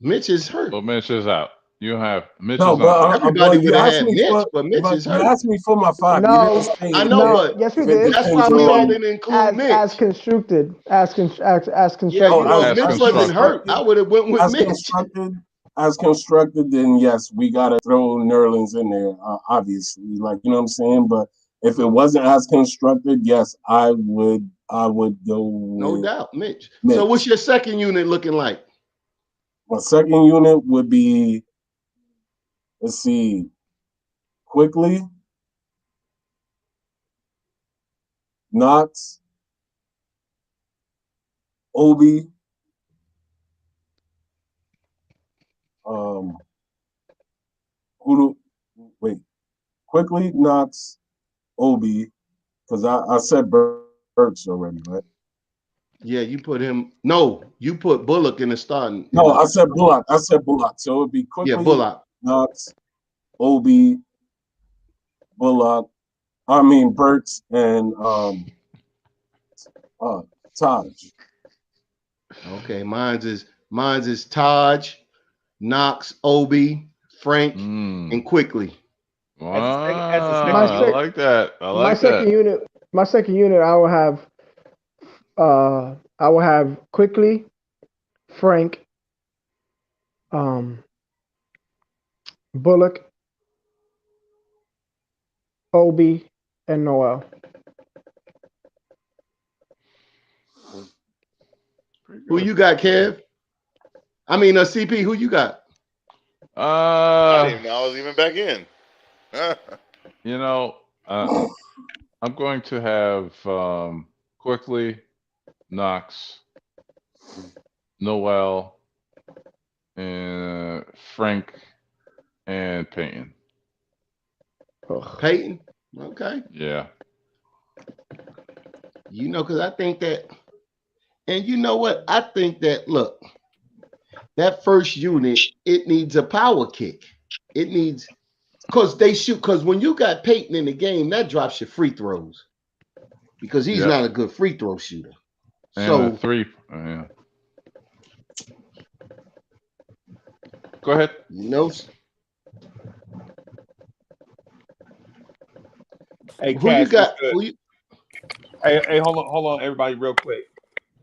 Mitch is hurt. Well, Mitch is out. You have Mitch No, is but everybody would have had Mitch, but Mitch is hurt. You asked me for my five. No, I know, but yes, we did. that's why we all didn't include Mitch. As constructed. Yeah, you know, if Mitch wasn't hurt, I would have went with Mitch. As constructed, then yes, we gotta throw Nerlens in there, obviously. Like, you know what I'm saying? But if it wasn't as constructed, yes, I would go. No doubt, Mitch. So what's your second unit looking like? My second unit would be, let's see, quickly, Knox, Obi, quickly, Knox, Obi, because I said Burks already, right? Yeah, you put him. No, you put Bullock in the starting. No, I said Bullock. So it would be quickly. Yeah, Bullock. Knox, Obi, Bullock. I mean Burks and Taj. Okay, mine's is Taj, Knox, Obi, Frank, and Quickly. Wow, I like that. My second unit, I will have Quickly, Frank, Bullock, Obi, and Noel. Who you got, Kev? I mean, CP. Who you got? I didn't even know I was even back in. You know, I'm going to have Quickly, Knox, Noel, and Frank, and Peyton. Peyton? Okay. Yeah. You know, because I think that, and you know what? I think that, look, that first unit, it needs a power kick. It needs, because they shoot, because when you got Peyton in the game, that drops your free throws because he's not a good free throw shooter. And so a three. Yeah. Go ahead. You know. Hey, who you got? Hey, hold on, everybody, real quick.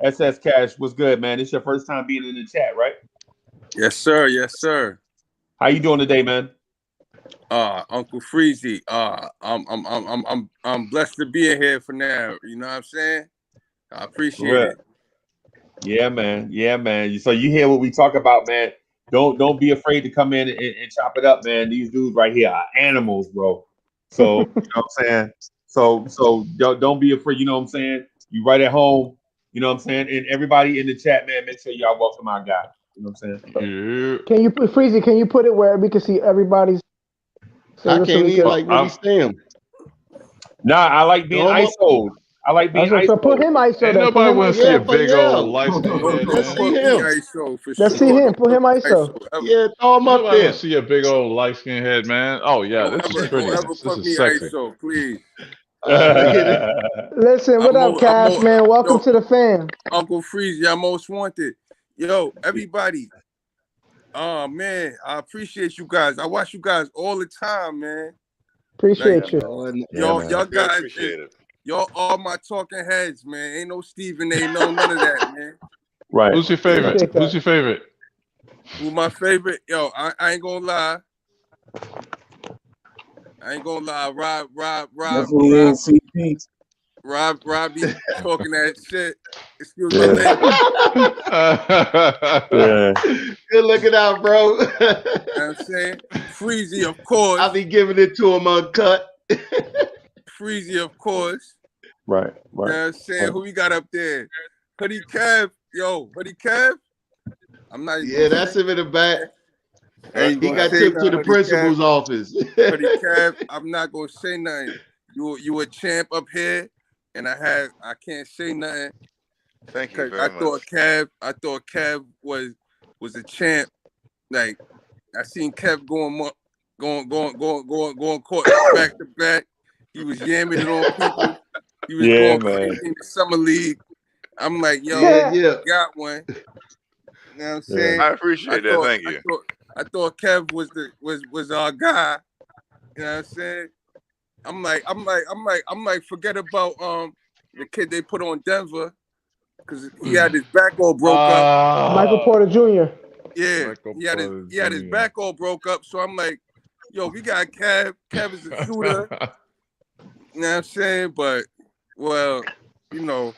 SS Cash, what's good, man? This your first time being in the chat, right? Yes, sir. Yes, sir. How you doing today, man? Uncle Freezy. I'm blessed to be here for now. You know what I'm saying? I appreciate it. Yeah, man. Yeah, man. So you hear what we talk about, man. Don't be afraid to come in and chop it up, man. These dudes right here are animals, bro. So you know what I'm saying? So don't be afraid, you know what I'm saying? You right at home, you know what I'm saying? And everybody in the chat, man, make sure y'all welcome our guy. You know what I'm saying? Yeah. Can you put Freezy? Can you put it where we can see everybody's? I can't even like really see him. Nah, I like being ISO'd. I like being ISO. So put him ISO. Ain't Then. nobody want to see a big old yo. light skinned head, Let's man. see Put me him. ISO for Let's sure. see him. Don't Put him put me ISO. ever, Yeah, throw him up Nobody want there. to see a big old light skinned head, man. Oh yeah, don't this is ever, pretty. don't ever This put is me sexy. ISO, please. Look at it. Listen, what up, Cash, man? Welcome to the fam. Uncle Freezy, I'm most wanted. Yo, everybody. Oh man, I appreciate you guys. I watch you guys all the time, man. Appreciate you. Y'all Good, guys, appreciate it. y'all all my talking heads, man. Ain't no Stephen A. No none of that, man. Right. Who's your favorite? Who's your favorite? Who my favorite? Yo, I ain't gonna lie. I ain't gonna lie. Rob be talking that shit. Excuse my language. Yeah. Good looking out, bro. You know what I'm saying? Freezy, of course. I'll be giving it to him uncut. Freezy, of course. Right. You know what I'm saying? Who we got up there? Hoodie Kev. Yo, Hoodie Kev. I'm not even Yeah, that's him in the back. He got took to the principal's office. Hoodie Kev, I'm not gonna say nothing. You a champ up here, and I can't say nothing. Thank you very much. I thought Kev was a champ. Like I seen Kev going court back to back. He was yamming it on people. He was going crazy in the summer league. I'm like, yo, got one. You know what I'm saying? I appreciate that. Thank you. I thought Kev was our guy. You know what I'm saying? I'm like, forget about the kid they put on Denver because he had his back all broke up. Michael Porter Jr. Yeah, he had his back all broke up. So I'm like, yo, we got Kev. Kev is a shooter. You know what I'm saying? But well, you know.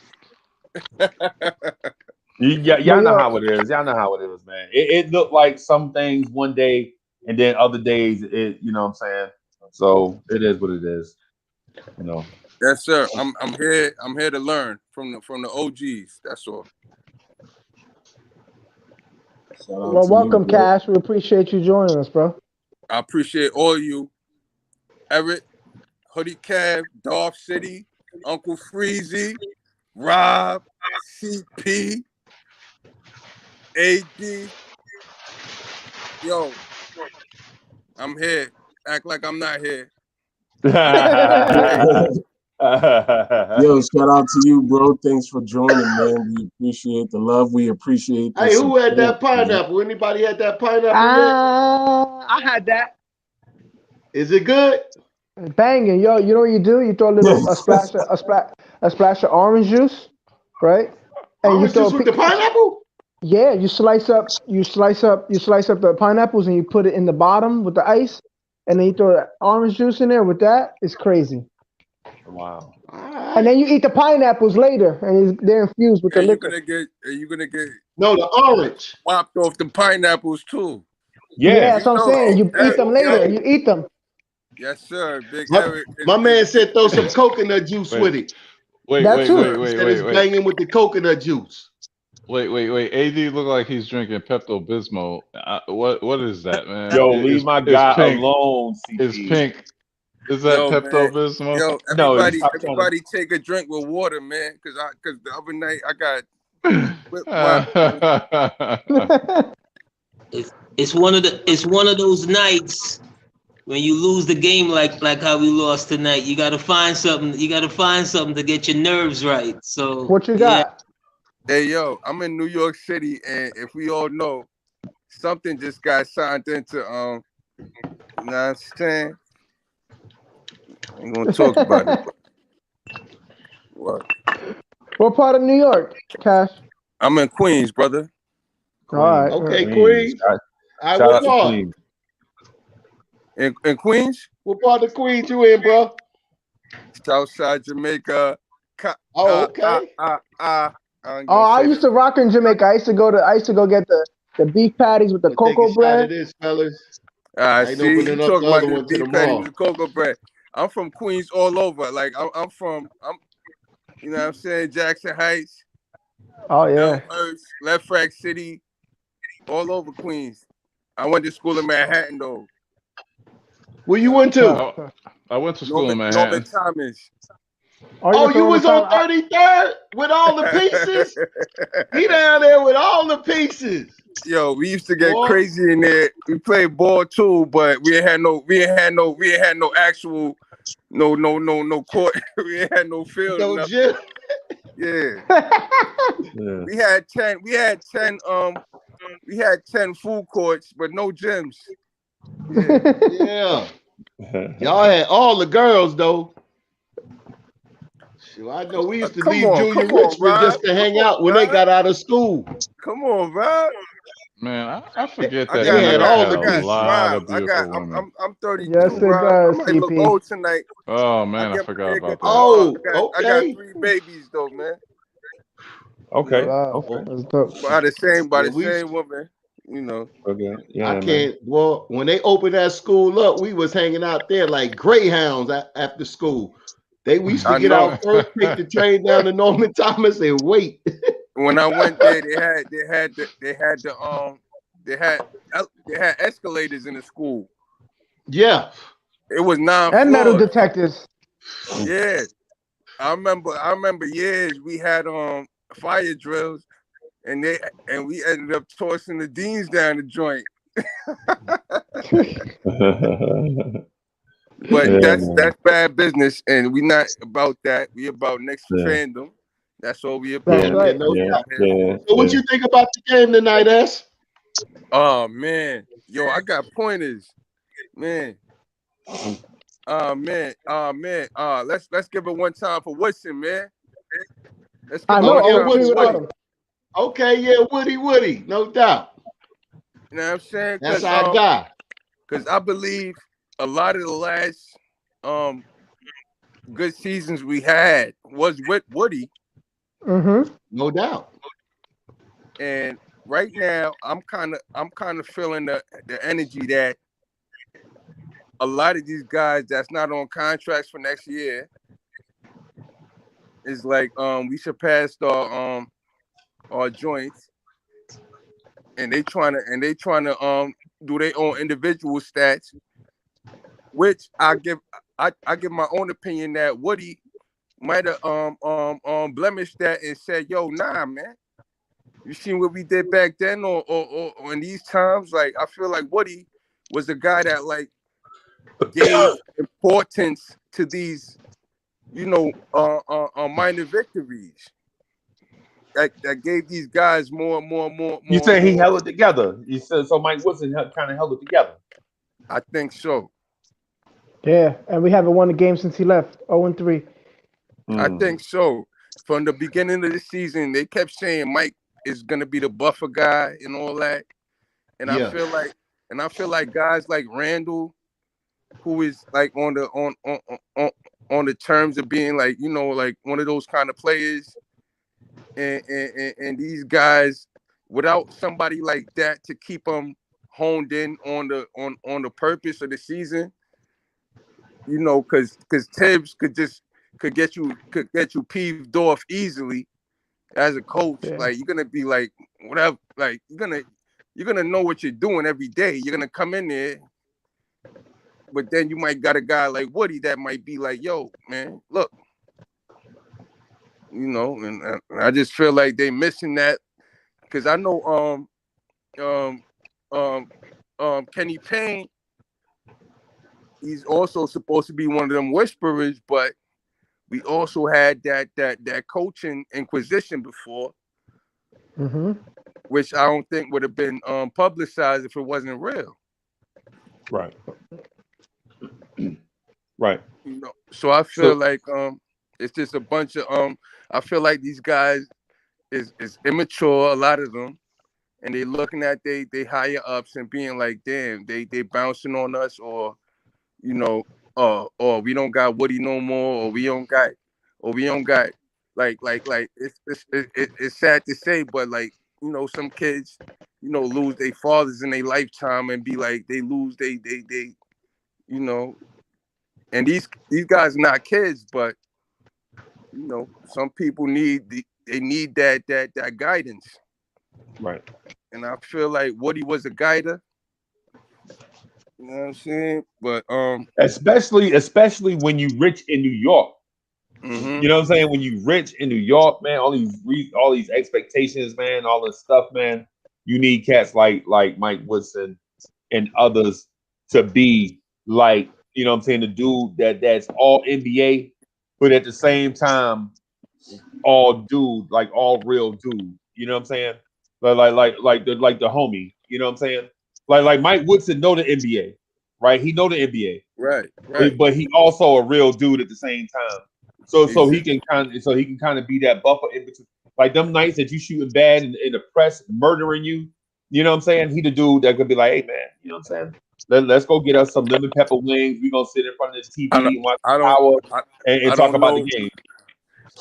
Y'all know how it is. Y'all know how it is, man. It looked like some things one day, and then other days, you know what I'm saying? So it is what it is. You know. Yes, sir. I'm here. I'm here to learn from the OGs. That's all. Well, welcome, Cash. We appreciate you joining us, bro. I appreciate all you. Eric, Hoodie Cab, Dolph City, Uncle Freezy, Rob, CP, AD. Yo, I'm here. Act like I'm not here. Yo, shout out to you, bro. Thanks for joining, man. We appreciate the love. We appreciate the Hey, who had that support, man. pineapple? Anybody had that pineapple yet? I had that. Is it good? Banging, yo. You know what you do? You throw a splash of orange juice, right? And orange juice with the pineapple? Yeah, you slice up the pineapples and you put it in the bottom with the ice, and then you throw the orange juice in there with that. It's crazy. Wow. And then you eat the pineapples later, and they're infused with the liquor. Are you gonna get no the orange whopped off the pineapples too? Yeah, that's what I'm saying. You eat them later. You eat them. Yes, sir. Big Eric. My man said throw some coconut juice with it. Wait. Instead of banging with the coconut juice. Wait. AD look like he's drinking Pepto-Bismol. What is that, man? Yo, leave my guy alone. It's pink. Is that Pepto-Bismol? Yo, everybody take a drink with water, man. Cause the other night I got It's one of those nights when you lose the game like how we lost tonight. You gotta find something. You gotta find something to get your nerves right. So what you got? Hey yo, I'm in New York City, and if we all know, something just got signed into you know what I'm saying? I ain't gonna talk about it. What part of New York, Cash? I'm in Queens, brother. All right. Okay, Queens. Shout out to Queens. In Queens? What part of Queens you in, bro? Southside Jamaica. Okay. I used to rock in Jamaica. I used to go get the beef patties with the cocoa bread. It is, fellas. See, you talk about the beef patty with the cocoa bread. I'm from Queens all over. Like I'm you know what I'm saying, Jackson Heights. Oh yeah. Elmhurst, Left Rack City, all over Queens. I went to school in Manhattan though. Where you went to? I went to school in Manhattan. Norman Thomas. Oh, you was on 33rd with all the pieces? He down there with all the pieces. Yo, we used to get crazy in there. We played ball too, but we ain't had no actual no court. We ain't had no field. No gym. Yeah. We had 10 food courts, but no gyms. Yeah. Y'all had all the girls though. Sure, I know we used to leave Junior Richmond just to hang out when they got out of school. Come on, Rob. Man, I forget I that got, Nigga all had the a lot of beautiful women. I'm 32, Yes, it Rob. does, I might look CP. old tonight. Oh man, I forgot about that. Oh, I got 3 babies though, man. Okay. Wow. That's dope. By the same woman, you know. Okay. Yeah, I can't. Well, when they opened that school up, we was hanging out there like greyhounds after school. We used to get out first, take the train down to Norman Thomas and wait. When I went there, they had escalators in the school. Yeah. It was 9 and metal floors. detectors. Yeah. I remember years we had fire drills and we ended up tossing the deans down the joint. But that's bad business, and we not about that. We about Knicks fandom. That's all we about. That's right. So what you think about the game tonight, S? Oh man, yo, I got pointers, man. Let's give it one time for Woodson, man. Let's give it one time for Woody. Okay, yeah, Woody, no doubt. You know what I'm saying? That's our guy. Because I believe a lot of the last good seasons we had was with Woody. Mm-hmm. No doubt. And right now, I'm kind of feeling the energy that a lot of these guys that's not on contracts for next year is like we surpassed our joints, and they trying to do their own individual stats, which I give my own opinion that Woody might have blemished that and said, yo, nah, man. You seen what we did back then or in these times? Like, I feel like Woody was the guy that like gave importance to these, minor victories. That gave these guys more. You saying he held it together? You said so. Mike Woodson kind of held it together. I think so. Yeah, and we haven't won a game since he left. 0-3. I think so. From the beginning of the season, they kept saying Mike is gonna be the buffer guy and all that. And I feel like guys like Randall, who is like on the terms of being like, like one of those kind of players, and these guys, without somebody like that to keep them honed in on the purpose of the season, because Tibbs could get you peeved off easily as a coach. Yeah. Like, you're gonna be like, whatever, like you're gonna know what you're doing every day. You're gonna come in there, but then you might got a guy like Woody that might be like, yo, man, look, and I just feel like they missing that, because I know Kenny Payne, he's also supposed to be one of them whisperers, but we also had that coaching inquisition before, which I don't think would have been publicized if it wasn't real. Right. Right. So I feel like it's just a bunch of I feel like these guys is immature, a lot of them, and they looking at they higher ups and being like, damn, they bouncing on us, or or we don't got Woody no more, or we don't got like it's sad to say, but like, some kids, lose their fathers in their lifetime and be like, they lose they and these guys are not kids, but some people need that guidance. Right. And I feel like Woody was a guider. You know what I'm saying? But especially when you rich in New York. Mm-hmm. You know what I'm saying? When you rich in New York, man, all these expectations, man, all this stuff, man. You need cats like Mike Woodson and others to be like, you know what I'm saying, the dude that's all NBA, but at the same time, all dude, like all real dude. You know what I'm saying? Like the homie. You know what I'm saying? Like Mike Woodson know the NBA, right? He know the NBA, Right. but he also a real dude at the same time. So he Exactly. can kind of be that buffer in between. Like them nights that you shooting bad in the press, murdering you. You know what I'm saying? He the dude that could be like, hey man, you know what I'm saying? Let's go get us some lemon pepper wings. We're gonna sit in front of the TV and watch I the don't. power I, and I talk don't about the know. game.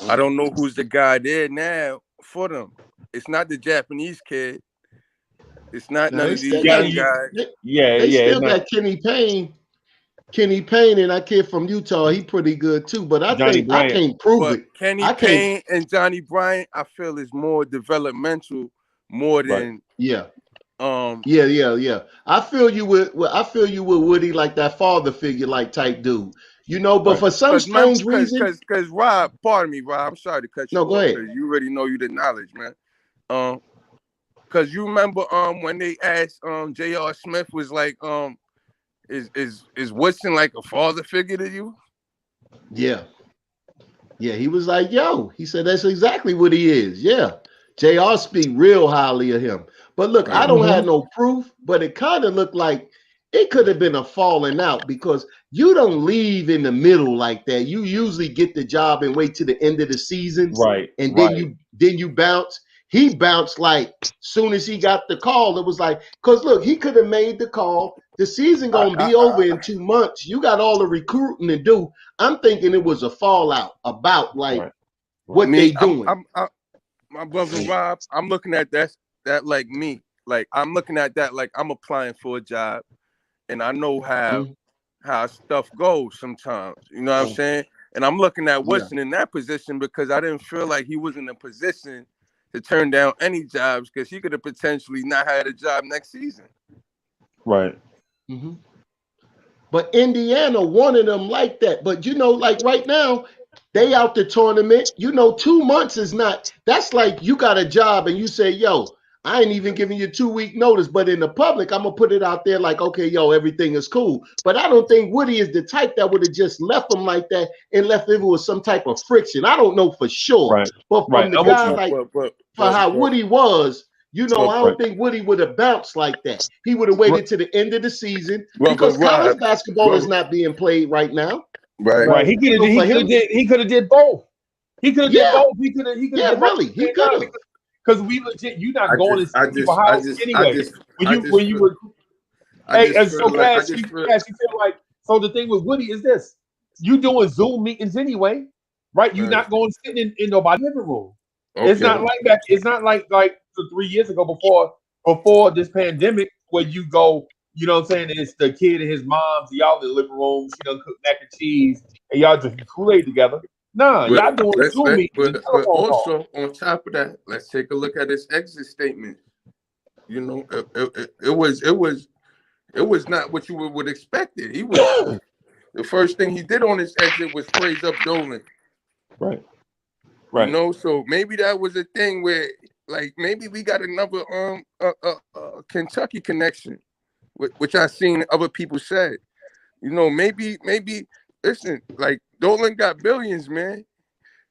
I don't know who's the guy there now for them. It's not the Japanese kid. It's not Now none they of these still young got guys. they still got Kenny Payne. Kenny Payne and that kid from Utah, he pretty good too. But I Johnny think I Bryant. can't prove But it. Kenny I can't. Payne and Johnny Bryant, I feel is more developmental, more than Yeah. um. Yeah. I feel you with Woody, like that father figure, like type dude. You know, but for some strange reason. Cause Rob, pardon me, Rob. I'm sorry to cut No, you go off ahead. because you already know you the knowledge, man. Cause you remember when they asked J.R. Smith was like is Woodson like a father figure to you? Yeah. Yeah, he was like, yo, he said that's exactly what he is. Yeah. JR speak real highly of him. But look, I don't have no proof, but it kind of looked like it could have been a falling out because you don't leave in the middle like that. You usually get the job and wait to the end of the season, Right. and Right. then you bounce. He bounced like soon as he got the call. It was like, because look, he could have made the call. The season gonna be over in 2 months. You got all the recruiting to do. I'm thinking it was a fallout about like what they doing. My brother Rob, I'm looking at that like me. Like I'm looking at that like I'm applying for a job, and I know how stuff goes sometimes. You know what I'm saying? And I'm looking at Woodson in that position because I didn't feel like he was in a position to turn down any jobs because he could have potentially not had a job next season. Right. Mm-hmm. But Indiana wanted them like that. But you know, like right now, they out the tournament. You know, 2 months is not. That's like you got a job and you say, "Yo, I ain't even giving you 2 week notice." But in the public, I'm gonna put it out there like, "Okay, yo, everything is cool." But I don't think Woody is the type that would have just left them like that and left if it was some type of friction. I don't know for sure. Right. But from the guy like for how but Woody was. You know, I don't right. think Woody would have bounced like that. He would have waited to the end of the season Well, because but Rob, college basketball is not being played right now. right. He could So for him, have did both. He could have did both. He could have did both. really, he could have. Because we legit, you not going to see people house anyway. When you were, hey, as so Cash, you feel like so. The thing with Woody is this: you doing Zoom meetings anyway, right? You not going sitting in nobody's living room. Okay. It's not like that. It's not like 3 years ago before this pandemic where you go. You know what I'm saying? It's the kid and his mom's y'all in the living room. She done cook mac and cheese and y'all drinking Kool-Aid together. Nah, y'all doing Zoom meetings and but telephone calls. also on top of that, let's take a look at his exit statement. You know, it was not what you would expect it. He was the first thing he did on his exit was praise up Dolan. Right. You know, so maybe that was a thing where like maybe we got another Kentucky connection, which I seen other people said. You know, maybe listen, like Dolan got billions, man.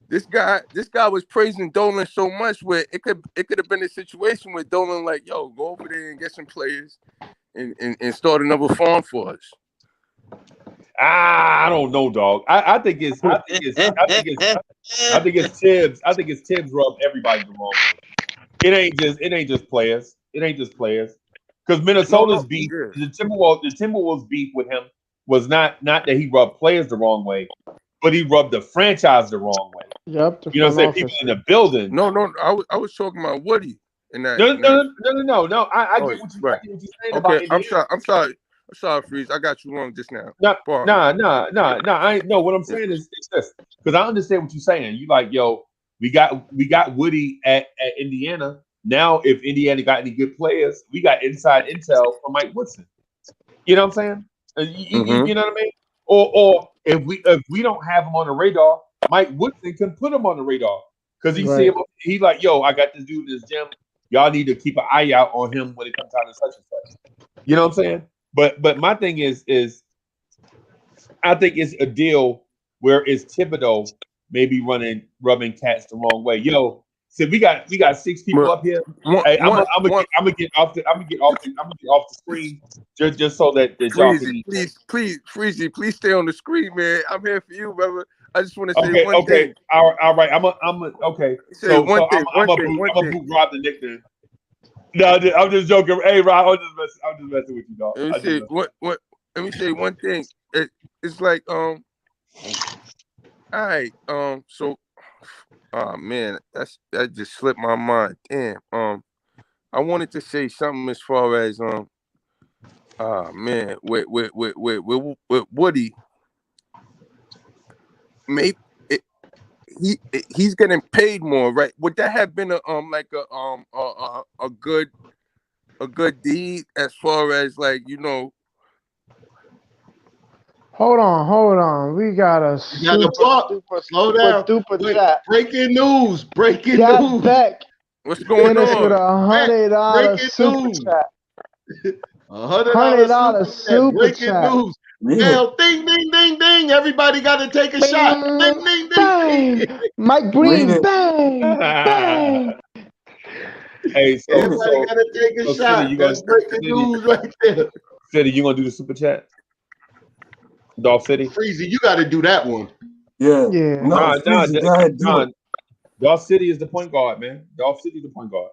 This guy was praising Dolan so much where it could have been a situation where Dolan like, yo, go over there and get some players and start another farm for us. I don't know, dog. I think it's Tibbs. I think it's Tibbs rubbed everybody the wrong way. It ain't just players. It ain't just players. Because Minnesota's beef, the Timberwolves beef with him was not that he rubbed players the wrong way, but he rubbed the franchise the wrong way. Yep. You know what I'm saying? People in the building. No, I was talking about Woody. No. I get what you're saying about Indiana. I'm sorry, Freeze. I got you wrong just now. Nah. I know what I'm saying is this because I understand what you're saying. You like, yo, we got Woody at Indiana. Now, if Indiana got any good players, we got inside intel from Mike Woodson. You know what I'm saying? You know what I mean? Or if we don't have him on the radar, Mike Woodson can put him on the radar because see him. He's like, yo, I got this dude in this gym. Y'all need to keep an eye out on him when it comes time to such and such. You know what I'm saying? But my thing is I think it's a deal where it's Thibodeau maybe rubbing cats the wrong way. Yo, so we got 6 people up here. Hey, I'm gonna get off the screen just so that y'all can. Please, Freezy, please stay on the screen, man. I'm here for you, brother. I just want to say one thing. All right. I'm okay. I'm gonna boot Rob the Knicks then. No, I'm just joking. Hey, Rob, I'm just messing with you, dog. Let me say one thing. It's like all right. So, man, that just slipped my mind. Damn. I wanted to say something as far as man, with Woody. Maybe he's getting paid more, right? Would that have been a good deed as far as like, you know? Hold on. We got a slow down. Chat. Breaking news. Got Beck. What's going on? With $100 super chat. $100 super chat. News. Hell, ding, ding, ding, ding. Everybody got to take a shot. Ding, ding, ding. Mike Breen, bang. Hey, so everybody got to take a shot. That's breaking news right there. City, you gonna do the super chat? Dolph City? Freezy, you got to do that one. Yeah. No, Dolph City is the point guard, man. Dolph City is the point guard.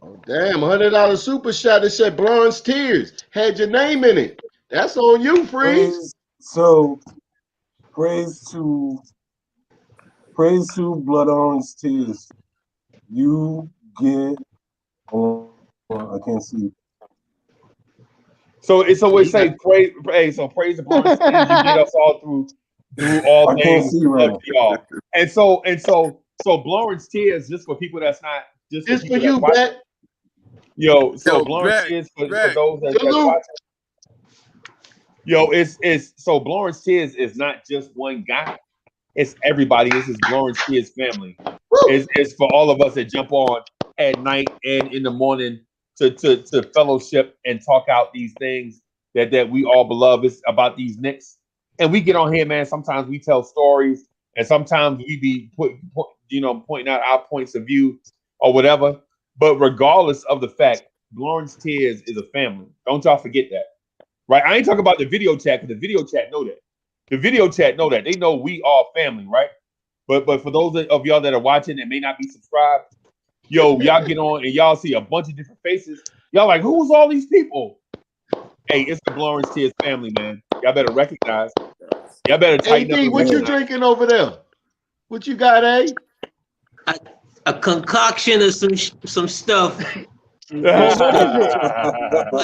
Oh, damn, $100 super shot that said Bronze Tears. Had your name in it. That's on you, Freeze. So praise to Blood Orange Tears. You get I can't see. So we say praise the Bronze Tears. You get us all through all things of y'all. And so Lawrence Tears, just for people that's not just for you, Bet. Yo, Lawrence Tears for those that's watching. Yo, it's so Lawrence Tears is not just one guy. It's everybody. This is Lawrence Tears family. It's for all of us that jump on at night and in the morning to fellowship and talk out these things that we all beloved. It's about these Knicks. And we get on here, man. Sometimes we tell stories, and sometimes we be pointing out our points of view or whatever. But regardless of the fact, Lawrence Tears is a family. Don't y'all forget that, right? I ain't talking about the video chat because the video chat know that. The video chat know that. They know we are family, right? But for those of y'all that are watching and may not be subscribed, yo, y'all get on and y'all see a bunch of different faces. Y'all like, who's all these people? Hey, it's the Lawrence Tears family, man. Y'all better recognize. Y'all better tighten up. What you drinking over there? What you got, A concoction of some stuff. What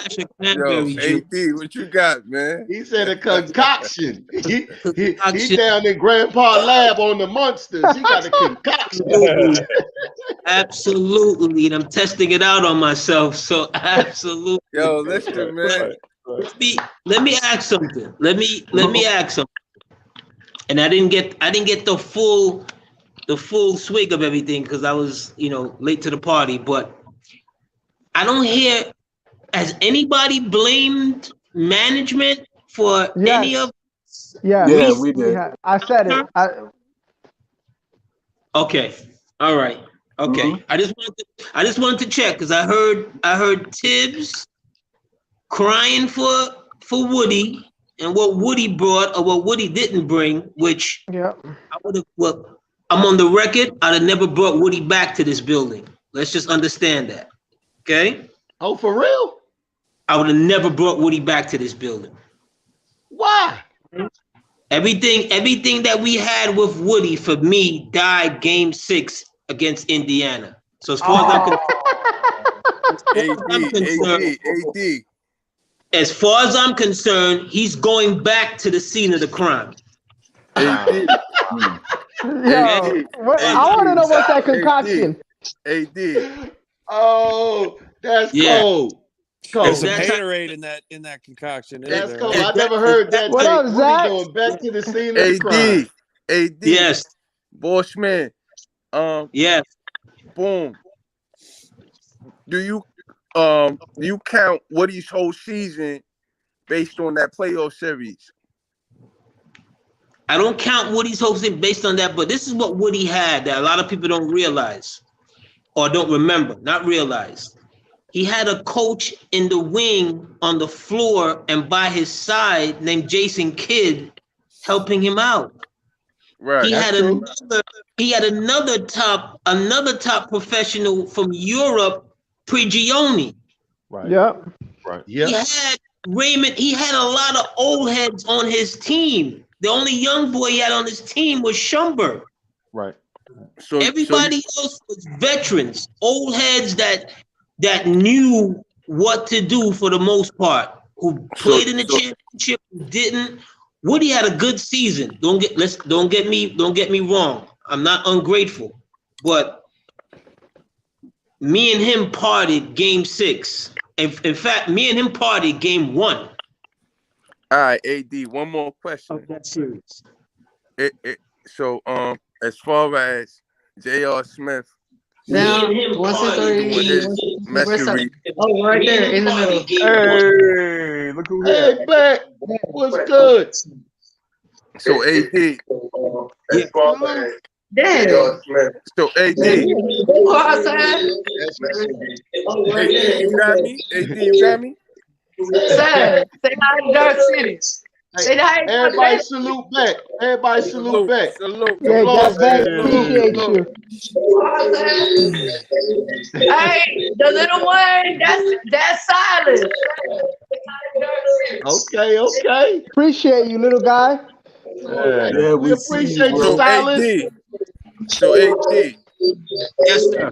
is it? AD, what you got, man? He said a concoction. He down in Grandpa Lab on the Monsters. He got a concoction. Absolutely. And I'm testing it out on myself. So absolutely. Yo, listen, man. Let me ask something. Let me ask something. And I didn't get the full swig of everything because I was, late to the party, but I don't hear, has anybody blamed management for any of this? Yeah, we did. I said it. Okay. All right. Okay. Mm-hmm. I just wanted to check because I heard Tibbs crying for Woody and what Woody brought or what Woody didn't bring, which I would have. Well, I'm on the record. I'd have never brought Woody back to this building. Let's just understand that. Okay? Oh, for real? I would have never brought Woody back to this building. Why? Everything that we had with Woody for me died Game 6 against Indiana. So as far as far as I'm concerned, he's going back to the scene of the crime. I want to know about that concoction. AD. Oh, that's cold. There's some haterade in that concoction. That's cold. I never heard that. What up, Zach? Going back to the scene of the crime. AD. Yes. Bushman. Yes. Boom. Do you count Woody's whole season based on that playoff series? I don't count Woody's whole thing based on that, but this is what Woody had that a lot of people don't realize or don't remember, not realize. He had a coach in the wing on the floor and by his side named Jason Kidd helping him out. Right. He had another top professional from Europe, Prigioni. Right. Yep. Right. He had Raymond. He had a lot of old heads on his team. The only young boy he had on his team was Schumberg. Right. So everybody else was veterans, old heads that knew what to do for the most part. Who played in the championship, who didn't. Woody had a good season. Don't get me wrong. I'm not ungrateful, but me and him partied game 6. In fact, me and him partied game 1. All right, AD. One more question. Of that series. So as far as J.R. Smith. Now, what's his messery. Oh, right there in the middle. Hey, look who here. Hey, back. What's good? So AD. Damn. So AD. Go outside. AD, you got me? AD, you got me? Say hi to Dark City. Say hi. Everybody salute back. Everybody salute back. Salute. Yeah, guys, back. Appreciate you. Hey, the little one, that's Silas. Okay. Appreciate you, little guy. Yeah, we appreciate you, Silas. So AD. Yes, sir.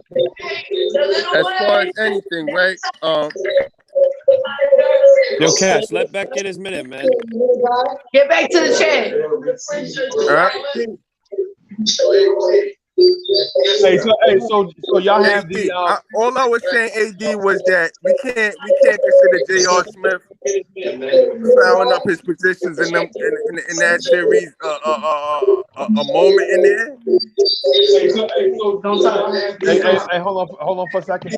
As far as anything, right? Yo, Cash, let Beck get his minute, man. Get back to the chat. All right. So y'all have AD, all I was saying, AD, was that we can't consider J.R. Smith fouling up his positions in that series a moment in there. Hey, hold on for a second.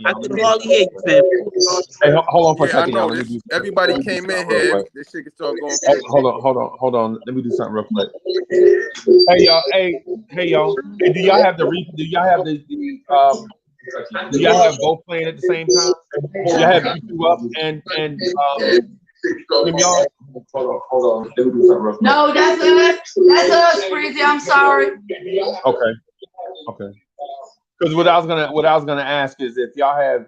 I can hardly hear you, fam. Hey, hold on for a Yeah, I second, know. y'all. Everybody came in here. This shit can start going crazy. Hold on. Let me do something real quick. Hey, y'all. Hey, do y'all have do y'all have both playing at the same time? Do y'all have YouTube up and y'all? Hold on. Let me do something real quick. No, that's us, Breezy. I'm sorry. Okay. Because what I was gonna ask is if y'all have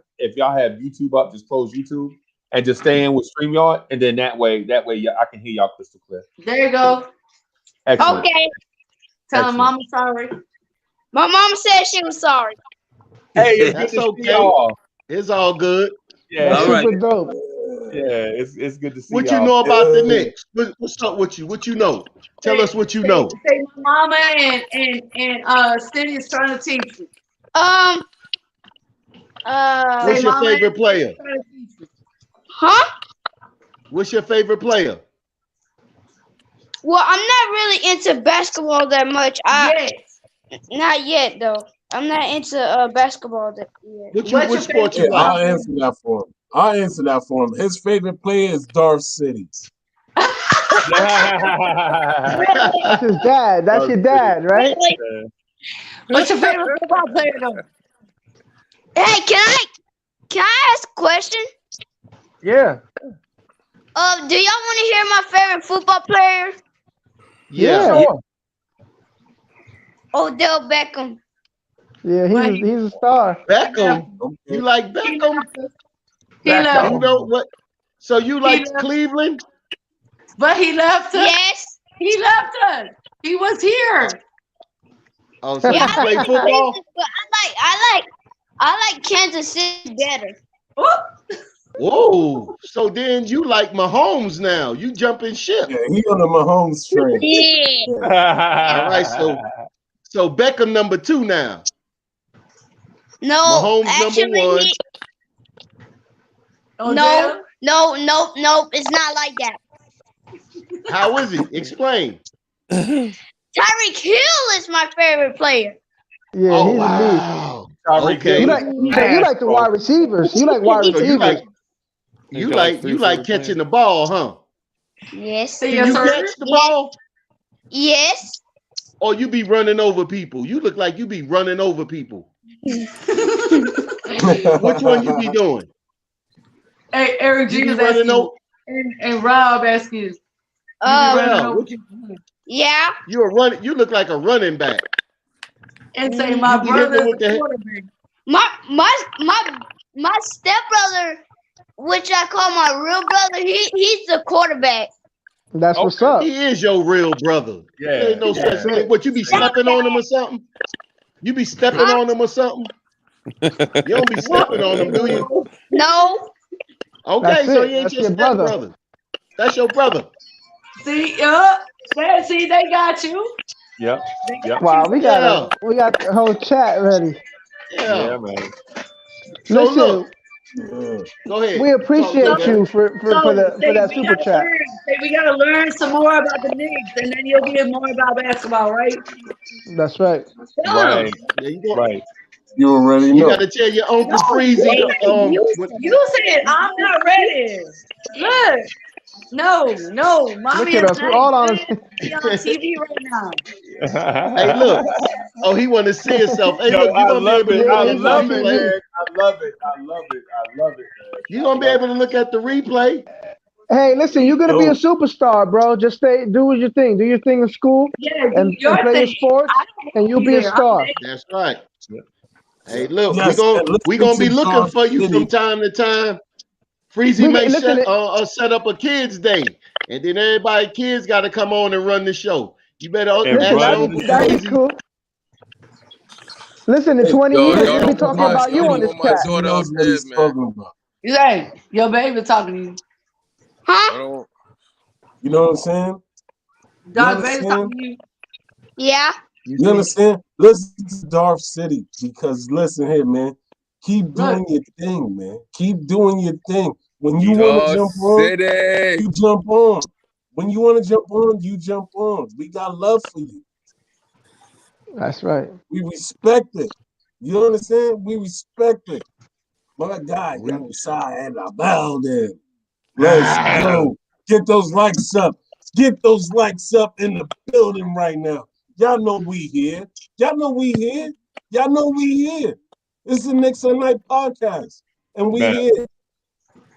YouTube up, just close YouTube and just stay in with StreamYard, and then that way I can hear y'all crystal clear. There you go. Excellent. Okay. Tell him Mama sorry. My mama said she was sorry. Hey, That's okay. Y'all. It's all good. Yeah, that's super dope. Yeah, it's good to see what y'all. You know about the Knicks? What's up with you? What you know? Tell us what you know. Say my mama and Cindy is trying to teach you. What's your favorite player? Huh? What's your favorite player? Well, I'm not really into basketball that much. Not yet, though. I'm not into basketball that yet. What sport you like? I'll answer that for him. His favorite player is Darth City. That's his dad. That's your dad, right? What's your favorite football player, though? Hey, can I ask a question? Yeah. Do y'all want to hear my favorite football player? Yeah. Odell Beckham. Yeah, he's a star. Beckham. You like Beckham? Beckham. You know what? So you like Cleveland? But he left us. Yes. He left us. He was here. Oh, so you play football? But I like Kansas City better. Whoa! So then you like Mahomes now? You jumping ship? Yeah, he on the Mahomes train. Yeah. All right, so Beckham number 2 now. No, Mahomes actually, number 1. No. It's not like that. How is he? Explain. Tyreek Hill is my favorite player. Yeah, Oh he's wow. a beast. You like the wide receivers. You like wide So you receivers. like catching the ball, huh? Yes. Can you catch the ball? Yes. Or you be running over people? You look like you be running over people. Which one you be doing? Hey, Eric G is asking you, and Rob asking you. Yeah. You look like a running back. And say my brother with the quarterback. My stepbrother, which I call my real brother, he's the quarterback. That's what's up. He is your real brother. Yeah. There ain't no such thing. What, you be stepping on him or something? You be stepping on him or something? You don't be stepping on him, do you? No. Okay, so he ain't your stepbrother. That's your brother. See, see, they got you. Yep. Wow, we got the whole chat ready. Yeah, man. So Listen, look, go ahead. we appreciate you for that super chat. We gotta learn some more about the Knicks, and then you'll get more about basketball, right? That's right. Right. Right. You already know. You got to tell your Uncle Freezy. You said I'm not ready. Look. No, mommy Look at us. We're all on TV right now. Hey, look. Oh, he want to see himself. Hey, look, you're gonna be able to look at the replay. I love it, man. You're gonna be able to look at the replay. Hey, listen, you're gonna be a superstar, bro. Just do your thing. Do your thing in school. Yeah, and play your sports, and you'll be a star. That's right. Hey, look, Yes, we gonna be looking Dark for you City. from time to time. Freezy may set up a kids' day, and then kids got to come on and run the show. You better ask your Uncle That'd be cool. Listen, in 20 years, we'll be talking about you on this chat. He knows what he's talking about. You say your baby talking to you. Huh? You know what I'm saying? Dark baby talking to you. Yeah. You understand? Listen to Dark City, because listen here, man. Keep doing your thing, man. Keep doing your thing. When you want to jump on, you jump on. When you want to jump on, you jump on. We got love for you. That's right. We respect it. You understand? We respect it. My God, got inside and about it. Let's go. Get those likes up. Get those likes up in the building right now. Y'all know we here. Y'all know we here. Y'all know we here. This is the Knicks at Night podcast. And we here.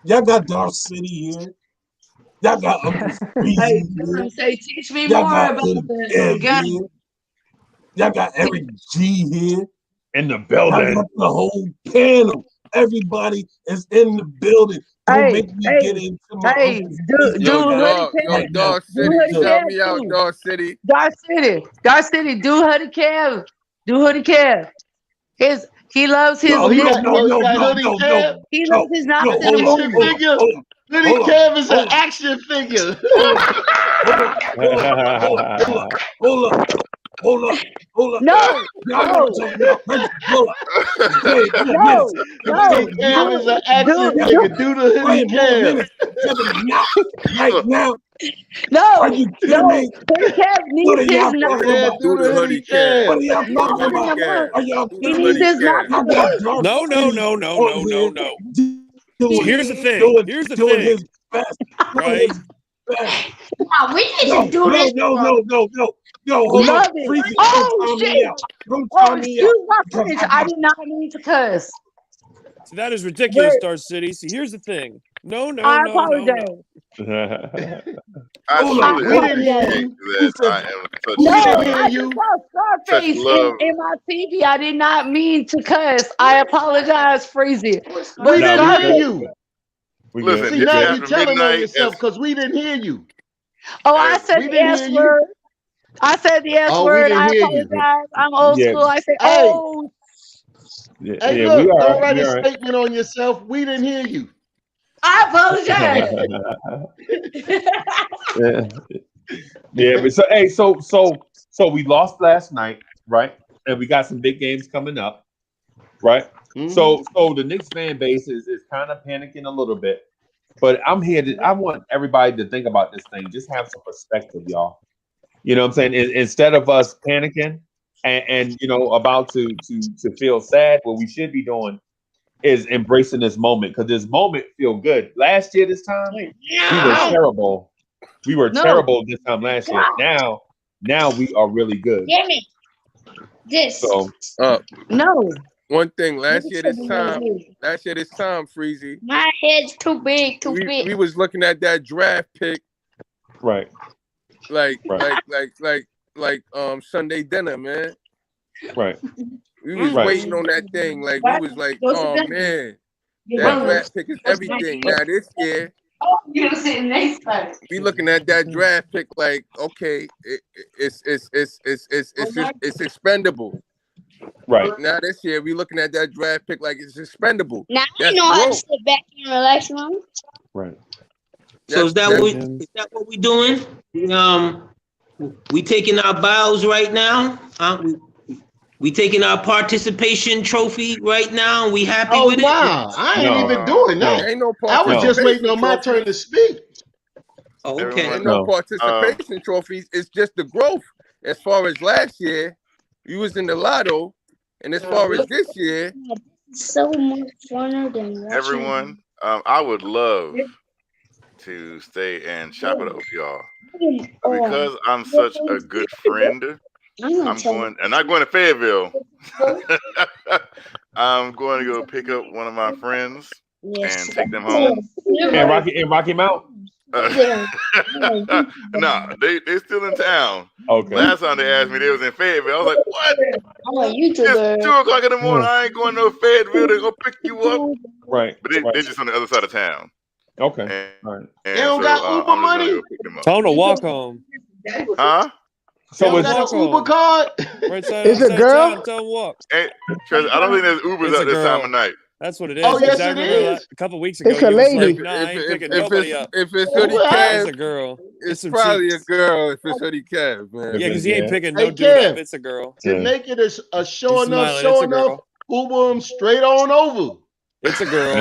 Y'all got Dark City here. Y'all got Uncle Freezy here. Say, teach me Y'all more got about the game. here. Y'all got Eric G here. In the building. Y'all got the whole panel. Everybody is in the building. Don't make me get into my Dark City, shout me out, Dark City. Dark City, do Hoodie Kev. Do Hoodie Kev. He loves his He loves his Knox in the action figure. Hoodie Kev is an action figure. Hold up. No. Hoodie Kev is an action figure. Do the Hoodie Kev. Right now. No. Are you kidding me? Hoodie Kev needs his Knox. Do the Hoodie Kev. What are y'all talking about? Are y'all He needs his Knox. No. Here's the thing. Here's the doing thing. his best. Right? Nah, we need to do this. No, hold Love on. it. Oh, shit. Excuse my French. I did not mean to cuss. So that is ridiculous, Star City. See, here's the thing. No. I apologize. I truly appreciate that. I am such Scarface in my TV. I did not mean to cuss. I apologize, Freezy. But we didn't hear you. Listen, see, now you're telling on yourself because we didn't hear you. Oh, I said the S word. I said the S word. I apologize. I'm old school. I said, oh. Hey, look, don't write a statement on yourself. We didn't hear you. I Yeah, apologize. but so we lost last night, right? And we got some big games coming up, right? Mm-hmm. So the Knicks fan base is kind of panicking a little bit, but I want everybody to think about this thing. Just have some perspective, y'all. You know what I'm saying? Instead of us panicking and about to feel sad, what we should be doing is embracing this moment, because this moment feel good. Last year, this time, we were terrible. We were terrible this time last year. Now we are really good. Give me this. So No. One thing, last year this time, Freezy. My head's too big, too big. We was looking at that draft pick, right? Like Sunday dinner, man. Right. We was waiting on that thing. Like we was like, oh man, that draft pick is everything. Now this year, we looking at that draft pick like, okay, it's expendable. Right. Now this year, we looking at that draft pick like it's expendable. Now I know how to sit back and relax, man. Right. So is that what we doing? We taking our bows right now. We taking our participation trophy right now. We happy with it? Wow, I ain't even doing that. Ain't no I was just waiting on my turn to speak. Okay. Ain't no participation trophies. It's just the growth. As far as last year, you was in the lotto, and as far as this year, so much funner than watching. Everyone, I would love to stay and chop it up with y'all. But because I'm such a good friend, I'm not going to Fayetteville. I'm going to go pick up one of my friends and take them home. And Rocky Mount? Nah, they still in town. Okay. Last time they asked me, they was in Fayetteville. I was like, what? It's 2:00 in the morning. I ain't going to Fayetteville to go pick you up. Right. But they're just on the other side of town. Okay. And they don't got Uber money? Tell them to walk home. Huh? So is that an Uber card? Right side, Is it girl? Town, tell them walk. Hey, because I don't think there's Ubers at this time of night. That's what it is. Oh, yes, exactly. it is. A couple weeks ago, It's a you was lady. like, nah, I ain't picking nobody up. if it's Hoodie It's Kev, a girl. it's probably a girl. If it's Hoodie Kev, man. Yeah, because he ain't picking no Hey, dude up. Kev, It's a girl. to make it a show He's enough, smiling. It's a girl. Uber him straight on over. It's a girl.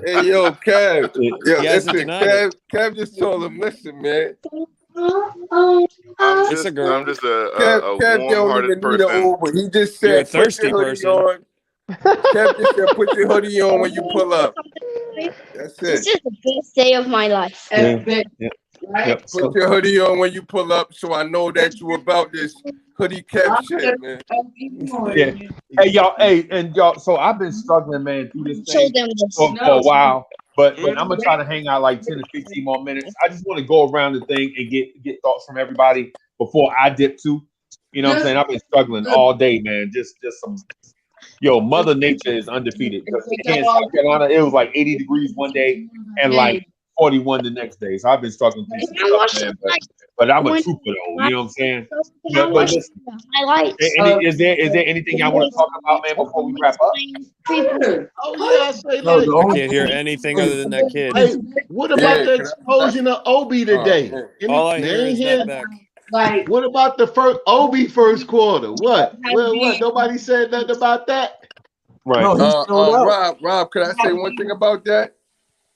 Hey, yo, Kev. Yo, hasn't listen, denied Kev just told him, listen, man. It's a girl. I'm just a Kev don't warm-hearted even need an person. Uber. He just You're a said, put thirsty your hoodie person. on. Kev just said, put your hoodie on when you pull up. That's This it. is the best day of my life. Yep. Put your hoodie on when you pull up, so I know that you about this Hoodie Kev shit, man. Yeah. Hey y'all. So I've been struggling, man, through this Show thing them this. for a while. But I'm gonna try to hang out like 10 to 15 more minutes. I just want to go around the thing and get thoughts from everybody before I dip too. You know what I'm saying? I've been struggling all day, man. Just some. Yo, Mother Nature is undefeated. Because in South Carolina, it was like 80 degrees one day and like 41 the next day. So I've been struggling through some stuff, man. But I'm a trooper though. You know what I'm saying? But listen, is there anything y'all want to talk about, man, before we wrap up? Oh yeah, I say I that. can't hear anything other than that kid. Hey, what about the explosion of Obi today? All I hear is that back. What about the first Obi first quarter? What? Well, what? Nobody said nothing about that. Right. Rob, could I say one thing about that?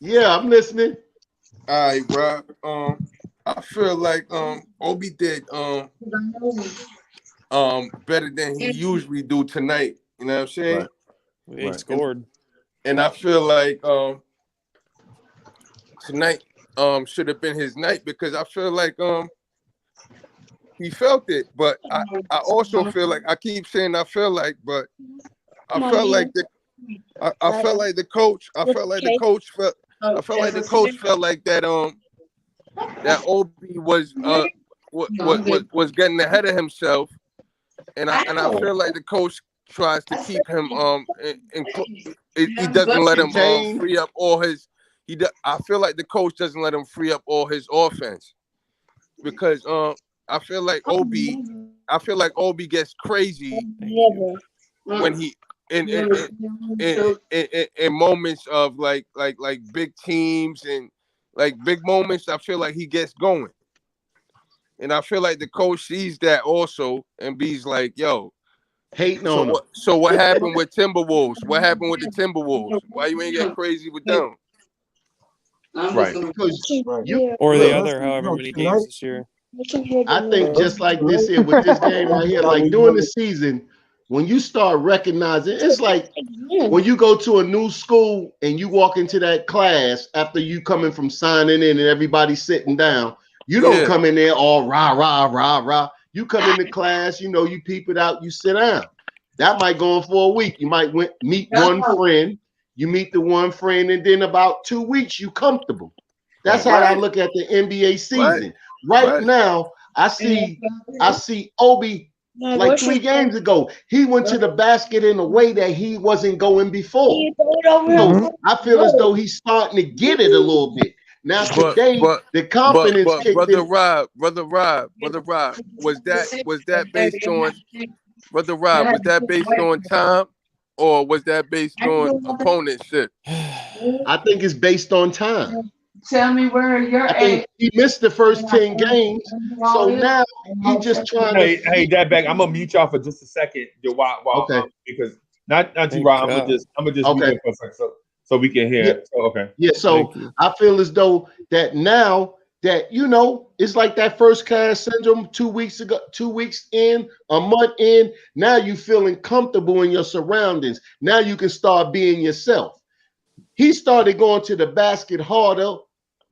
Yeah, I'm listening. All right, Rob. I feel like Obi did better than he usually do tonight. You know what I'm saying? He scored. And I feel like tonight should have been his night, because I feel like he felt it. But I also feel like, I keep saying I feel like, but I felt like I felt like the coach felt like that that Obi was getting ahead of himself, and I feel like the coach tries to keep him he doesn't let him free up all his I feel like the coach doesn't let him free up all his offense, because I feel like Obi gets crazy when he in moments of like big teams and like big moments. I feel like he gets going, and I feel like the coach sees that also and be's like, yo, hating on him. So what happened with Timberwolves? What happened with the Timberwolves? Why you ain't get crazy with them? Right. Or the other however many games this year. I think just like this here with this game right here, like during the season, when you start recognizing, it's like when you go to a new school and you walk into that class after you coming from signing in and everybody's sitting down, you don't come in there all rah, rah, rah, rah. You come into class, you know, you peep it out, you sit down. That might go on for a week. You might meet one friend, you meet the one friend, and then about 2 weeks, you comfortable. That's how I look at the NBA season. Right now, I see Obi like 3 games ago. He went to the basket in a way that he wasn't going before. So I feel as though he's starting to get it a little bit. Now today, the confidence kicked brother in. Rob, was that based on Brother Rob, was that based on time or was that based on opponent shit? I think it's based on time. Tell me where you're I think he missed the first 10 games. So now he just trying to. Hey, that back. I'm gonna mute y'all for just a second. Okay. Because not you, Rob. I'm gonna just okay. mute for a second so we can hear. Yeah. So, okay. Yeah. So I feel as though that now that it's like that first class syndrome 2 weeks ago, 2 weeks in, a month in. Now you feeling comfortable in your surroundings. Now you can start being yourself. He started going to the basket harder.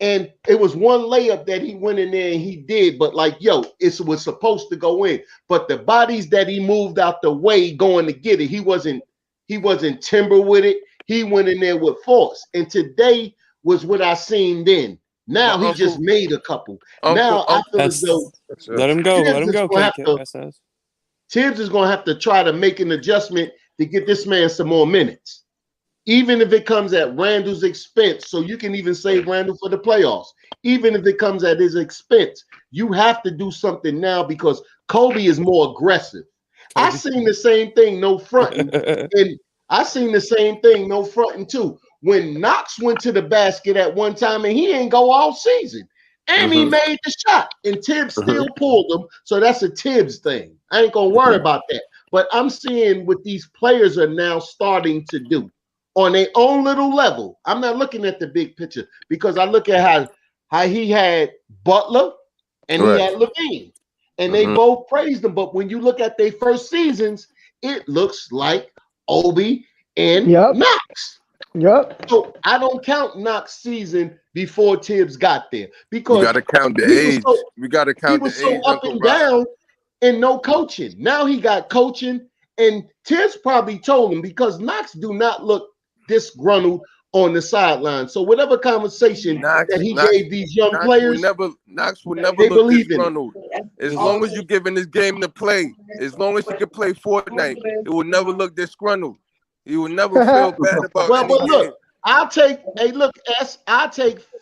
And it was one layup that he went in there and he did, but it was supposed to go in. But the bodies that he moved out the way going to get it, he wasn't timber with it. He went in there with force. And today was what I seen then. Now he just made a couple. Now I feel as though let him go. Let him go. Tibbs is gonna have to try to make an adjustment to get this man some more minutes. Even if it comes at Randall's expense, so you can even save Randall for the playoffs. Even if it comes at his expense, you have to do something now because Kobe is more aggressive. I seen the same thing, no fronting, and I seen the same thing, no fronting too. When Knox went to the basket at one time and he ain't go all season, and he made the shot, and Tibbs still pulled him. So that's a Tibbs thing. I ain't gonna worry about that. But I'm seeing what these players are now starting to do on their own little level. I'm not looking at the big picture because I look at how he had Butler and he had Levine, and they both praised him. But when you look at their first seasons, it looks like Obi and Knox. Yep. So I don't count Knox season before Tibbs got there because you got to count the age. We got to count the age. He was so up and down and no coaching. Now he got coaching, and Tibbs probably told him because Knox do not look disgruntled on the sideline. So whatever conversation that he gave these young players, Knox would never look disgruntled. As long as you're giving this game to play, as long as you can play Fortnite, it will never look disgruntled. You will never feel bad about well, any but look, game. I'll take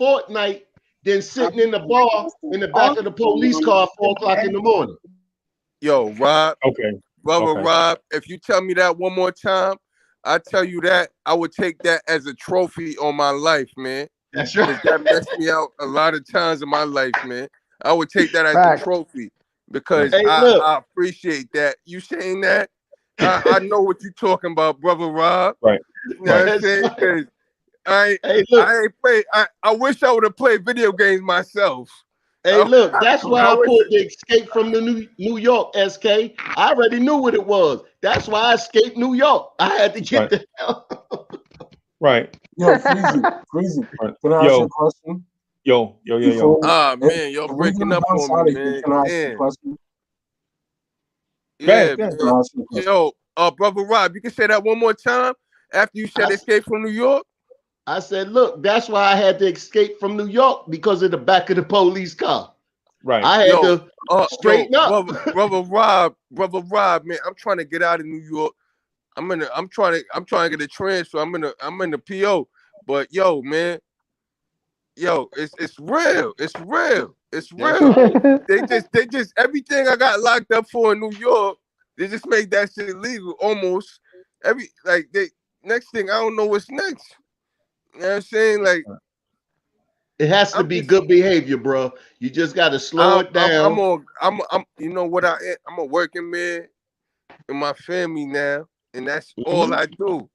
Fortnite than sitting in the bar in the back of the police car at 4 o'clock in the morning. Yo, Rob. Okay. Brother Rob, if you tell me that one more time, I tell you that I would take that as a trophy on my life, man. That's right. That messed me out a lot of times in my life, man. I would take that as a trophy because I appreciate that. You saying that? I know what you're talking about, Brother Rob. Right. You know what I'm saying? Because I ain't play. I wish I would have played video games myself. Hey, look, that's why I pulled the Escape from the New York, SK. I already knew what it was. That's why I escaped New York. I had to get the hell. Right. Yo, Freezy. Can I ask you a question? Yo. Ah, man, y'all breaking up on me, man. Can I ask you a question? Yeah, man. Yo, Brother Rob, you can say that one more time after you said Escape from New York? I said, look, that's why I had to escape from New York because of the back of the police car. Right. I had to straighten up. Brother Rob, man, I'm trying to get out of New York. I'm trying to get a transfer. I'm in the PO. But yo, man, it's real. It's real. They just everything I got locked up for in New York, they just made that shit legal almost. Next thing I don't know what's next. You know what I'm saying? Like, it has to be good behavior, bro. You just got to slow it down. I'm you know what I'm a working man in my family now, and that's all I do.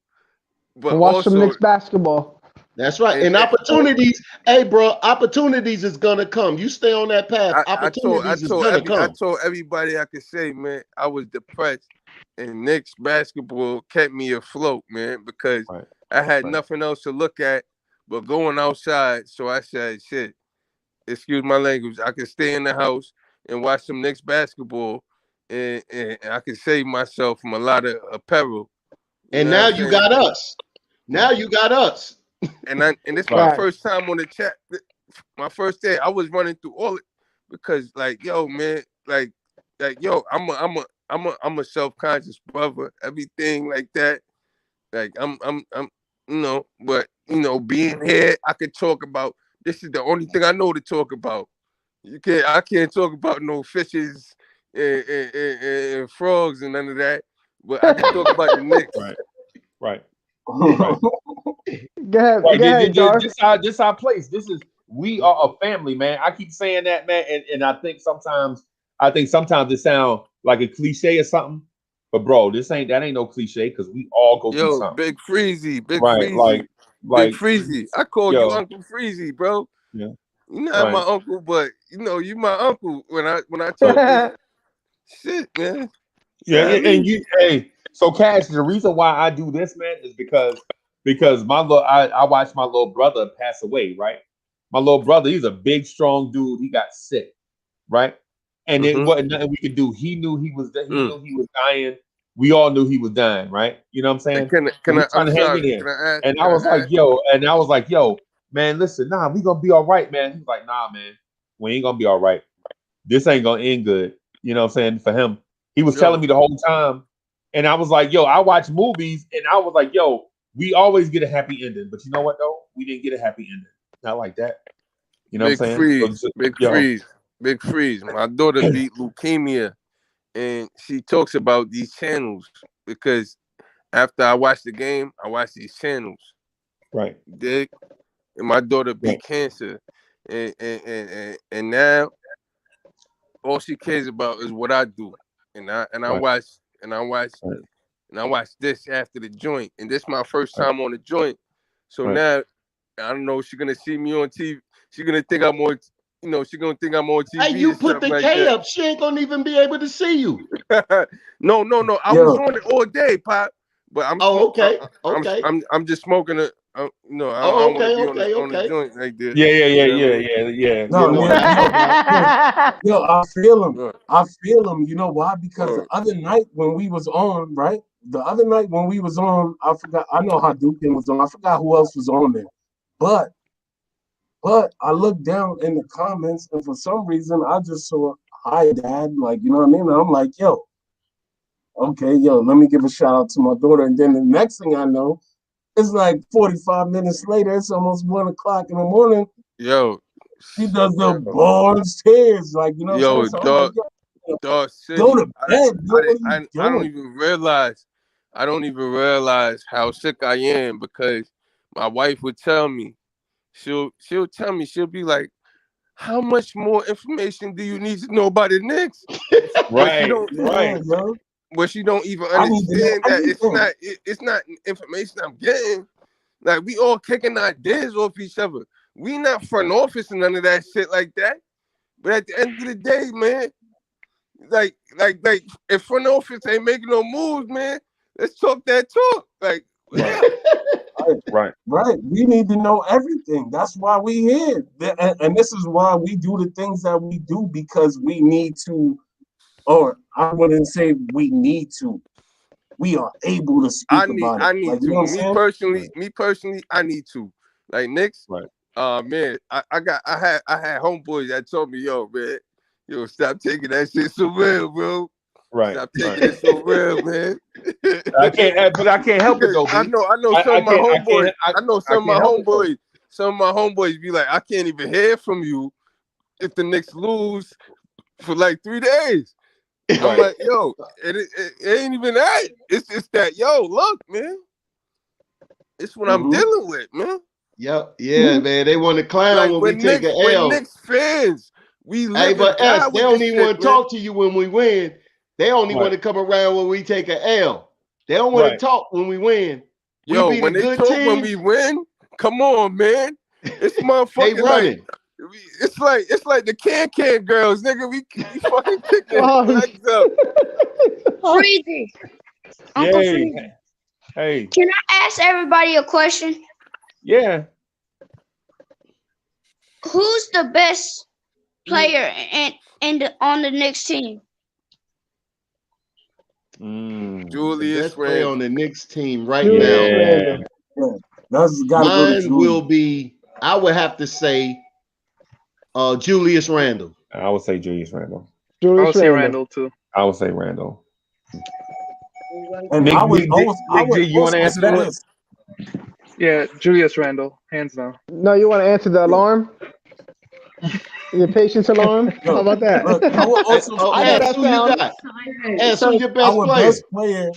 But watch also, some Knicks basketball. That's right. And opportunities, hey, bro, opportunities is gonna come. You stay on that path. Opportunities is gonna come. I told everybody I could say, man, I was depressed, and Knicks basketball kept me afloat, man, because I had nothing else to look at but going outside. So I said, shit, excuse my language, I could stay in the house and watch some Knicks basketball, and I could save myself from a lot of apparel. And now you got us. Now you got us. And this is my first time on the chat. My first day, I was running through all it because, like, yo, man, like, yo, I'm a self-conscious brother. Everything like that, like, I'm, you know, but you know, being here, I could talk about. This is the only thing I know to talk about. I can't talk about no fishes and frogs and none of that. But I can talk about the Knicks. Right. Go ahead, Dar. This our place. We are a family, man. I keep saying that, man, and I think sometimes it sounds like a cliche or something. But bro, that ain't no cliche because we all go through something. Big Freezy, Big right, Freezy, like Big Freezy. I call you Uncle Freezy, bro. Yeah. You're not my uncle, but you know you my uncle when I talk this shit, man. Yeah, and so Cash, the reason why I do this, man, is because I watched my little brother pass away, right? My little brother, he's a big, strong dude. He got sick, right? And it wasn't nothing we could do. He knew he was dying. We all knew he was dying, right? You know what I'm saying? And I was like, yo, man, listen, we gonna be all right, man. He's like, nah, man, we ain't gonna be all right. This ain't gonna end good. You know what I'm saying? For him. He was telling me the whole time. And I was like, yo, I watch movies and I was like, yo, we always get a happy ending. But you know what, though? We didn't get a happy ending. Not like that. You know what I'm saying? Big freeze. My daughter beat leukemia. And she talks about these channels because after I watched the game, I watched these channels. Right. Dig? And my daughter beat cancer. And now all she cares about is what I do. And I watch this after the joint. And this is my first time on the joint. So now I don't know, she's gonna see me on TV. She's gonna think I'm on, she's gonna think I'm on TV. Hey, you put the K up, she ain't gonna even be able to see you. No. I was on it all day, Pop. But I'm okay. I'm just smoking it. I don't want to be on the joint like this. Yeah. Yo, I feel him. You know why? Because the other night when we was on, right? The other night when we was on, I forgot. I know Hadouken was on. I forgot who else was on there. But I looked down in the comments, and for some reason, I just saw "Hi, Dad." Like, you know what I mean? And I'm like, yo, okay, let me give a shout out to my daughter. And then the next thing I know, it's like 45 minutes later. It's almost 1 o'clock in the morning. Yo, she does the bones tears, like, you know. Yo, dog, dog, go to bed. I don't even realize. I don't even realize how sick I am because my wife would tell me. She'll tell me. She'll be like, "How much more information do you need to know about the Knicks?" Right. But she don't even understand that it's not information I'm getting. Like, we all kicking ideas off each other. We not front office and none of that shit like that. But at the end of the day, man, like if front office ain't making no moves, man, let's talk that talk. Like, Right. We need to know everything. That's why we here. And this is why we do the things that we do, because we need to, or I wouldn't say we need to. We are able to speak about it. I need to. Me personally, I need to. Like, Knicks, man, I had homeboys that told me, yo, stop taking that shit so real, bro. Right. Stop taking it so real, man. I can't help it though. I know some of my homeboys. I know some of my homeboys. Some of my homeboys be like, I can't even hear from you if the Knicks lose for like 3 days. I'm like, yo, it ain't even that. It's just that, yo, look, man. It's what I'm dealing with, man. Yeah, man. They want to clown like when we take an L. When Knicks fans, we live. Hey, but S, they don't even want to talk to you when we win. They only want to come around when we take an L. They don't want to talk when we win. Yo, when they talk when we win, Come on, man. It's motherfucking like it's like the can girls, nigga. We fucking kicking legs up. Freezy. Uncle Freezy. Hey. Can I ask everybody a question? Yeah. Who's the best player on the Knicks team? Julius best player Randle on the Knicks team right Julius now. Mine will be. I would have to say, Julius Randle. I would say Julius Randle. I would say Randle too. I would say Randle. And Nick, I would G, you want to answer that? Yeah, Julius Randle, hands down. No, you want to answer the alarm? Your patience alarm? How about that? Look, I would also I know that sound. Who's your best player?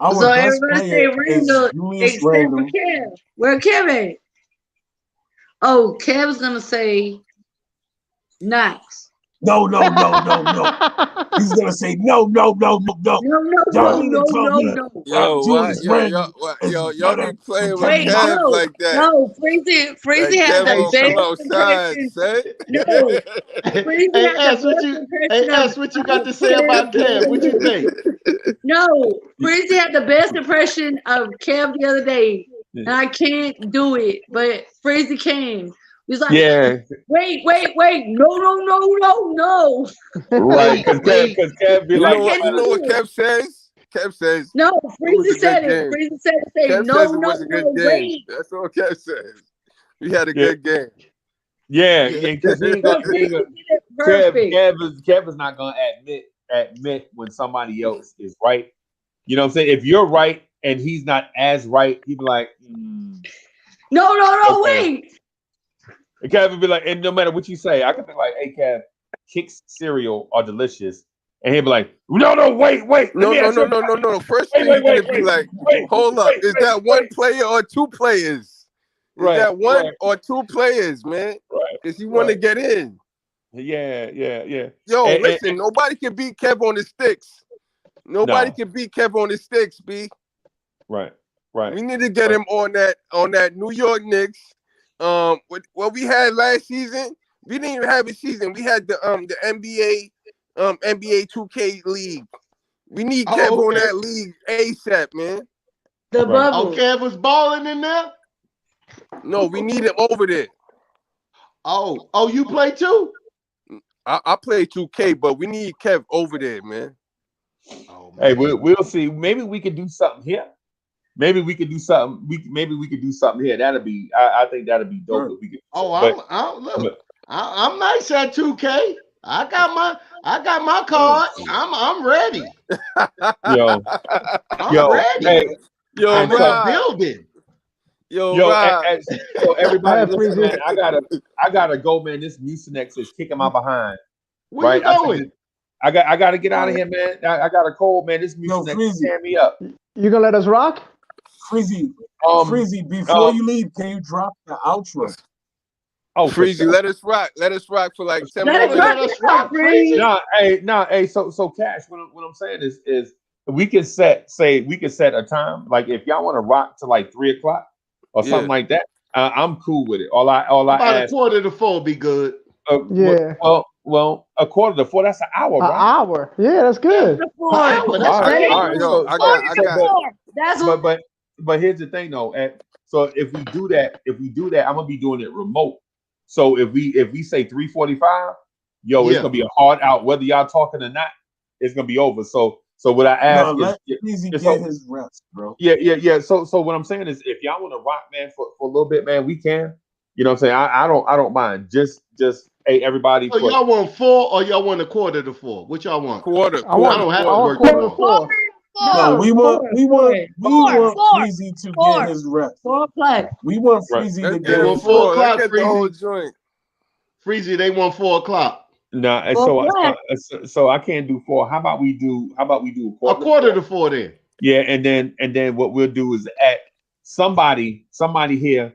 So everybody say Randle except for Kev. Where Kev at? Oh, Kev's gonna say Knox. No. He's gonna say no. No. Y'all be playing with Kev like that. No, Freezy had the best impression. No, Freezy had the best impression. Ask what you got to say about Kev. What you think? No, Freezy had the best impression of Kev the other day, and I can't do it, but Freezy can. He's like, wait, no. Right, because Kev be like, you know what Kev says? Kev says, no, Freezy said it. Freezy said it. Kev No, says it was a good game. wait. That's all Kev says. We had a good game. Yeah, because Kev is not gonna admit when somebody else is right. You know what I'm saying? If you're right and he's not as right, he'd be like, No, wait. And Kev would be like, and no matter what you say, I could be like, hey, Kev, Kicks cereal are delicious. And he'd be like, no, wait. No. First thing you're going to be like, hold up. Is that one player or two players? Is that one or two players, man? Right. Because you want to get in. Yeah. Yo, listen, nobody can beat Kev on the sticks. Nobody can beat Kev on the sticks, B. Right. We need to get him on that New York Knicks. What we had last season, we didn't even have a season. We had the NBA 2K league. We need Kev on that league ASAP, man. The bubble. Oh, Kev was balling in there? No, we need him over there. Oh, you play too? I play 2K, but we need Kev over there, man. Oh, man. Hey, we'll see. Maybe we could do something here. Maybe we could do something. Maybe we could do something here. That'll be. I think that'll be dope. If we could. I'm nice at 2K. I got my card. I'm ready. I'm ready. Hey, I'm building. So everybody, listen, man. I gotta go, man. This Mucinex is kicking my behind. Where you going? I got to get out of here, man. I got a cold, man. This Mucinex is tearing me up. You gonna let us rock? Freezy, before you leave, can you drop the outro? Oh, Freezy, let us rock. Let us rock for like 10 minutes. Let us rock, Freezy. Hey. So Cash, what I'm saying is we can set a time. Like if y'all want to rock to like 3:00 or something like that, I'm cool with it. All I about ask, 3:45 be good. Yeah. Well, 3:45. That's an hour. An hour. Yeah, that's good. All right. Yo, I got. But here's the thing, though. So if we do that, I'm gonna be doing it remote. So if we say 3:45, it's gonna be a hard out. Whether y'all talking or not, it's gonna be over. So what I ask let Freezy get his rest, bro. Yeah. So what I'm saying is, if y'all want to rock, man, for a little bit, man, we can. You know what I'm saying? I don't mind. Just hey, everybody. So y'all want 4 or y'all want 3:45? What y'all want? Quarter. I don't have to work tomorrow. No, we want Freezy to get his rest. 4 o'clock. We want Freezy to get his 4 o'clock. Freezy. Freezy, they want 4 o'clock. No, so I can't do 4. How about we do a 3:45 then? Yeah, and then what we'll do is at somebody here,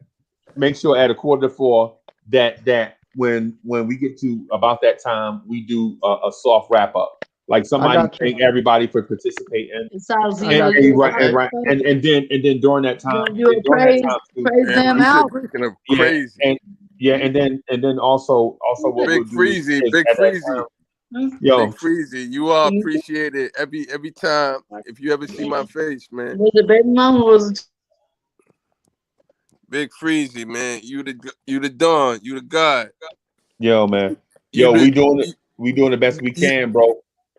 make sure at 3:45 that when we get to about that time, we do a soft wrap up. Like somebody thank everybody for participating, and then during that time, praise them out. crazy. And then also what Big we'll do Freezy, is Big at that Freezy. time, yo, Big Freezy, you all appreciate it every time. If you ever see my face, man. The baby mama was Big Freezy, man. You the Don, you the God. yo, man, yo, we doing the best we can, bro.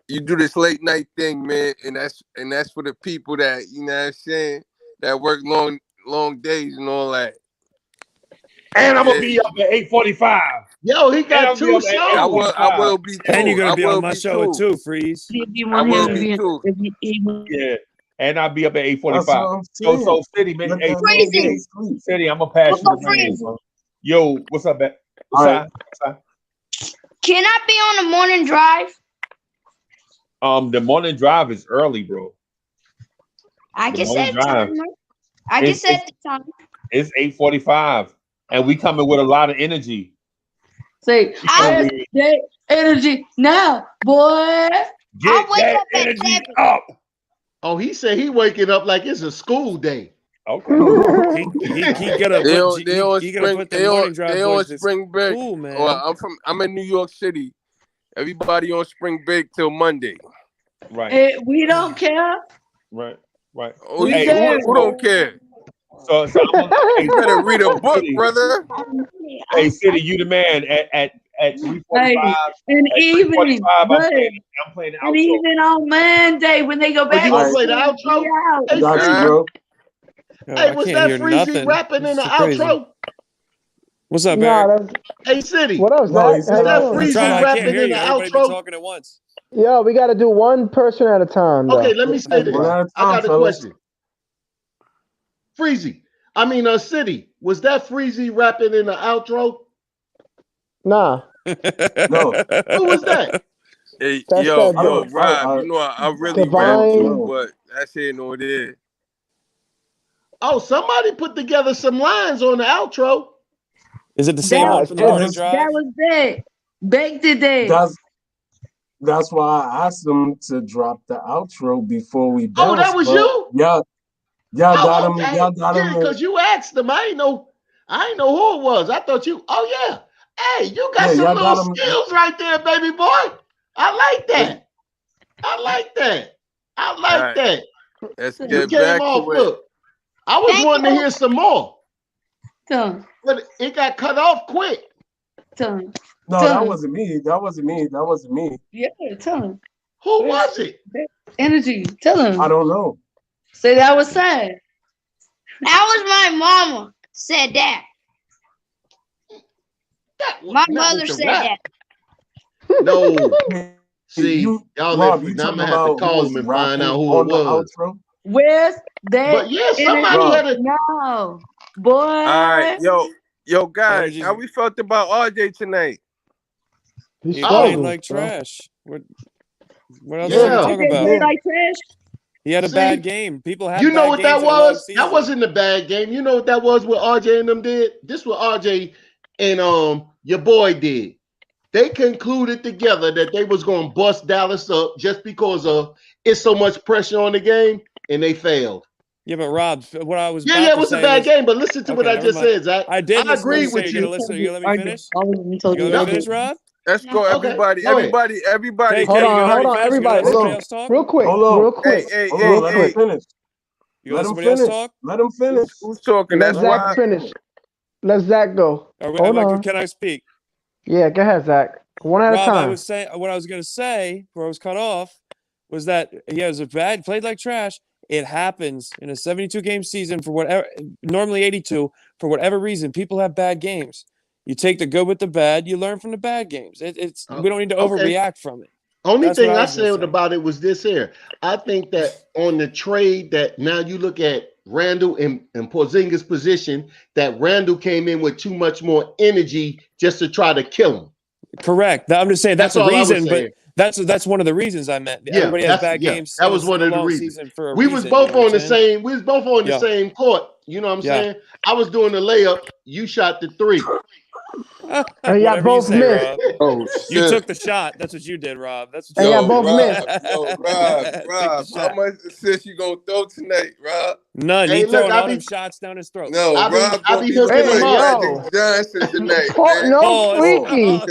You do this late night thing, man, and that's for the people that, you know what I'm saying, that work long days and all that. And I'm gonna be up at 8:45. Yo, he got 2 shows. I will be too. And you're gonna be on my show too, Freeze. I will be too. Yeah, and I'll be up at 8:45. So City, man, hey, City, I'm gonna pass you the reins. Yo, what's up, man? Can I be on the morning drive? The morning drive is early, bro. I can set the time. I can set the time. It's 8:45, and we coming with a lot of energy. Say, that energy now, boy. Get that energy up. Oh, he said he waking up like it's a school day. Okay. he gotta put the morning drive they on spring break. Cool, man. Well, I'm in New York City. Everybody on spring break till Monday. Right. We don't care. Right. Oh, who don't care? So you better read a book, brother. Hey, City, you the man at 3:45. And even I'm playing the outro. And even on Monday when they go back, you gonna play the outro? Hey, bro. Hey, was that Freezy rapping in the outro? What's up, man? Hey, City. What else? Was that Freezy rapping in the outro? Talking at once. Yo, we got to do one person at a time. Though. Okay, let me say this. I got a question. Freezy, City, was that Freezy rapping in the outro? Nah. No. Who was that? Hey, That's yo, that Rob, you know I really rap too, but that's here nor there. Oh, somebody put together some lines on the outro. Is it the same one from the morning drive? That was Beck. Beck did that. That's why I asked them to drop the outro before we bounce. Oh, that was you? Yeah. Y'all got him. Okay. Y'all got him. Because you asked them. I ain't know who it was. I thought you. Oh yeah. Hey, you got some little skills right there, baby boy. I like that. Let's get you came back off. to it. Look, I was wanting to hear some more. But it got cut off quick. No, that wasn't me. Yeah, tell him. Who was it? Energy. Tell him. I don't know. Say that was sad. That was my mama said that. My mother said that. No. See, y'all let me. I'm gonna have to call him and find out who it was. Where's that? But yeah, somebody had a no, boy. All right, yo, guys, how we felt about RJ tonight? He played like trash. What else are we talking about? Played like trash. He had a bad game. People had. You know what that was? That That wasn't a bad game. You know what that was? What RJ and them did? This what RJ and your boy did. They concluded together that they was gonna bust Dallas up just because of it's so much pressure on the game, and they failed. Yeah, but Rob, what I was it was a bad game. But listen to what I just said, Zach. I did. I agree with you. You gonna let me finish? You gonna let me finish, Rob? Let's go, everybody. Everybody. Hold on, everybody. Real quick. Hey, let him finish. Let somebody else talk? Let him finish. Who's talking? Let Zach finish. Let Zach go. Hold on. Can I speak? Yeah, go ahead, Zach. One at a time. What I was going to say, before I was cut off, was that it was played like trash. It happens in a 72-game season for whatever, normally 82, for whatever reason. People have bad games. You take the good with the bad. You learn from the bad games. We don't need to overreact from it. Only thing I said about it was this here. I think that on the trade that now you look at Randall and Porzingis' position, that Randall came in with too much more energy just to try to kill him. Correct. I'm just saying that's a reason, but saying. that's one of the reasons I meant. Everybody has bad games. That was one of the reasons. We was both on the same. We was both on the same court. You know what I'm saying? I was doing the layup. You shot the three. And y'all Whatever you both say, missed. Rob. Oh You shit! took the shot. That's what you did, Rob. That's what And you y'all Yo, both Rob, missed. Rob, how much assist you gonna throw tonight, Rob? None. Hey, He look, throwing all them shots down his throat. No, Rob I gonna be be hooking looking him like Hey, up. Magic Johnson tonight, man. No Pause. freaky. Oh,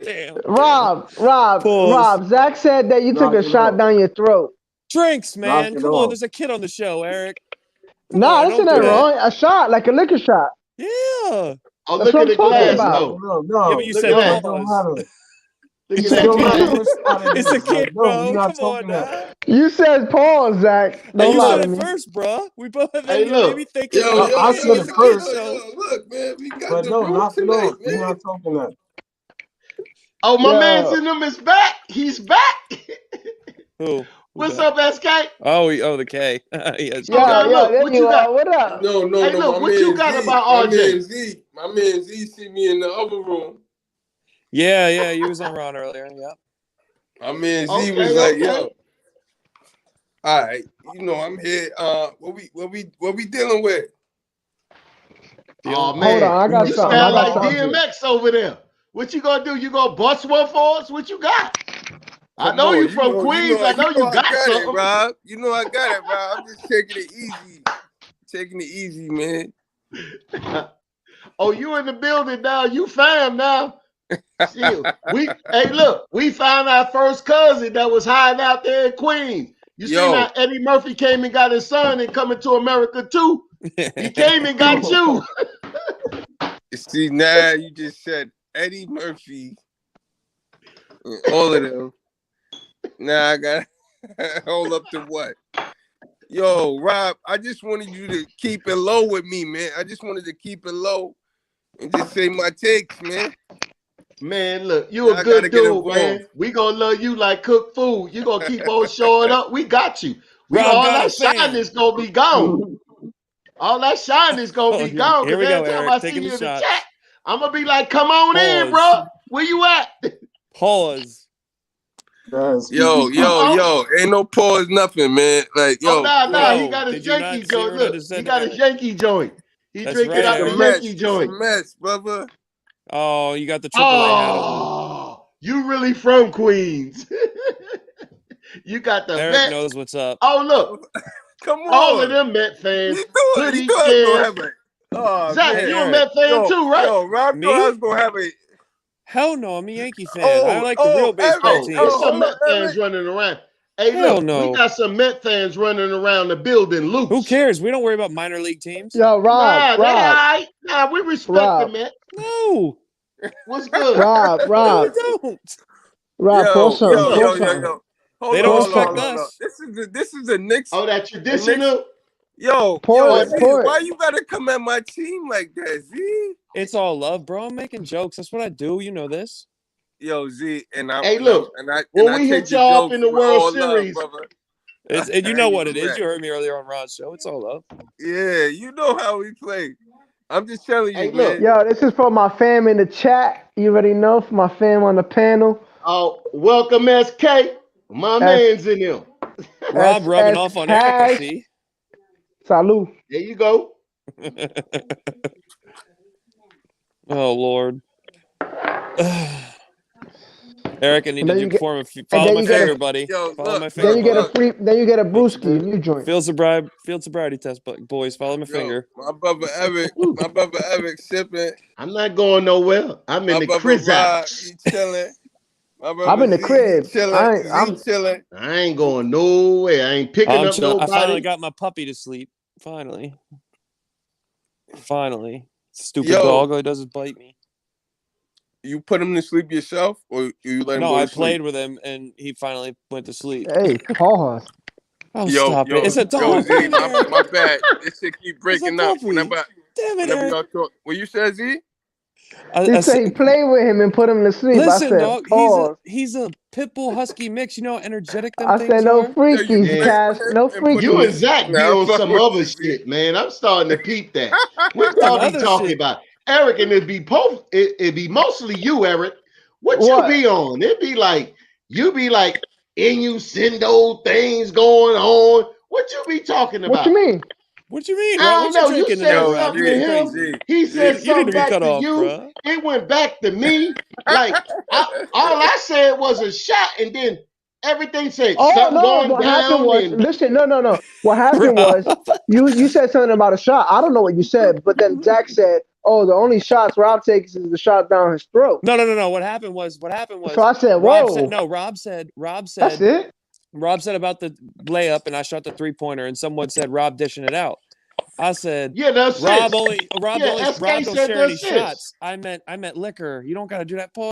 damn. Rob. Pause. Zach said that you took Knock a it shot off. down your throat. Drinks, Knock man. it Come on. off. There's a kid on the show, Eric. Come Nah, on. that's Don't not do that. wrong. A shot, like a liquor shot. Yeah. Oh, That's look what at I'm the talking glass, about. though. Yeah, but you Look said at that. Don't pause. matter. Look at It's a that Don't matter glass. kid. what spot it It's a is. Like, kid, no, we're bro. not Come on talking that. now. You said pause, Zach. And Don't you lie said to it me. first, bro. We both then Hey, you made me look. think Yo, it was a I kid. said It's it a kid first, show. Look, man, we got but the no, room knock it tonight, off. We're man. not talking that. Oh, my man's Yo. in them is back. He's back. Who? What's that? up, SK? Oh, the K. Yes. Oh, no, look. there What you you got? are. What up? No, Hey, look. my What you man got Z, about my RJ? man Z see me in the other room. Yeah, he was on Ron earlier. Yeah. My man Z Okay, was like, okay. yo, all right, I'm here. What we dealing with? Oh, Hold man. on, I got You something. sound like DMX over there. What you gonna do? You gonna bust one for us? What you got? I Come know on, you from Queens. I know you I got got it, something. Rob. You know I got it, Rob. I'm just taking it easy, man. Oh, you in the building now? You fam now? Shit, hey, look, we found our first cousin that was hiding out there in Queens. You seen how Eddie Murphy came and got his son and Coming to America too? He came and got you. See, now you just said Eddie Murphy and all of them. Now I got hold up to what? Yo, Rob, I just wanted you to keep it low with me, man. I just wanted to keep it low and just say my takes, man. Man, look, you a good dude, man. We gonna love you like cooked food. You gonna keep on showing up. We got you. All that shyness gonna be gone. All that shyness gonna be gone. Here we Because go, every time Eric. I see Taking you the in the shots. chat, I'm gonna be like, come on in, Pause. bro. Where you at? Pause. Yo, ain't no pause, nothing, man. Like, yo, nah, he got his Yankee joint. Look, he got his Yankee joint. He drinking out the Yankee joint. It's a mess, brother. Oh, you got the AAA hat on. Oh, you really from Queens? You got the Eric Met. knows what's up. Oh, look, come on, all of them Met fans. Hoodie Oh, Zach, man. you a Met fan too, right? Yo, Rob thought I was gonna have a. Hell no, I'm a Yankee fan. I like the real baseball team. There's some Met fans running around. Hey, Hell look, no. we got some Met fans running around the building loose. Who cares? We don't worry about minor league teams. Yo, Rob. They all right. Nah, we respect the Met. No. What's good? Rob. No, we don't. Rob, pause something. Hold They on, don't respect hold on. us. This is a Knicks. Oh, that traditional. Yo, Pause. Z, why you gotta come at my team like that, Z? It's all love, bro. I'm making jokes. That's what I do. You know this. Yo, Z, and I. Hey, look, when we hit y'all up in the World Series, and you know what it is. You heard me earlier on Rod's show. It's all love. Yeah, you know how we play. I'm just telling you, look. man. Yo, this is for my fam in the chat. You already know, for my fam on the panel. Oh, welcome, SK. My man's in here. Rob rubbing off on Eric, I see. Salud. There you go. Oh, Lord. Eric, I need you to perform. Follow my finger, buddy. Follow my finger. Then you get a free. Then you get a brewski, a new joint. Field sobriety test, boys. Follow my finger. My brother Eric sipping. I'm not going nowhere. I'm in the crib. He chilling. I'm in the crib. I'm chilling. I ain't going nowhere. I ain't picking up nobody. I finally got my puppy to sleep. Finally. Stupid dog. All he does is bite me. You put him to sleep yourself, or you let him go to sleep? No, I played with him, and he finally went to sleep. Hey, pause. Oh, stop it. It's a dog. Z, my bad. This shit keep breaking up. Damn it, whenever y'all talk. What you said, Z? He said he played with him and put him to sleep. Listen, I said, dog, pause. he's a pit bull husky mix. You know how energetic them I things said, no are? freakies, Cash. No freakies. You and Zach be on some other shit, man. I'm starting to peep that. What y'all be talking about? Eric, and it'd be mostly you, Eric. What you be on? It'd be like, you be like, innuendo things going on. What you be talking about? What you mean? What you mean, I Rob? don't What know. you You drinking said tonight, Rob? something You to getting him. crazy? He said You need something to be back cut to off, you. bro. It went back to me. Like all I said was a shot, and then everything said Oh something no! going What happened down. was, And listen, no. What happened was, you said something about a shot. I don't know what you said, but then Zach said, "Oh, the only shots Rob takes is the shot down his throat." No. What happened was. So I said, Rob "Whoa." said no. Rob said. That's it. Rob said about the layup, and I shot the 3-pointer, and someone said Rob dishing it out. I said, yeah, the assist. Rob Yeah, don't SK share said any the assist. shots. I meant liquor. You don't got to do that, Paul.